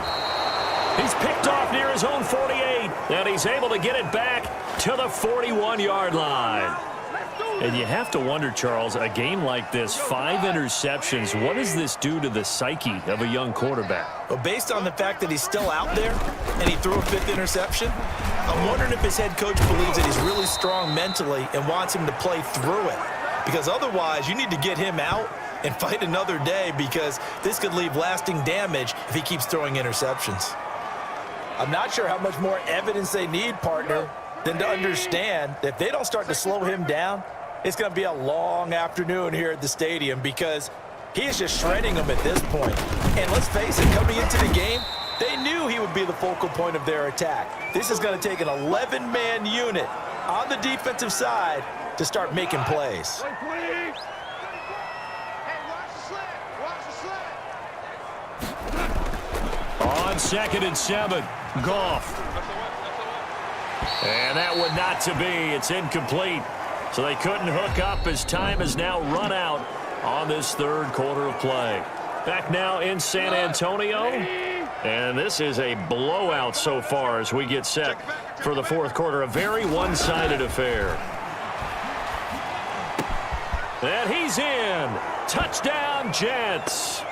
He's picked off near his own 48, and he's able to get it back to the 41-yard line. And you have to wonder, Charles, a game like this, 5 interceptions, what does this do to the psyche of a young quarterback? Well, based on the fact that he's still out there and he threw a 5th interception, I'm wondering if his head coach believes that he's really strong mentally and wants him to play through it. Because otherwise, you need to get him out and fight another day, because this could leave lasting damage if he keeps throwing interceptions. I'm not sure how much more evidence they need, partner, than to understand that if they don't start to slow him down, it's going to be a long afternoon here at the stadium, because he is just shredding them at this point. And let's face it, coming into the game, they knew he would be the focal point of their attack. This is going to take an 11-man unit on the defensive side to start making plays. On 2nd and 7, Goff. And that would not to be. It's incomplete. So they couldn't hook up as time has now run out on this 3rd quarter of play. Back now in San Antonio. And this is a blowout so far as we get set for the 4th quarter. A very one-sided affair. And he's in. Touchdown, Jets.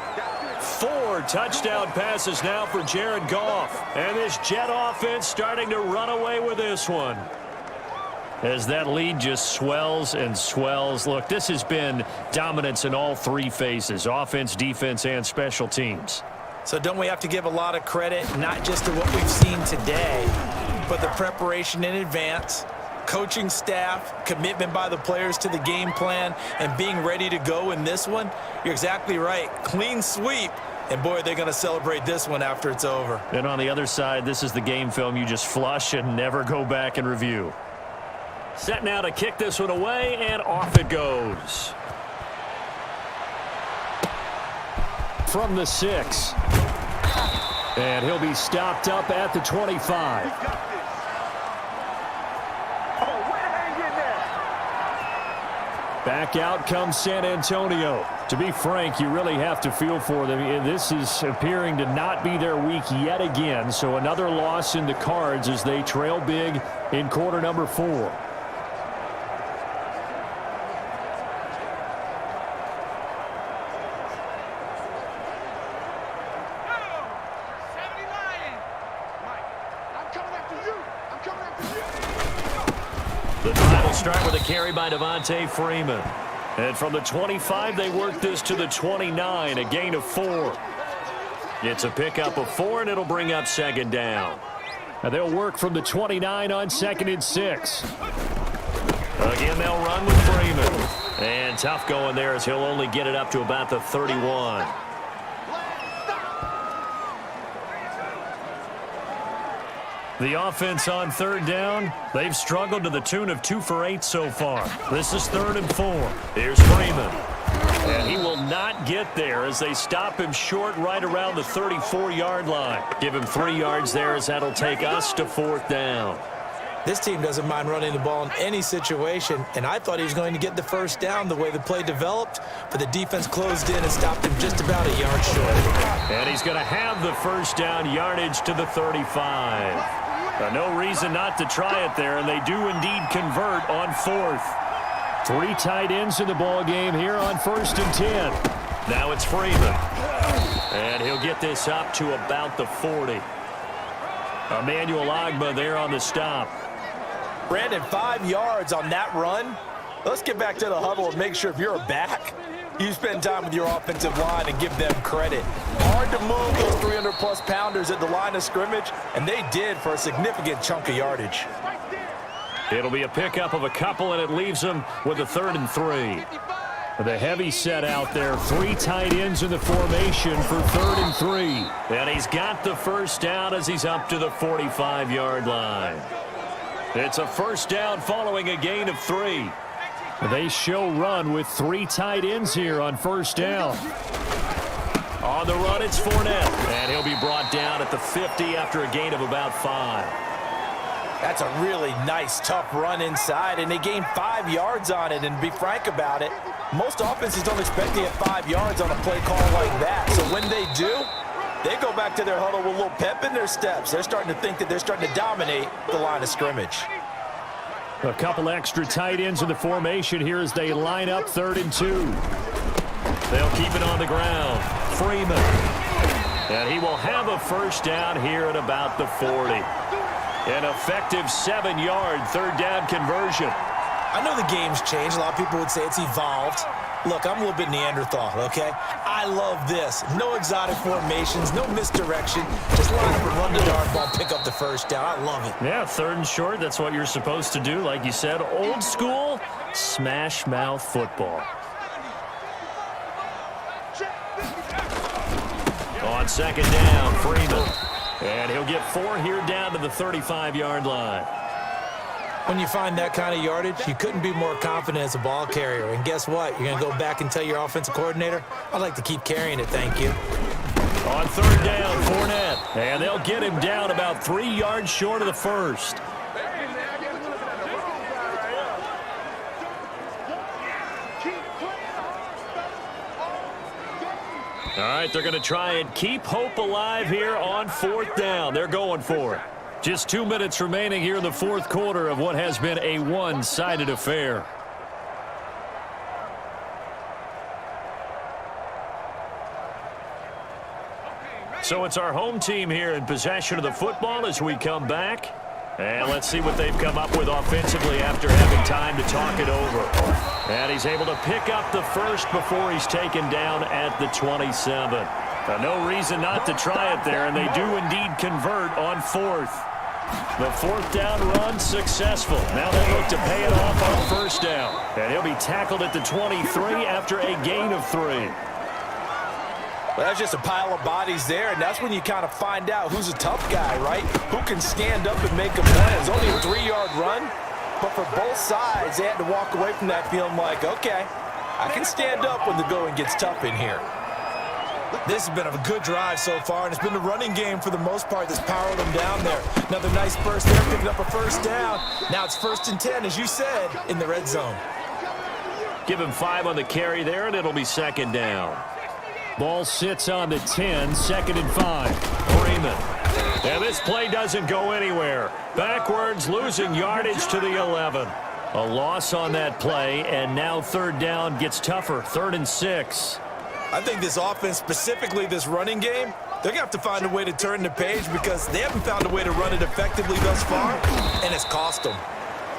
4 touchdown passes now for Jared Goff. And this Jet offense starting to run away with this one, as that lead just swells and swells. Look, this has been dominance in all 3 phases: offense, defense, and special teams. So don't we have to give a lot of credit, not just to what we've seen today, but the preparation in advance, coaching staff, commitment by the players to the game plan, and being ready to go in this one? You're exactly right. Clean sweep. And, boy, they're going to celebrate this one after it's over. And on the other side, this is the game film you just flush and never go back and review. Set now to kick this one away, and off it goes. From the 6. And he'll be stopped up at the 25. Back out comes San Antonio. To be frank, you really have to feel for them. This is appearing to not be their week yet again. So another loss in the cards as they trail big in quarter number 4. The time will start with a carry by Devontae Freeman. And from the 25, they work this to the 29, a gain of 4. It's a pickup of 4, and it'll bring up 2nd down. And they'll work from the 29 on 2nd and 6. Again, they'll run with Freeman. And tough going there as he'll only get it up to about the 31. The offense on 3rd down, they've struggled to the tune of 2 for 8 so far. This is 3rd and 4. Here's Freeman. And he will not get there as they stop him short right around the 34-yard line. Give him 3 yards there as that'll take us to 4th down. This team doesn't mind running the ball in any situation, and I thought he was going to get the 1st down the way the play developed, but the defense closed in and stopped him just about a yard short. And he's going to have the 1st down, yardage to the 35. No reason not to try it there, and they do indeed convert on 4th. 3 tight ends in the ball game here on 1st and 10. Now it's Freeman. And he'll get this up to about the 40. Emmanuel Ogbah there on the stop. Brandon, 5 yards on that run. Let's get back to the huddle and make sure if you're a back, you spend time with your offensive line and give them credit. Hard to move those 300-plus pounders at the line of scrimmage, and they did for a significant chunk of yardage. It'll be a pickup of a couple, and it leaves them with a 3rd and 3. The heavy set out there. 3 tight ends in the formation for 3rd and 3. And he's got the 1st down as he's up to the 45-yard line. It's a 1st down following a gain of 3. They show run with 3 tight ends here on 1st down. On the run, it's Fournette. And he'll be brought down at the 50 after a gain of about 5. That's a really nice, tough run inside, and they gained 5 yards on it. And to be frank about it, most offenses don't expect to get 5 yards on a play call like that. So when they do, they go back to their huddle with a little pep in their steps. They're starting to think that they're starting to dominate the line of scrimmage. A couple extra tight ends in the formation here as they line up 3rd and 2. They'll keep it on the ground. Freeman. And he will have a first down here at about the 40. An effective 7-yard 3rd down conversion. I know the game's changed. A lot of people would say it's evolved. Look, I'm a little bit Neanderthal, okay? I love this. No exotic formations, no misdirection. Just line up and run the hardball, pick up the first down. I love it. Yeah, 3rd and short, that's what you're supposed to do. Like you said, old school, smash mouth football. On 2nd down, Freeman. And he'll get 4 here down to the 35-yard line. When you find that kind of yardage, you couldn't be more confident as a ball carrier. And guess what? You're going to go back and tell your offensive coordinator, I'd like to keep carrying it, thank you. On 3rd down, Fournette. And they'll get him down about 3 yards short of the first. All right, they're going to try and keep hope alive here on 4th down. They're going for it. Just 2 minutes remaining here in the 4th quarter of what has been a one-sided affair. So it's our home team here in possession of the football as we come back. And let's see what they've come up with offensively after having time to talk it over. And he's able to pick up the first before he's taken down at the 27. No reason not to try it there, and they do indeed convert on 4th. The 4th down run successful. Now they look to pay it off on 1st down. And he'll be tackled at the 23 after a gain of 3. Well, that's just a pile of bodies there, and that's when you kind of find out who's a tough guy, right? Who can stand up and make a play. It's only a 3-yard run, but for both sides, they had to walk away from that feeling like, okay, I can stand up when the going gets tough in here. This has been a good drive so far, and it's been the running game for the most part that's powered them down there. Another nice burst there, picking up a first down. Now it's 1st and 10, as you said, in the red zone. Give him 5 on the carry there, and it'll be 2nd down. Ball sits on the 10, 2nd and 5. Freeman. And this play doesn't go anywhere. Backwards, losing yardage to the 11. A loss on that play, and now 3rd down gets tougher. 3rd and 6. I think this offense, specifically this running game, they're going to have to find a way to turn the page because they haven't found a way to run it effectively thus far, and it's cost them.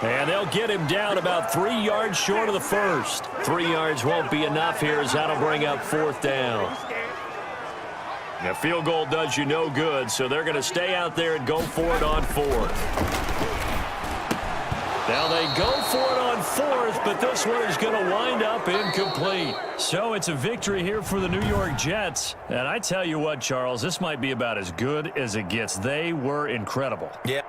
And they'll get him down about 3 yards short of the first. 3 yards won't be enough here as that'll bring up 4th down. A field goal does you no good, so they're going to stay out there and go for it on 4th. Now they go for it on 4th, but this one is going to wind up incomplete. So it's a victory here for the New York Jets. And I tell you what, Charles, this might be about as good as it gets. They were incredible. Yeah.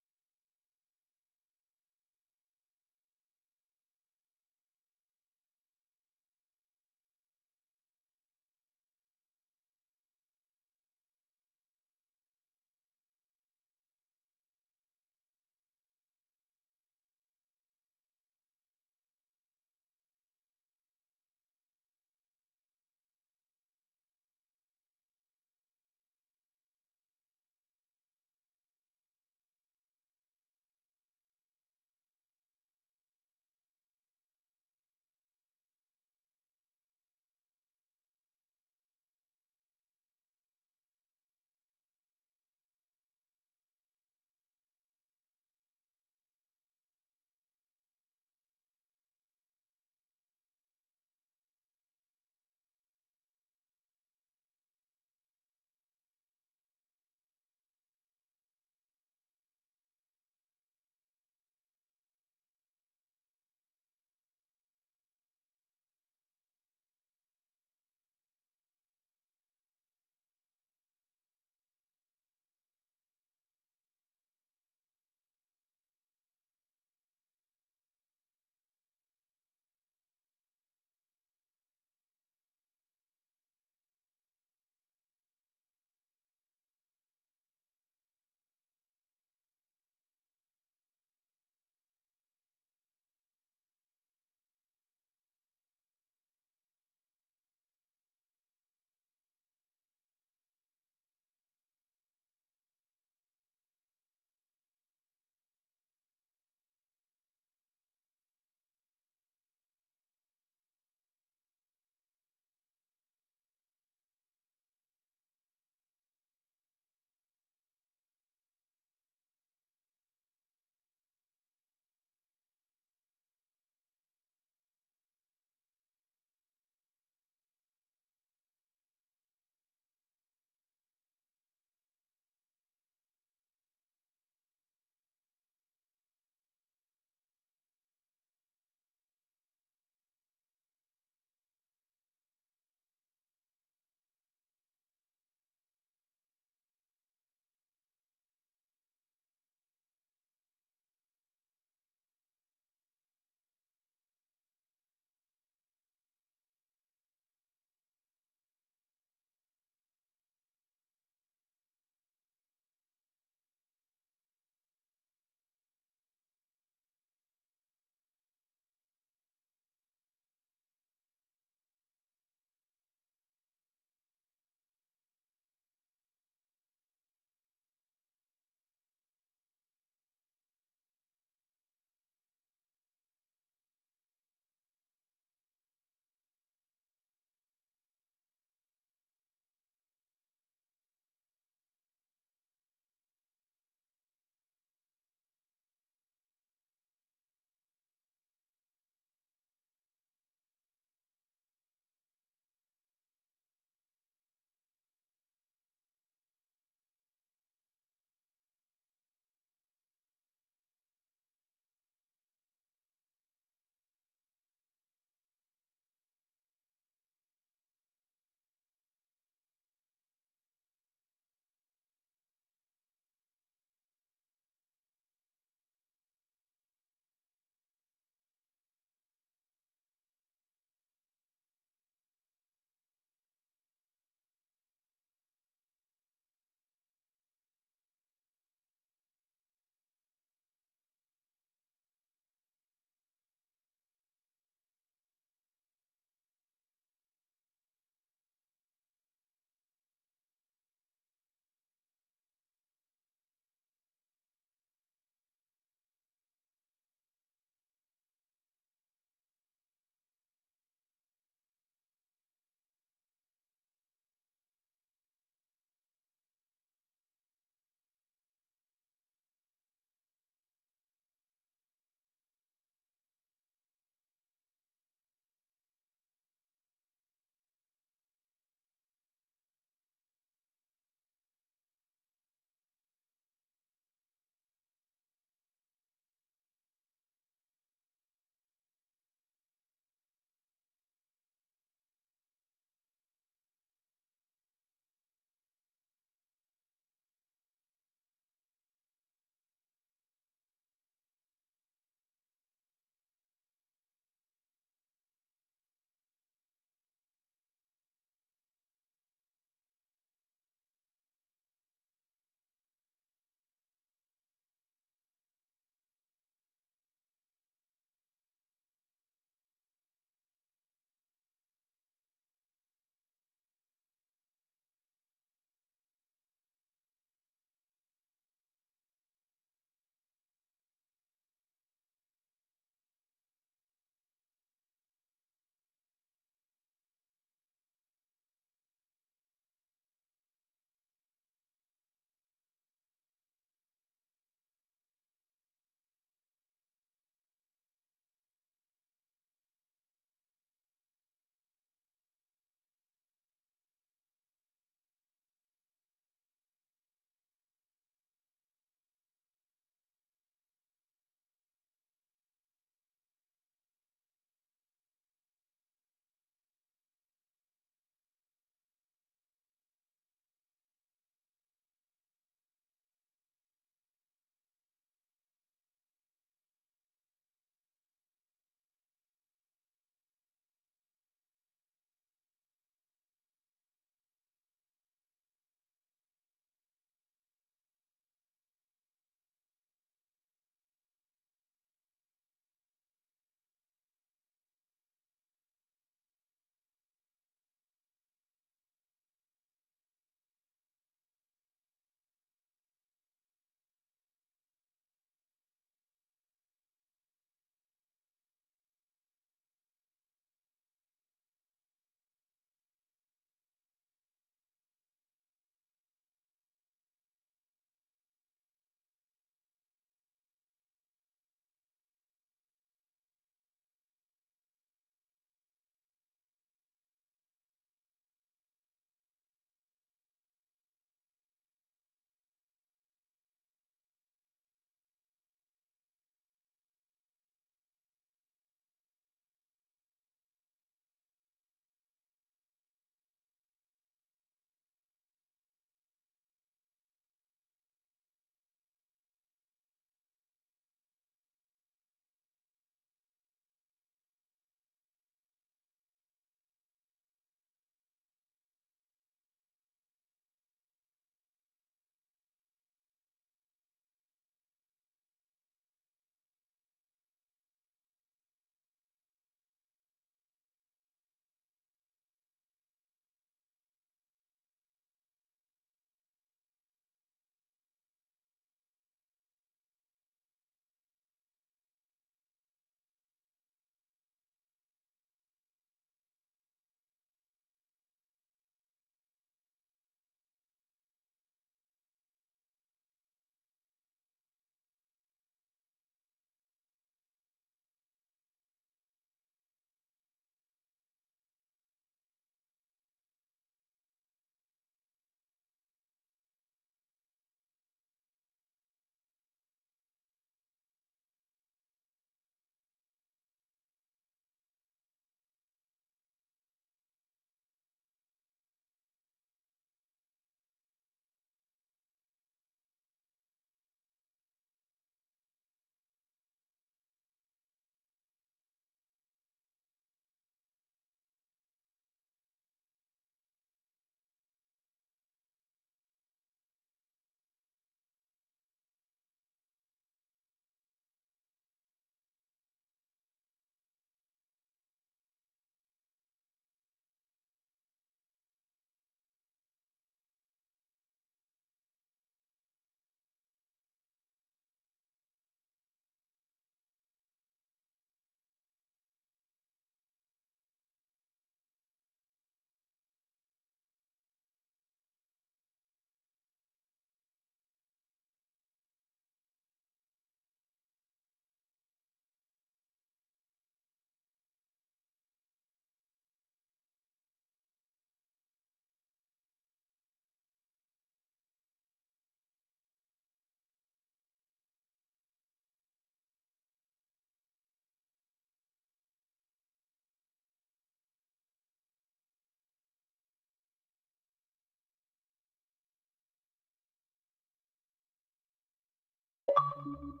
it.